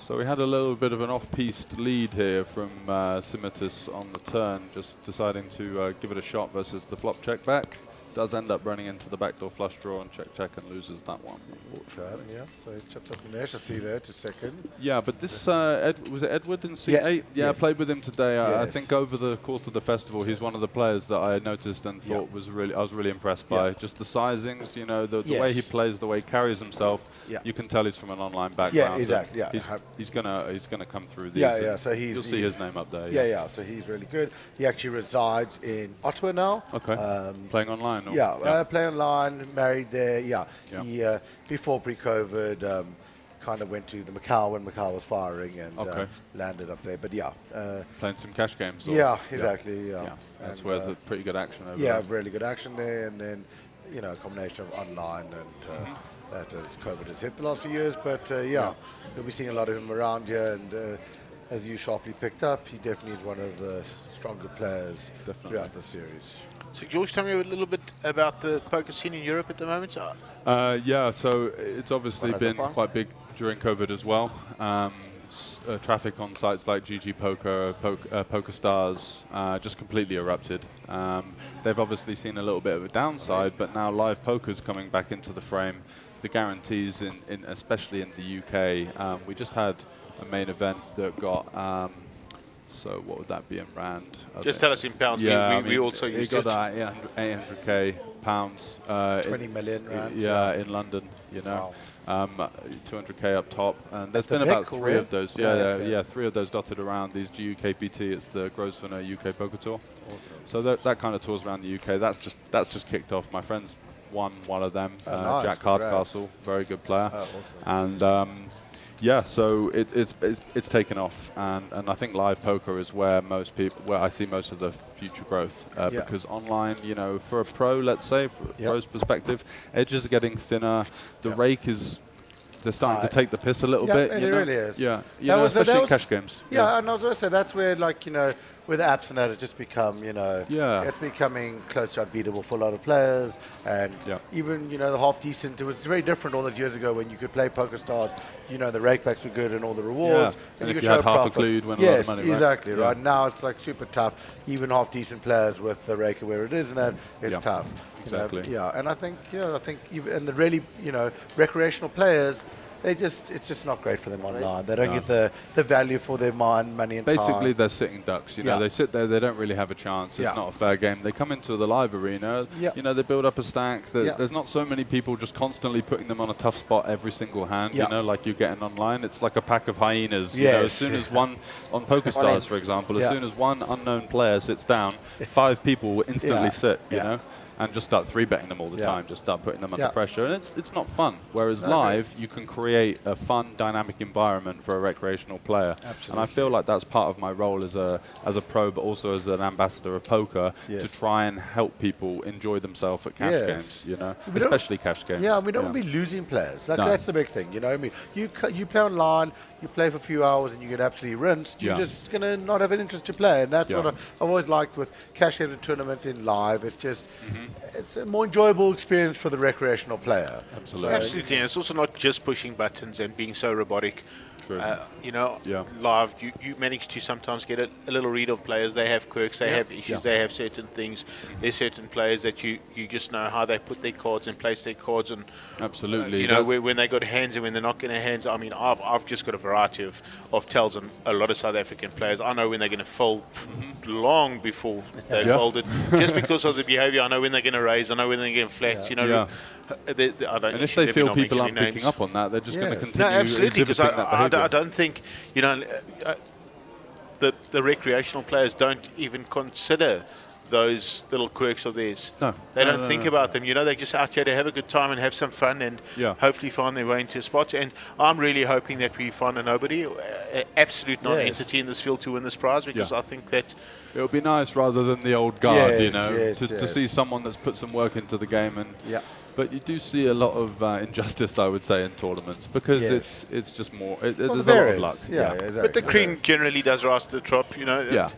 So we had a little bit of an off-piste lead here from Simitis on the turn, just deciding to give it a shot versus the flop check back. Does end up running into the backdoor flush draw and check and loses that one.
Yeah, so he chips up Nash. I see there to second.
Yeah, but this was it Edward in C8? Yeah, I played with him today. I think over the course of the festival, he's one of the players that I noticed and thought I was really impressed by. Just the sizings, the way he plays, the way he carries himself. You can tell he's from an online background.
Yeah, exactly. Yeah,
he's gonna come through these.
Yeah. So you'll
see his name up there.
Yeah. So he's really good. He actually resides in Ottawa now.
Okay. Playing online.
Play online. Married there. Yeah. He before pre-COVID kind of went to the Macau when Macau was firing and landed up there. But
playing some cash games.
Exactly. Yeah.
That's where there's pretty good action over there.
Yeah, really good action there, and then a combination of online and. That as COVID has hit the last few years, but you'll be seeing a lot of him around here, and as you sharply picked up, he definitely is one of the stronger players throughout the series.
So George, tell me a little bit about the poker scene in Europe at the moment.
So it's obviously been quite big during COVID as well. Traffic on sites like GG Poker, Poker Stars, just completely erupted. They've obviously seen a little bit of a downside, but now live poker's coming back into the frame. The guarantees, especially in the UK, we just had a main event that got. So what would that be in rand?
Just tell us in pounds.
Yeah,
we also used
it. Got 800k pounds.
20 million rand.
In London.
Wow.
200k up top, and there's been about 3 of those. 3 of those dotted around these GUKPT. It's the Grosvenor UK Poker Tour.
Awesome.
So that kind of tours around the UK. That's just kicked off. My friends won one of them.
Nice.
Jack Hardcastle, very good player.
Awesome.
And so it's taken off, and I think live poker is where I see most of the future growth, because online, for a pro, let's say, from a pro's perspective, edges are getting thinner. The rake is. They're starting to take the piss a little bit.
It really is.
Yeah, especially in cash games.
Yeah, and I was going to say that's where,
with apps and that, it's just become, it's becoming close to unbeatable for a lot of players. And even, the half decent, it was very different all those years ago when you could play PokerStars, the rakebacks were good and all the rewards.
And
you
if
could
you had
show
half a
profit.
clue, you'd win a lot
Yes,
of money, right?
exactly,
Yeah.
right. Now it's like super tough. Even half decent players with the raker where it is and that, it's tough.
Exactly.
And I think, even, and the really, recreational players, it's just not great for them online. They don't get the value for their money and
Basically,
time.
they're sitting ducks. They sit there. They don't really have a chance. It's not a fair game. They come into the live arena. They build up a stack. There's not so many people just constantly putting them on a tough spot every single hand. Like you're getting online. It's like a pack of hyenas. As soon as one on PokerStars, for example, as soon as one unknown player sits down, 5 people will instantly sit. And just start 3-betting them all the time. Just start putting them under pressure, and it's not fun. Whereas live, you can create a fun, dynamic environment for a recreational player.
Absolutely.
And I feel like that's part of my role as a pro, but also as an ambassador of poker, to try and help people enjoy themselves at cash games. Especially cash games.
Yeah, we don't want to be losing players. That's the big thing. I mean, you play online, you play for a few hours, and you get absolutely rinsed. You're just going to not have an interest to play, and that's what I've always liked with cash-headed tournaments in live. It's just it's a more enjoyable experience for the recreational player.
Absolutely, and it's also not just pushing buttons and being so robotic. Live, you manage to sometimes get a little read of players. They have quirks, they have issues, they have certain things. There's certain players that you just know how they put their cards and place their cards, and
absolutely,
when they got hands and when they're not getting hands. I mean, I've just got a variety of tells on a lot of South African players. I know when they're going to fold long before they folded, just because of the behaviour. I know when they're going to raise. I know when they're going to flat. And
if they feel people aren't picking up on that, they're just going to continue.
No, absolutely, because
I
I don't think the recreational players don't even consider those little quirks of theirs.
No,
they don't think about them. They're just out here to have a good time and have some fun and hopefully find their way into spots. And I'm really hoping that we find a nobody, absolute non-entity in this field to win this prize, because I think that
it would be nice rather than the old guard, to see someone that's put some work into the game. And but you do see a lot of injustice, I would say, in tournaments, because it's just more. There's a lot of luck.
Exactly.
But the cream generally does rise to the top.
Yeah,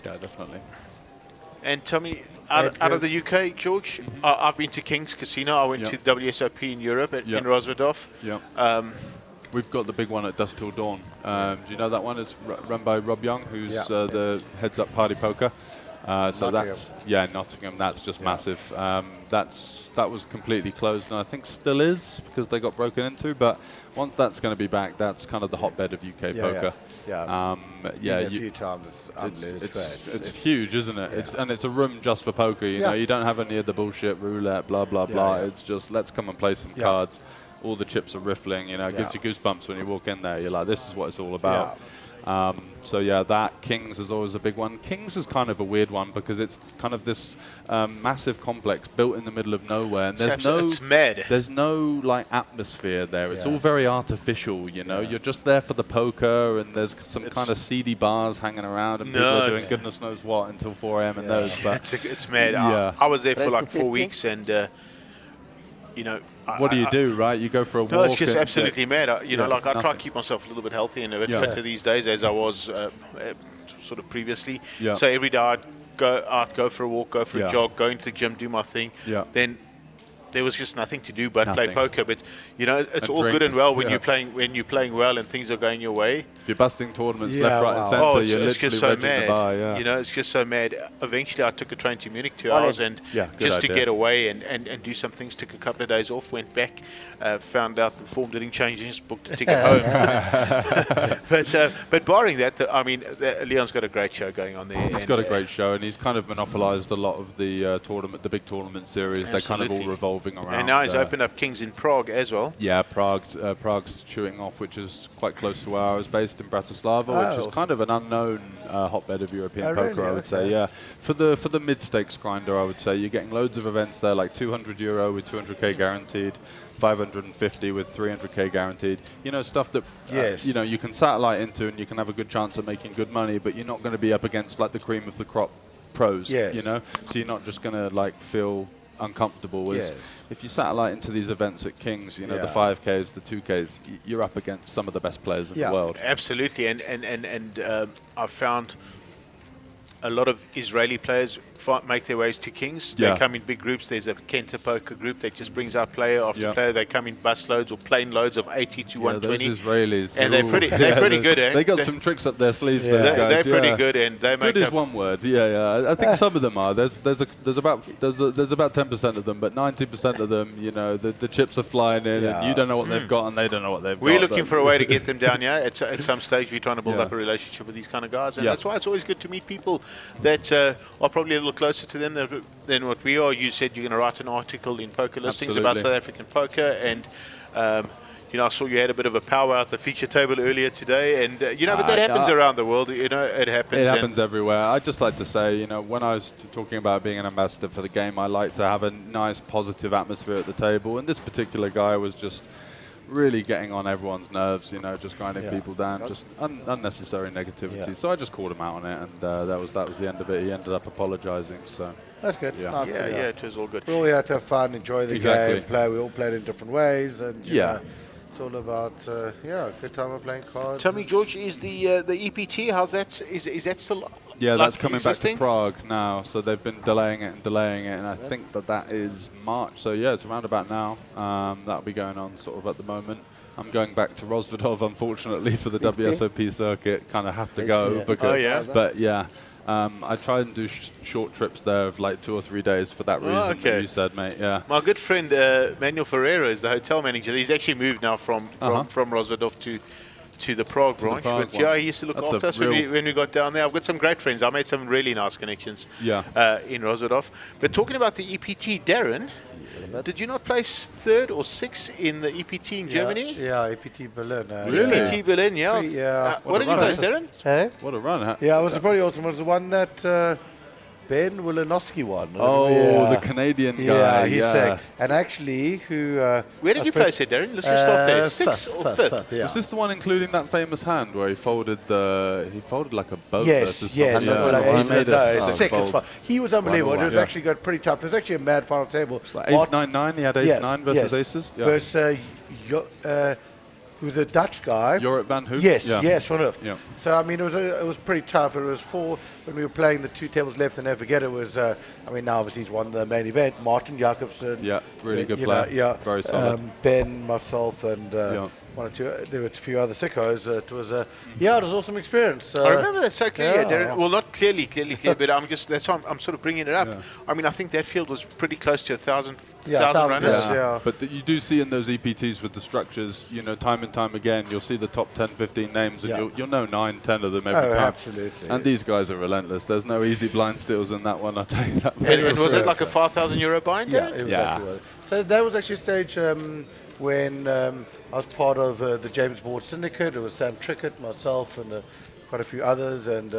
definitely.
And tell me, out of the UK, George, I've been to King's Casino. I went to the WSOP in Europe in Rosverdorf.
We've got the big one at Dusk Till Dawn. Do you know that one? It's run by Rob Young, who's the heads up Party Poker. So that's Nottingham. That's just massive. That was completely closed, and I think still is, because they got broken into. But once that's going to be back, that's kind of the hotbed of UK poker.
A few times.
It's huge, isn't it? And it's a room just for poker. You don't have any of the bullshit roulette, blah blah blah. It's just let's come and play some cards. All the chips are riffling. It gives you goosebumps when you walk in there. You're like, this is what it's all about. That Kings is always a big one. Kings is kind of a weird one because it's kind of this massive complex built in the middle of nowhere, and there's no like atmosphere there. It's all very artificial, You're just there for the poker, and there's some kind of seedy bars hanging around, and people are doing goodness knows what until 4 a.m. in those. But
it's mad. I was there for like 4 weeks, and
what do you do, right? You go for a walk.
No, it's just absolutely mad. I try to keep myself a little bit healthy and a bit fitter these days, as I was sort of previously. So every day I'd go for a walk, go for a jog, go into the gym, do my thing. Then there was just nothing to do but play poker. But it's all good and well when you're playing well and things are going your way.
If you're busting tournaments left, right, and centre, you're
it's just so
literally
mad.
the bar,
It's just so mad. Eventually, I took a train to Munich 2 hours, and just to get away and do some things. Took a couple of days off, went back, found out the form didn't change, and just booked a ticket home. But barring that, Leon's got a great show going on there.
He's got a great show, and he's kind of monopolised a lot of the the big tournament series. They're kind of all revolving around.
And now he's opened up Kings in Prague as well.
Yeah, Prague's shooting off, which is quite close to where I was based in Bratislava, which is kind of an unknown hotbed of European poker, I would say. Yeah, for the mid-stakes grinder, I would say you're getting loads of events there, like €200 with 200k guaranteed, 550 with 300k guaranteed. Stuff that you can satellite into, and you can have a good chance of making good money, but you're not going to be up against like the cream of the crop pros. So you're not just going to like feel uncomfortable was
Yes.
if you satellite into these events at Kings, you know, the
Yeah.
5Ks, the 2Ks, you're up against some of the best players in the world.
Absolutely, and I've found a lot of Israeli players make their ways to Kings. They
Yeah.
come in big groups. There's a Kenta poker group that just brings out player after
Yeah.
player. They come in bus loads or plane loads of 80 to
Yeah,
120.
those Israelis,
and they're
ooh.
pretty good.
They got
They-
some tricks up their sleeves.
Yeah.
Those guys.
They're pretty
yeah.
good, and they make
Good is
up-
one word. Yeah. I think some of them are. There's about 10% of them, but 90% of them, you know, the chips are flying in, and you don't know what they've got, and they don't know what they've got.
We're looking
but-
for a way to get them down here. At some stage, we're trying to build
Yeah.
up a relationship with these kind of guys, and
Yeah.
that's why it's always good to meet people that are probably a little closer to them than what we are. You said you're going to write an article in Poker Listings about
Absolutely.
South African poker, and you know, I saw you had a bit of a powwow at the feature table earlier today, and you know, but that happens around the world. You know, it happens.
It
and
happens everywhere. I'd just like to say, you know, when I was talking about being an ambassador for the game, I like to have a nice, positive atmosphere at the table. And this particular guy was just really getting on everyone's nerves, you know, just grinding people down, just unnecessary negativity.
Yeah.
So I just called him out on it, and that was the end of it. He ended up apologising. So
That's good.
Yeah,
Nice to
yeah, it was all good.
We all here to have fun, enjoy the
Exactly.
game, play. We all played in different ways, and you
Yeah.
know, it's all about a good time of playing cards.
Tell me, George, is the EPT? How's that? Is that still?
yeah,
like
that's coming
existing?
back to Prague now. So they've been delaying it, and I think that is March. So yeah, it's around about now. That'll be going on sort of at the moment. I'm going back to Rosvedov, unfortunately, for the WSOP circuit. Kind of have to go. Because, But yeah, I try and do short trips there of like 2 or 3 days for that reason that you said, mate. Yeah.
My good friend Manuel Ferreira is the hotel manager. He's actually moved now from Rosvedov to the Prague branch.
Prague
But yeah,
one.
he used to look
That's
after
a
us
real-
when we got down there. I've got some great friends. I made some really nice connections in Rosvedov. But talking about the EPT, Darren, did you not place 3rd or 6th in the EPT in Germany?
Yeah, EPT Berlin.
Really?
EPT Berlin, yeah. What did you place, Darren?
Hey?
What a run. Huh?
Yeah, it was probably awesome. It was the one that Ben Wilanowski won.
Oh, the Canadian guy.
Yeah, he's sick. And actually,
Where did you place it, Darren? Let's just start there. 6th or 5th?
Yeah.
Was this the one including that famous hand where he folded like a boat?
Yes,
versus
yes.
something?
Like
He
he
made a
sick as
fold.
fuck. He was unbelievable. It was
Yeah.
actually got pretty tough. It was actually a mad final table.
Like ace 9-9. He had ace 9 versus aces. Yeah.
Versus he was a Dutch guy.
Jorrit van Hoek?
Yes,
Yeah.
yes, Van Hoek.
Yeah.
So I mean, it was pretty tough. It was 4 when we were playing the 2 tables left, and never forget it was. I mean, now obviously he's won the main event. Martin Jacobsen.
Yeah, really good
you
player.
know, yeah,
Very solid.
Ben, myself, and one or two. There were a few other sickos. It was it was an awesome experience.
I remember that so clearly,
yeah.
Darren. Well, not clearly, but that's why I'm sort of bringing it up.
Yeah.
I mean, I think that field was pretty close to 1,000
1,000
runners.
Yeah.
But you do see in those EPTs with the structures, you know, time and time again, you'll see the top 10, 15 names, and you'll know 9, 10 of them every time.
Absolutely.
And these guys are relentless. There's no easy blind steals in that one, I'll tell you that.
And was it like a 5,000 euro bind?
Yeah, it was actually. So that was actually a stage when I was part of the James Board Syndicate. It was Sam Trickett, myself, and quite a few others. And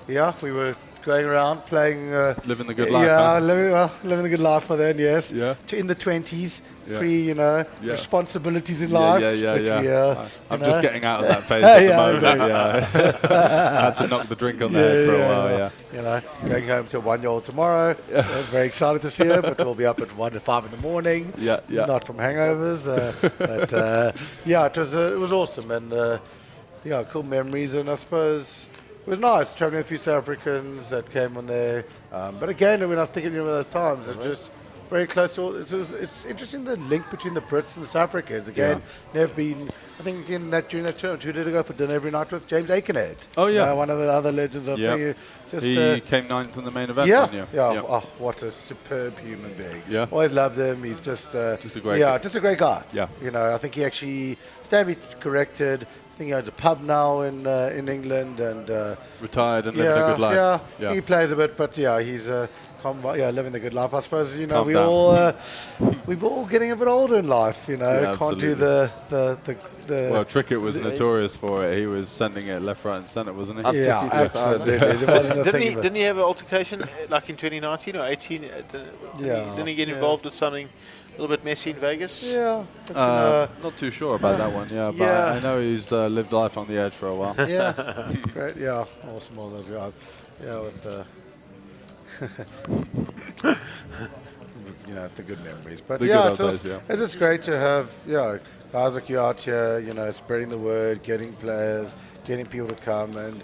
we were going around playing.
Living the good life.
Yeah,
huh?
living a good life for then, yes.
Yeah.
In the 20s,
Yeah.
responsibilities in life.
Yeah. I'm just getting out of that phase
Yeah,
at the moment.
exactly.
I had to knock the drink on the head for a while, yeah.
You know, going home to a 1-year-old tomorrow. Very excited to see her, but we'll be up at 1 to 5 in the morning.
Yeah.
Not from hangovers. It was awesome, and cool memories. And I suppose it was nice traveling with a few South Africans that came on there. But again, when I was thinking of those times, it's just very close to all. It's interesting the link between the Brits and the South Africans. Again, never been. I think during that tournament, who did I go for dinner every night with? James Aikenhead.
Oh yeah,
one of the other legends of
he came 9th in the main event.
Yeah. Oh, what a superb human being.
Yeah,
always loved him. He's just a
great
just a great guy.
Yeah,
you know, I think he actually stand to be corrected. I think he owns a pub now in England and
retired and lives a good life.
Yeah, he plays a bit, but he's living the good life. I suppose we're all getting a bit older in life. You know, can't do the.
Well, Trickett was notorious for it. He was sending it left, right, and centre, wasn't he?
Yeah, absolutely.
Didn't he have an altercation like in 2019 or 18? Didn't he get involved with something a little bit messy in Vegas?
Yeah.
Not too sure about that one. Yeah, but I know he's lived life on the edge for a while.
Yeah, great. Yeah, awesome. All those guys. Yeah, with. the good memories. But
The
yeah,
good
it's
old
just,
days,
it's just great to have guys like you out here, spreading the word, getting players, getting people to come, and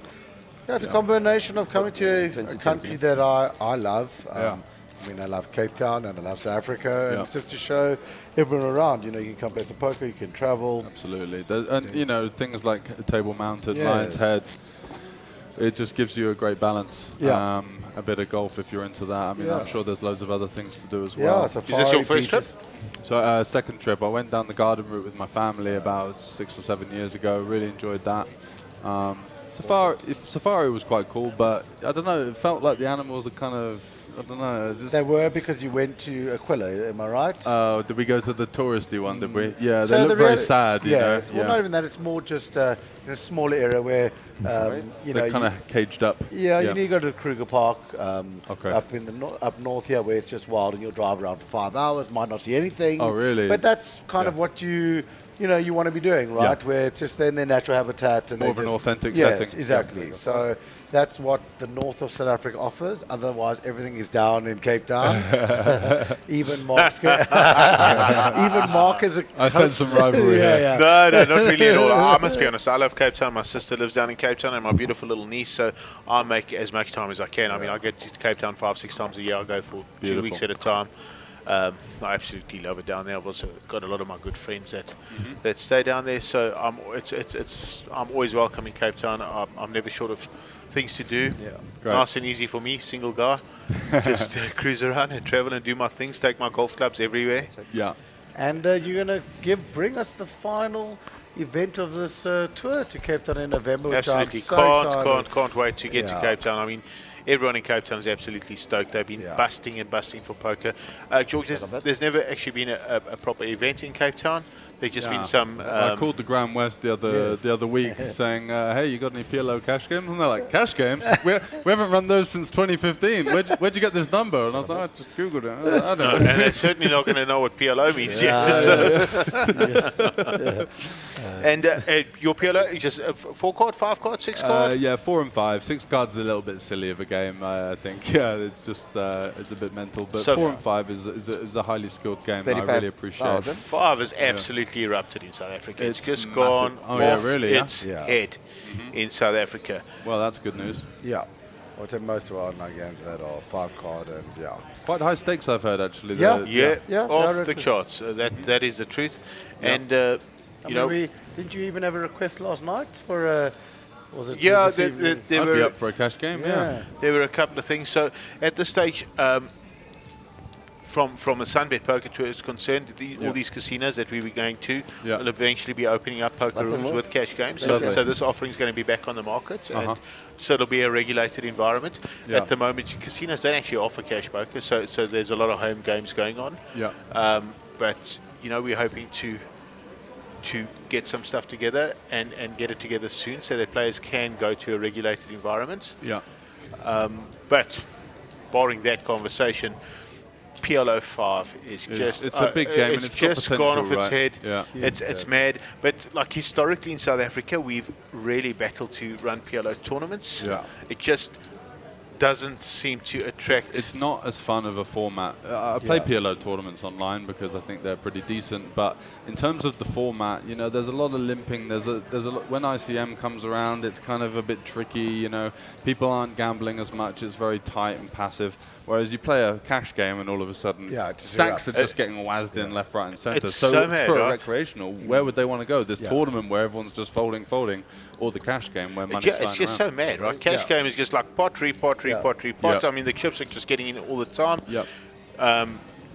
it's a combination of coming to a country that I love. I love Cape Town and I love South Africa, and it's just to show everyone around. You can come play some poker, you can travel.
Absolutely, and things like Table Mountain, Lion's Head. It just gives you a great balance. A bit of golf if you're into that. I'm sure there's loads of other things to do as well.
Is this your first trip?
So second trip. I went down the garden route with my family about 6 or 7 years ago. Really enjoyed that. Safari was quite cool, but I don't know. It felt like the animals are kind of, I don't know.
They were, because you went to Aquila, am I right?
Oh, did we go to the touristy one? Did we? Yeah,
So
they look very sad.
Well, not even that. It's more just in a smaller area where
they're kind of caged up.
Yeah, you need to go to the Kruger Park up in the up north here, where it's just wild, and you'll drive around for 5 hours, might not see anything.
Oh, really?
But that's kind of what you want to be doing, right? Where it's just in their natural habitat and
more of an authentic
setting.
setting.
Exactly. So that's what the north of South Africa offers. Otherwise, everything is down in Cape Town. Even Mark is a...
I sense some rivalry here.
No, not really at all. I must be honest. I love Cape Town. My sister lives down in Cape Town, and my beautiful little niece. So I make as much time as I can. I get to Cape Town 5-6 times a year. I go for 2 weeks at a time. I absolutely love it down there. I've also got a lot of my good friends that stay down there. So I'm always welcome in Cape Town. I'm never short of things to do. Nice and easy for me, single guy. Just cruise around and travel and do my things. Take my golf clubs everywhere.
And you're going to bring us the final event of this tour to Cape Town in November. Which
Absolutely. Can't wait to get to Cape Town. Everyone in Cape Town is absolutely stoked. They've been busting for poker. George, there's never actually been a proper event in Cape Town. There's just been some...
I called the Grand West the other week saying, hey, you got any PLO cash games? And they're like, cash games? we haven't run those since 2015. Where'd you get this number? And I was like, I just Googled it. I don't know.
And they're certainly not going to know what PLO means yet. And your PLO is just 4 card, 5 card, 6 card?
4 and 5. 6 cards is a little bit silly of a game, I think. Yeah, it's just it's a bit mental. But so 4 and 5 is a highly skilled game. I really appreciate it.
5 is absolutely erupted in South Africa. It's just
massive.
gone off its head in South Africa.
Well, that's good news.
Yeah. I'd say most of our online games that are 5 card and
quite high stakes, I've heard, actually.
Off the charts. That is the truth. And
didn't you even have a request last night for was it?
Yeah,
I'd be up for a cash game.
There were a couple of things. So at this stage, from a Sunbet poker tour is concerned, all these casinos that we were going to will eventually be opening up poker rooms with cash games. So this offering is going to be back on the market, and so it'll be a regulated environment. At the moment, casinos don't actually offer cash poker, so there's a lot of home games going on. But we're hoping to get some stuff together and get it together soon, so that players can go to a regulated environment. But barring that conversation, PLO 5 is
it's a big game,
it's
and it's
just
got
gone off its
potential,
head. It's mad. But like historically in South Africa, we've really battled to run PLO tournaments. It just doesn't seem to attract.
It's not as fun of a format. I play PLO tournaments online because I think they're pretty decent. But in terms of the format, there's a lot of limping. There's a lot, when ICM comes around, it's kind of a bit tricky. People aren't gambling as much. It's very tight and passive. Whereas you play a cash game and all of a sudden stacks are just getting wazzed in left, right and centre.
So mad,
for a recreational, where would they want to go? This tournament where everyone's just folding, or the cash game where money's
it's just
around.
so mad, right? Cash game is just like pot. I mean, the chips are just getting in all the time.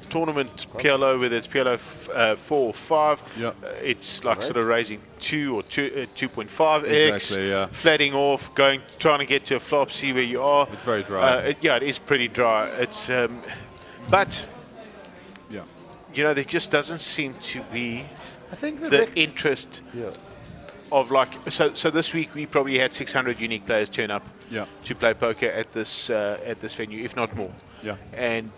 Tournament PLO, whether it's PLO 4 or 5, it's like sort of raising 2 or 2.5x, flatting off, trying to get to a flop, see where you are.
It's very dry.
It is pretty dry. It's but there just doesn't seem to be the interest of so this week we probably had 600 unique players turn up to play poker at this venue, if not more. And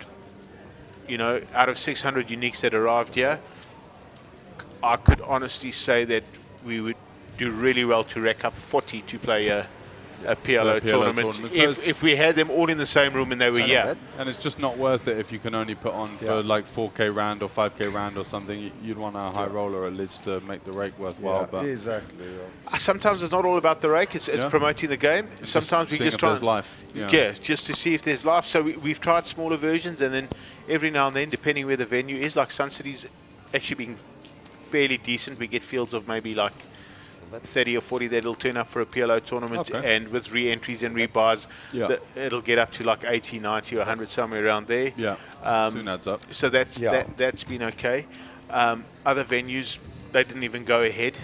out of 600 uniques that arrived here, I could honestly say that we would do really well to rack up 40 to play here a PLO tournament. If we had them all in the same room and they were here.
And it's just not worth it if you can only put on for like 4K rand or 5K rand or something. You'd want a high roller at least to make the rake worthwhile. But
exactly.
Sometimes it's not all about the rake. It's promoting the game. Sometimes we just try
life.
Just to see if there's life. So we've tried smaller versions, and then every now and then, depending where the venue is, like Sun City's actually been fairly decent. We get fields of maybe like 30 or 40 that'll turn up for a PLO tournament, and with re-entries and rebuys, it'll get up to like 80, 90 or 100, somewhere around there.
Soon adds up.
So that's been okay. Other venues, they didn't even go ahead.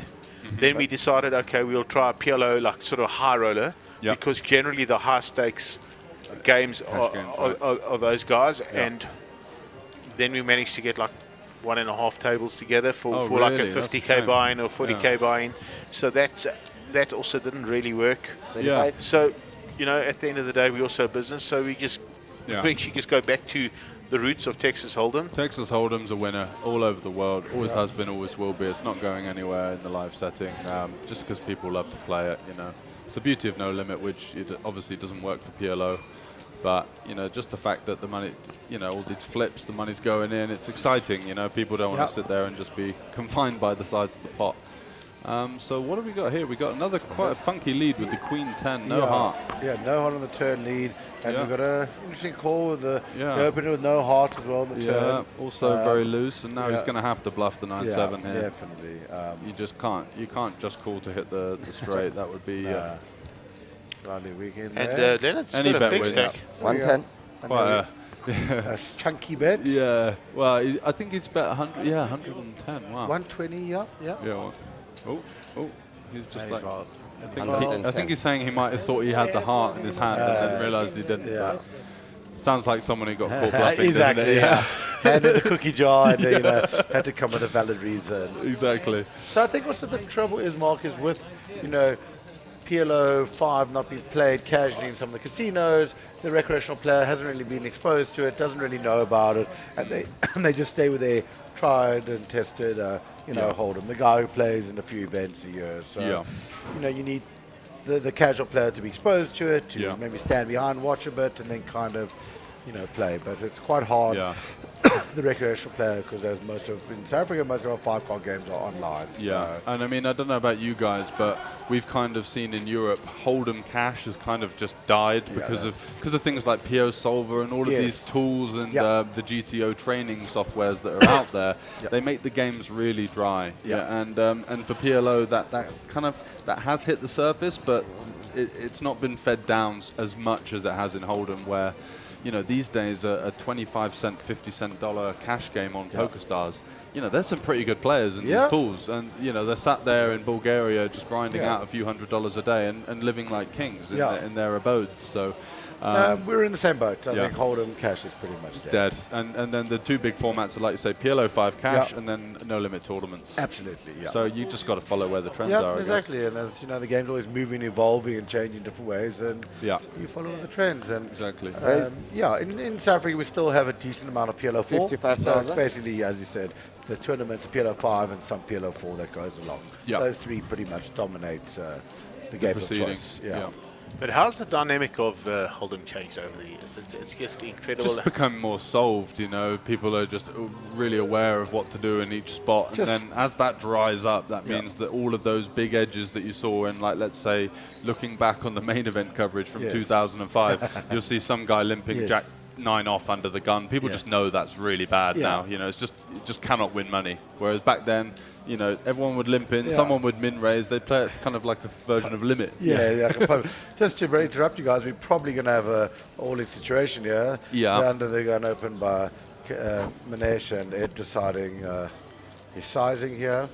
Then we decided, okay, we'll try a PLO, like sort of high roller, because generally the high stakes games are those guys, and then we managed to get like 1.5 tables together for like a 50k buy-in or 40k buy-in. So that also didn't really work. So, you know, at the end of the day, we also a business, so we just actually just go back to the roots of Texas Hold'em.
Texas Hold'em's a winner all over the world. Always has been, always will be. It's not going anywhere in the live setting, just because people love to play it, you know. It's the beauty of No Limit, which obviously doesn't work for PLO. But, you know, just the fact that the money, you know, all these flips, the money's going in, it's exciting, you know. People don't want to sit there and just be confined by the size of the pot. So what have we got here? We got another quite a funky lead with the Queen 10, no heart.
Yeah, no heart on the turn lead. And we've got an interesting call with the opener with no heart as well on the turn.
Also very loose, and now he's going to have to bluff the 9-7 here.
Definitely.
You just can't. You can't just call to hit the straight. That would be...
slightly weak in
and
there.
Leonard's
Any
got a
bet
big
wins.
stack.
110.
Quite
a chunky bet.
Yeah. Well, I think it's bet 100. Yeah, 110. Wow.
120. Yeah.
He's just
like.
I think he's saying he might have thought he had the heart in his hand and then realised he didn't. But sounds like someone who got caught bluffing.
Exactly. Handed the cookie jar and you know, had to come with a valid reason.
Exactly.
So I think also the trouble is, Mark, is with PLO 5 not being played casually in some of the casinos. The recreational player hasn't really been exposed to it, doesn't really know about it, and they just stay with their tried and tested, Hold'em. The guy who plays in a few events a year. So, you need the casual player to be exposed to it, to maybe stand behind, watch a bit, and then kind of, play. But it's quite hard. The recreational player, because in South Africa, most of our 5-card games are online. So.
And I mean, I don't know about you guys, but we've kind of seen in Europe, Hold'em Cash has kind of just died because of things like PO Solver and all of these tools and the GTO training softwares that are out there. They make the games really dry. And for PLO, that has hit the surface, but it's not been fed down as much as it has in Hold'em, where these days a 25-cent, 50-cent dollar cash game on PokerStars, there's some pretty good players in these pools, and they're sat there in Bulgaria just grinding out a few $100s a day and living like kings in their abodes. So
we're in the same boat. I think Hold'em Cash is pretty much
dead. And then the two big formats are, like you say, PLO 5 Cash and then No Limit tournaments.
Absolutely.
So you just got to follow where the trends are.
Exactly. And as the game's always moving, evolving, and changing different ways, and you follow the trends. And
exactly.
In South Africa, we still have a decent amount of PLO 4.
55,000.
So it's basically, as you said, the tournaments, PLO 5 and some PLO 4 that goes along. Those three pretty much dominate the game of choice.
But how's the dynamic of Hold'em changed over the years? It's just incredible.
Just become more solved, People are just really aware of what to do in each spot. And then as that dries up, that means that all of those big edges that you saw in, like, let's say, looking back on the main event coverage from 2005, you'll see some guy limping Jack 9 off under the gun. People just know that's really bad now. It's just, you just cannot win money. Whereas back then, everyone would limp in, someone would min raise. They'd play it kind of like a version of Limit.
Just to interrupt you guys, we're probably going to have a all-in situation here. Under the gun open by Manesh and Ed deciding his sizing here.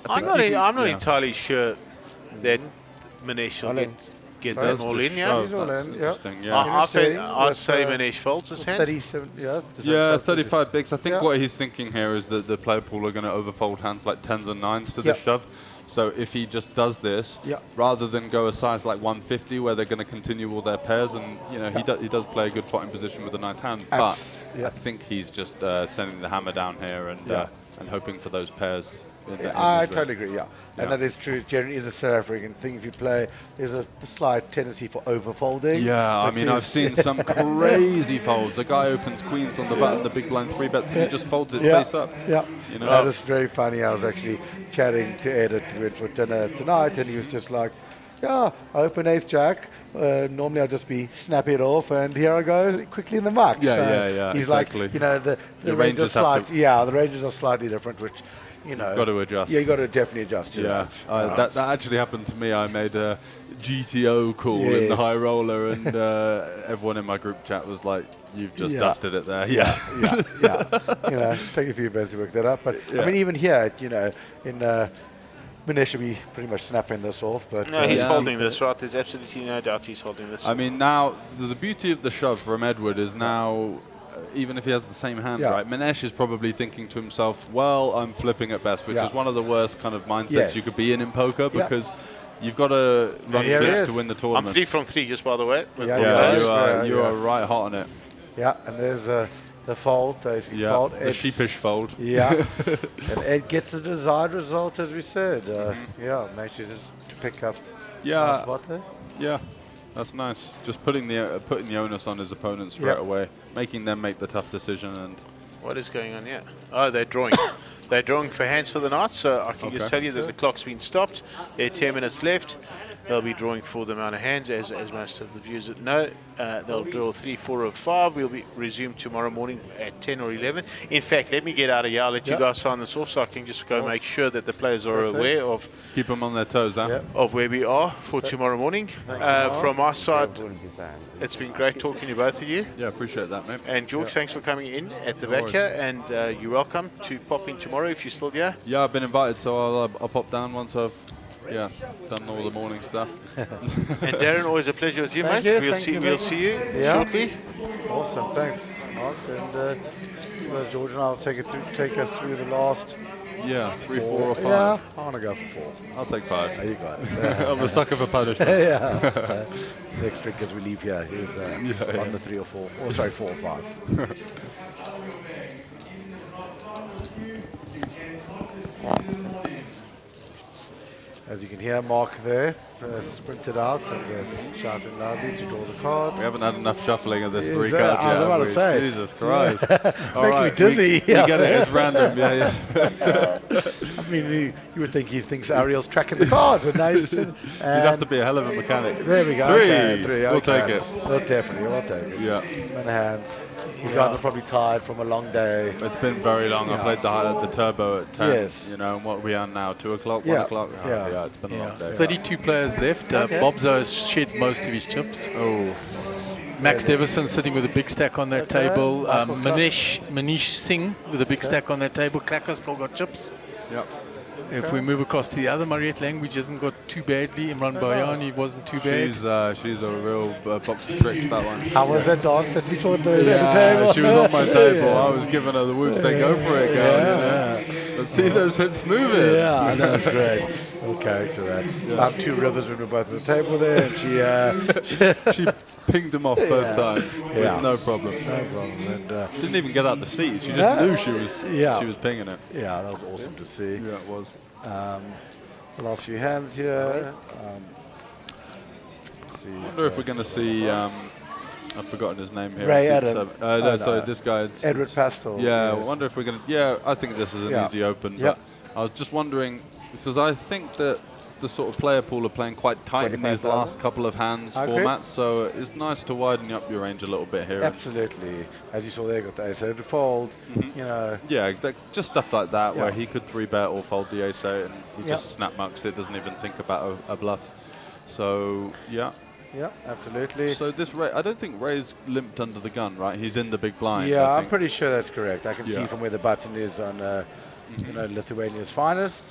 I'm not entirely sure that Manesh will get them all in. I say Manesh folds his hand.
35
bigs. I think what he's thinking here is that the player pool are going to overfold hands like 10s and 9s to the shove. So if he just does this, rather than go a size like 150 where they're going to continue all their pairs, and he does play a good potting position with a nice hand, but I think he's just sending the hammer down here and hoping for those pairs.
I totally agree, yeah.
Yeah.
And that is true. Generally, is a South African thing. If you play, there's a slight tendency for overfolding.
Yeah, I
which
mean, I've
is-
seen some crazy folds. The guy opens queens on the button, the big blind 3-bets, and he just folds it
Yeah,
face up.
yeah.
You know?
That is very funny. I was actually chatting to Ed for dinner tonight, and he was just like, yeah, I open ace jack. Normally I'll just be snappy it off, and here I go quickly in the muck.
Yeah,
So
yeah,
He's
exactly.
like, you know, the
Your
ranges
ranges have
slight,
to-
yeah, the ranges are slightly different, which, you know,
You've got to adjust.
Yeah, you got to definitely adjust. To
Yeah,
that.
that actually happened to me. I made a GTO call in the
Yes.
high roller, and everyone in my group chat was like, "You've just
Yeah.
dusted it there."
Yeah, yeah. You know, take a few minutes to work that up. But I
Yeah.
mean, even here, you know, in Minesh should be pretty much snapping this off. But
No, he's folding this, right? There's absolutely no doubt he's holding this.
I mean, now the beauty of the shove from Edward is now, even if he has the same hands,
Yeah.
right? Minesh is probably thinking to himself, "Well, I'm flipping at best," which
Yeah.
is one of the worst kind of mindsets
Yes.
you could be in poker,
Yeah.
because you've got to run
here he
flips to
is.
win the
I'm
tournament.
3 from 3, just by the way. with
Yeah,
all
Yeah,
those.
you are right hot on it.
Yeah, and there's the fold. There's
Yeah,
fold.
the sheepish fold.
Yeah, and Ed gets the desired result, as we said. Yeah, manages to pick up.
Yeah.
nice spot there.
Yeah, that's nice. Just putting the onus on his opponents straight
Yep.
away, making them make the tough decision. And
What is going on here? Oh, they're drawing. They're drawing for hands for the night, so I can just tell you that the clock's been stopped. There are 10 minutes left. They'll be drawing for the amount of hands, as most of the viewers know. They'll draw 3, 4, or 5. We'll be resumed tomorrow morning at 10 or 11. In fact, let me get out of here. I'll let you guys sign this off so I can just go make sure that the players are aware of
keep them on their toes, huh?
of where we are for tomorrow morning. From our side, it's been great talking to both of you.
Yeah, appreciate that, mate.
And George, thanks for coming in at the
No
back
worries.
here. And you're welcome to pop in tomorrow if you're still here.
Yeah, I've been invited, so I'll pop down once I've done all the morning stuff.
And Darren, always a pleasure with you,
Thank
mate.
you,
We'll
thank
see
you,
we'll
thank
see
you.
you
Yeah.
shortly.
Awesome, thanks, Mark. And I suppose George and I will take us through the last.
Yeah, 3, 4, or 5.
Yeah, I want to go for 4.
I'll take 5.
There you go.
I'm a sucker for punishment.
Yeah. Next trick as we leave here is
Yeah.
on the 3 or 4. Oh, sorry, 4 or 5. As you can hear, Mark there sprinted out and shouting loudly to draw the card.
We haven't had enough shuffling of this
Yes,
3 cards yet.
I was about
have
to
we?
say.
Jesus Christ. All
Makes me
right,
dizzy.
We get it. It's random. Yeah.
I mean, you would think he thinks Ariel's tracking the cards. But nice.
You'd have to be a hell of a mechanic.
There we go.
3.
Okay, 3.
We'll
okay.
take it.
We'll definitely take it.
Yeah.
In hands. You guys are probably tired from a long day.
It's been very long. I played the turbo at 10.
Yes.
You know, and what are we on now? 2 o'clock,
Yeah.
1 o'clock? Oh,
Yeah.
It's been a long day.
32 players left.
Okay.
Bobzo has shed most of his chips.
Oh.
Max Devison sitting with a big stack on that table. Manish Singh with a big stack on that table. Cracker still got chips.
Yep.
If we move across to the other Mariette language, hasn't got too badly. Imran Bayani wasn't too bad.
She's a real box of tricks, that one.
How was that dance that we saw at the table?
She was on my table.
Yeah.
I was giving her the whoops. Say, go for it, girl.
Yeah.
You know? Let's see those hips moving.
Yeah, I know, that's great. Full character, that. 2 rivers when we were both at the table there, and
She pinged him off both times
Yeah.
with no problem.
No problem. And
She didn't even get out the seat. She just knew she was pinging it.
Yeah, that was awesome to see.
Yeah, it was.
The last few hands here. Let's see.
I wonder if we're going to see. I've forgotten his name here.
Ray
It's,
Adam.
no, sorry, this guy.
Edward Pastel.
Yeah, I
yes.
wonder if we're going to. Yeah, I think this is an easy open.
Yep.
But I was just wondering because I think that the sort of player pool are playing quite tight in these
25,000.
last couple of hands
I agree.
formats, so it's nice to widen up your range a little bit here.
Absolutely. As you saw there, got the ace-8 to fold. You know.
Yeah, just stuff like that where
Yeah.
he could 3-bet or fold the ace-8 and he
Yep.
just snap mucks it, doesn't even think about a bluff. So, yeah.
Yeah, absolutely.
So this Ray, I don't think Ray's limped under the gun, right? He's in the big blind.
Yeah,
I
I'm
think.
pretty sure that's correct. I can see
Yeah.
from where the button is on you know, Lithuania's finest.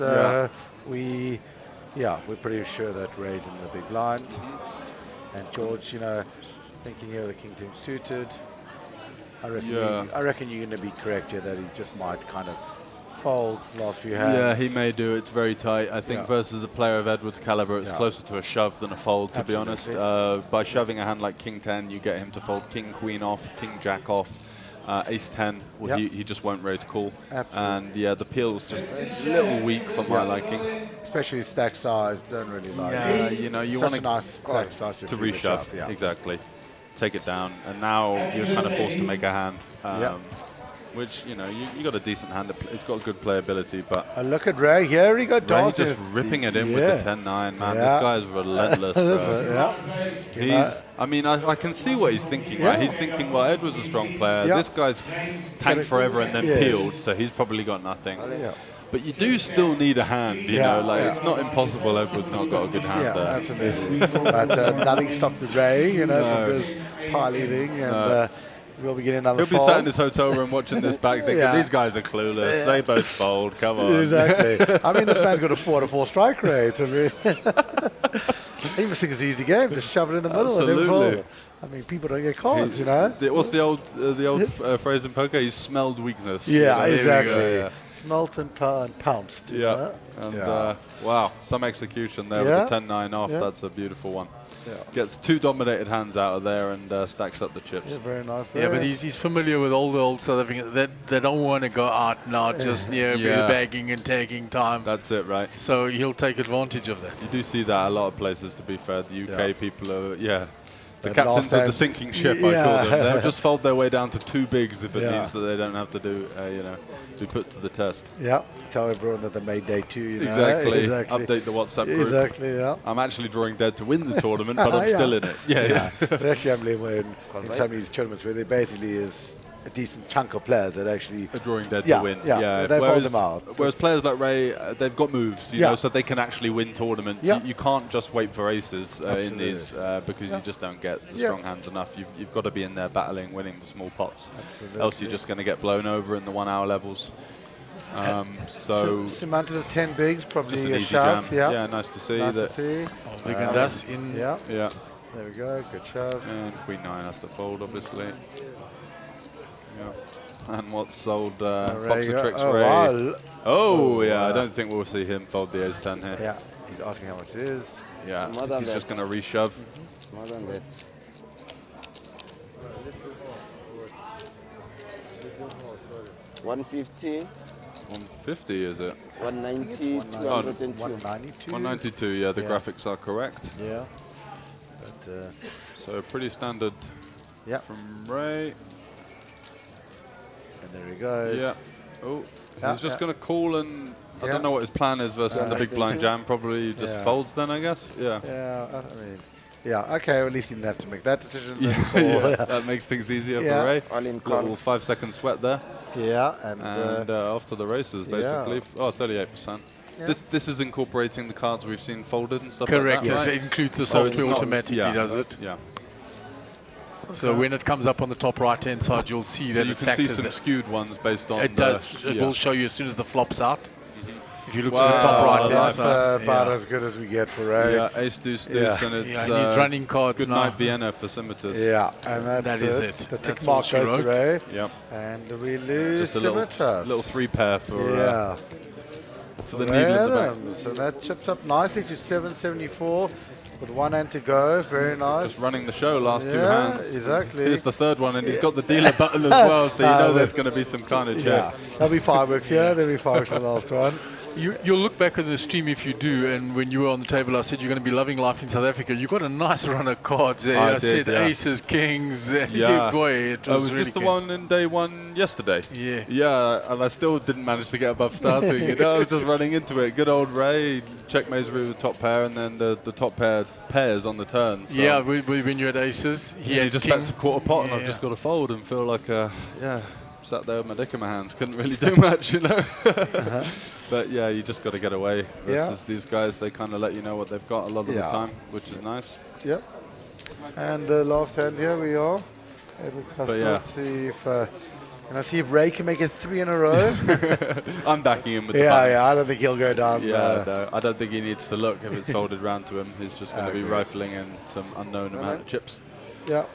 Yeah.
We're pretty sure that Ray's in the big blind. And George, you know, thinking here the king team's suited. I reckon you're going to be correct here that he just might kind of fold the last few hands.
Yeah, he may do. It's very tight. I think versus a player of Edward's caliber, it's closer to a shove than a fold, to be honest. By shoving a hand like King 10, you get him to fold King Queen off, King Jack off. Ace-10, well, he just won't raise call.
Absolutely.
And yeah, the peel's just a little weak for my liking.
Especially stack size, don't really like
Yeah,
it.
you know, you
Such
want
a nice stack size
to reshove.
Yeah.
Exactly. Take it down, and now you're kind of forced to make a hand. Which, you know, you got a decent hand. It's got good playability, but...
Look at Ray here, he got
Ray
dancing.
just ripping it in with the 10-9, man. This guy's relentless, bro. I mean, I can see what he's thinking, right? He's thinking, well, Ed was a strong player. This guy's tanked forever and then peeled, so he's probably got nothing. But you do still need a hand, you know, like it's not impossible Edward's not got a good hand there.
Absolutely. But nothing stopped Ray, you know, from this parley thing, and we'll be getting another
He'll be sat in his hotel room watching this back thinking, these guys are clueless, they both fold, come on.
Exactly. I mean, this man's got a 4-4 strike rate. I mean, he must think it's an easy game, just shove it in the middle and then fold. I mean, people don't get cards, you know.
What's the old phrase in poker? He smelled weakness.
Yeah,
you know?
exactly. Smelt and pounced.
Yeah. And wow, some execution there with the 10-9 off. That's a beautiful one. Gets 2 dominated hands out of there and stacks up the chips.
Yeah, very nice.
Yeah, but he's familiar with all the old South Africans that they don't want to go out now just near bagging and taking time.
That's it, right?
So he'll take advantage of that.
You do see that a lot of places, to be fair. The UK people are, the captains of the sinking ship, I call them. They'll just fold their way down to 2 bigs if it means that they don't have to do, be put to the test.
Yeah, tell everyone that they made day 2. You know?
Exactly. Update the WhatsApp group.
Exactly, yeah.
I'm actually drawing dead to win the tournament, but I'm still in it. Yeah.
So actually, I'm living in some of these tournaments where there basically is a decent chunk of players that actually
are drawing dead to win.
Yeah, they fold them out.
Whereas players like Ray, they've got moves, you know, so they can actually win tournaments. You can't just wait for aces in these because you just don't get the strong hands enough. You've got to be in there battling, winning the small pots.
Absolutely.
Else you're just going to get blown over in the 1 hour levels. So
Semantics of 10 bigs, probably
just an
a
easy
shove.
jam. Yeah, nice to see.
Nice to see.
Big and dust in.
Yeah.
Yeah.
There we go. Good shove.
And Queen 9 has to fold, obviously. Yeah. And what's sold Box of Tricks Ray.
Wow.
I don't think we'll see him fold the Ace-10 here.
Yeah, he's asking how much it is.
Yeah, he's just going to reshove.
More than that. $150.
150, is it?
190, 202.
192, yeah, the graphics are correct.
Yeah. But,
so pretty standard from Ray.
And there he goes.
Yeah. Oh, he's just going to call and I don't know what his plan is versus the big blind jam. Probably just folds then, I guess. Yeah.
Yeah, I mean, okay, well, at least he didn't have to make that decision.
That makes things easier for Ray.
All in
little 5-second sweat there.
Yeah,
and off to the races, basically. 38%. Yeah. This is incorporating the cards we've seen folded and stuff
Correct.
like that.
Correct, it includes the software automatically does it.
Yeah.
So when it comes up on the top right-hand side, you'll see that
you
it
can see
factors
some skewed ones based on
it does. It will show you as soon as the flop's out. If you look to
Wow,
the top right-hand side.
That's about as good as we get for Ray.
Yeah, ace, deuce, deuce, and it's
and he's running cards
good
now.
night Vienna for Scimitars.
Yeah, and
that is it.
The tick
That's
mark
all
goes
she
to Ray.
Yep.
And we lose
Just a
Scimitars.
little 3-pair for for the
Ray
needle in the back.
Adams. So that chips up nicely to 774 with 1 hand to go. Very nice.
Just running the show, last 2 hands.
Exactly.
Here's the 3rd one, and he's got the dealer button as well, so you know there's going to be some carnage here.
There'll be fireworks here. There'll be fireworks in the last one.
You'll look back at the stream if you do, and when you were on the table, I said you're going to be loving life in South Africa. You got a nice run of cards there. I said aces, kings. Boy, it was really
this the one in day 1 yesterday?
Yeah.
Yeah, and I still didn't manage to get above starting. I was just running into it. Good old Ray, checkmates with the top pair, and then the top pairs on the turn. So.
Yeah, when you had aces, he
just bets a quarter pot, and I've just got to fold and feel like, sat there with my dick in my hands. Couldn't really do much, you know. But yeah, you just got to get away. Versus these guys, they kind of let you know what they've got a lot of the time, which is nice.
Yep. And last hand here we are. Let's see if Ray can make it 3 in a row.
I'm backing him with the button.
I don't think he'll go down.
No, I don't think he needs to look if it's folded round to him. He's just going to be rifling in some unknown amount of chips.
Yeah.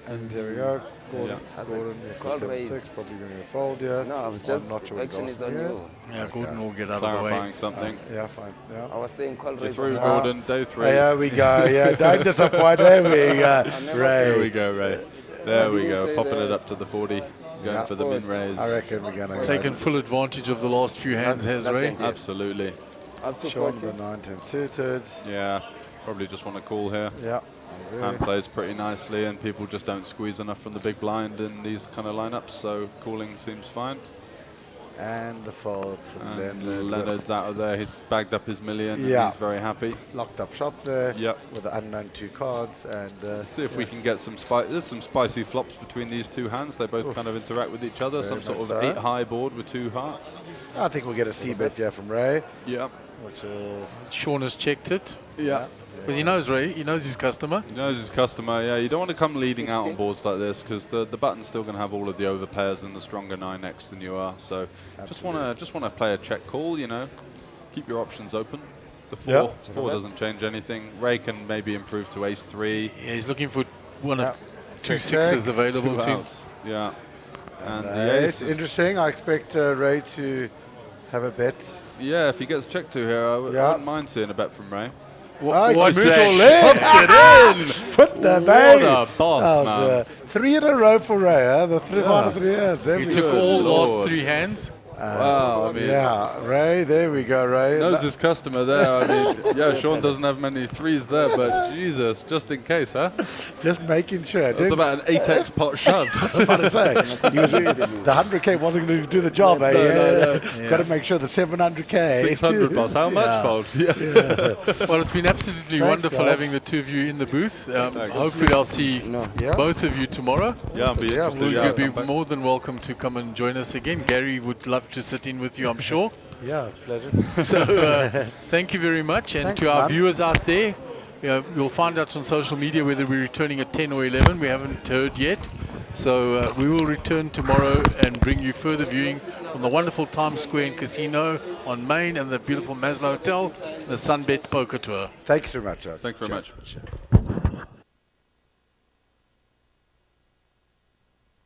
And there we go. Gordon, Gordon 7-6, probably going to fold,
No, I was just,
not sure
action is on you.
Yeah, Gordon will get out of the way.
Clarifying something.
Yeah, fine. Yeah.
I was saying call raise.
Through Gordon, day 3.
There we go. Yeah, don't disappoint. There we go. Ray.
There we go, Ray. There we go, popping it up to the 40. going for the min raise.
I reckon we're going to
Taken full advantage of the last few hands, has Ray?
Absolutely.
Up to
Sean
40.
the 9-10 suited.
Yeah, probably just want to call here.
Yeah.
Hand plays pretty nicely, and people just don't squeeze enough from the big blind in these kind of lineups, so calling seems fine.
And the fold from
And Leonard's out of there. He's bagged up his million.
Yeah.
And he's very happy.
Locked up shop there.
Yep.
With the unknown 2 cards. And
see if we can get some there's some spicy flops between these two hands. They both kind of interact with each other.
Very
Some sort of
much so.
8 high board with 2 hearts.
I think we'll get a C-bet here from Ray.
Yeah.
Which will
Sean has checked it.
Yeah.
Because he knows Ray, he knows his customer.
He knows his customer, yeah. You don't want to come leading out on boards like this because the button's still going to have all of the overpairs and the stronger 9x than you are. So just want to play a check call, you know. Keep your options open. The 4 doesn't change anything. Ray can maybe improve to ace 3.
Yeah, he's looking for one of 2 6s available to him.
Yeah.
And
the ace
it's interesting. I expect Ray to have a bet.
Yeah, if he gets checked to here, I wouldn't mind seeing a bet from Ray.
What's
it
that?
in!
Put the
What
bang!
a boss, man.
3 in a row for Ray, huh? The 3 out of 3 hands. There
You
we
took
go.
all last 3 hands.
Wow, I mean,
yeah, Ray, there we go, Ray.
Knows his customer there. I mean, yeah, Sean doesn't have many 3s there, but Jesus, just in case, huh?
Just making sure.
That's about an 8x pot shove.
I was about to say, the 100k wasn't going to do the job, eh?
No.
Got to make sure the 700k.
600 boss, how much, Fold?
Well, it's been absolutely wonderful having the 2 of you in the booth. Hopefully I'll see both of you tomorrow.
Yeah, I'll be interested.
You'll be more than welcome to come and join us again. Gary would love to sit in with you, I'm sure.
Yeah, it's a pleasure.
So thank you very much. And
Thanks,
to our
man.
viewers out there, you'll find out on social media whether we're returning at 10 or 11. We haven't heard yet. So we will return tomorrow and bring you further viewing on the wonderful Times Square and Casino on Main and the beautiful Maslow Hotel, the Sunbet Poker Tour.
Thanks very much, Joe.
Thanks very much.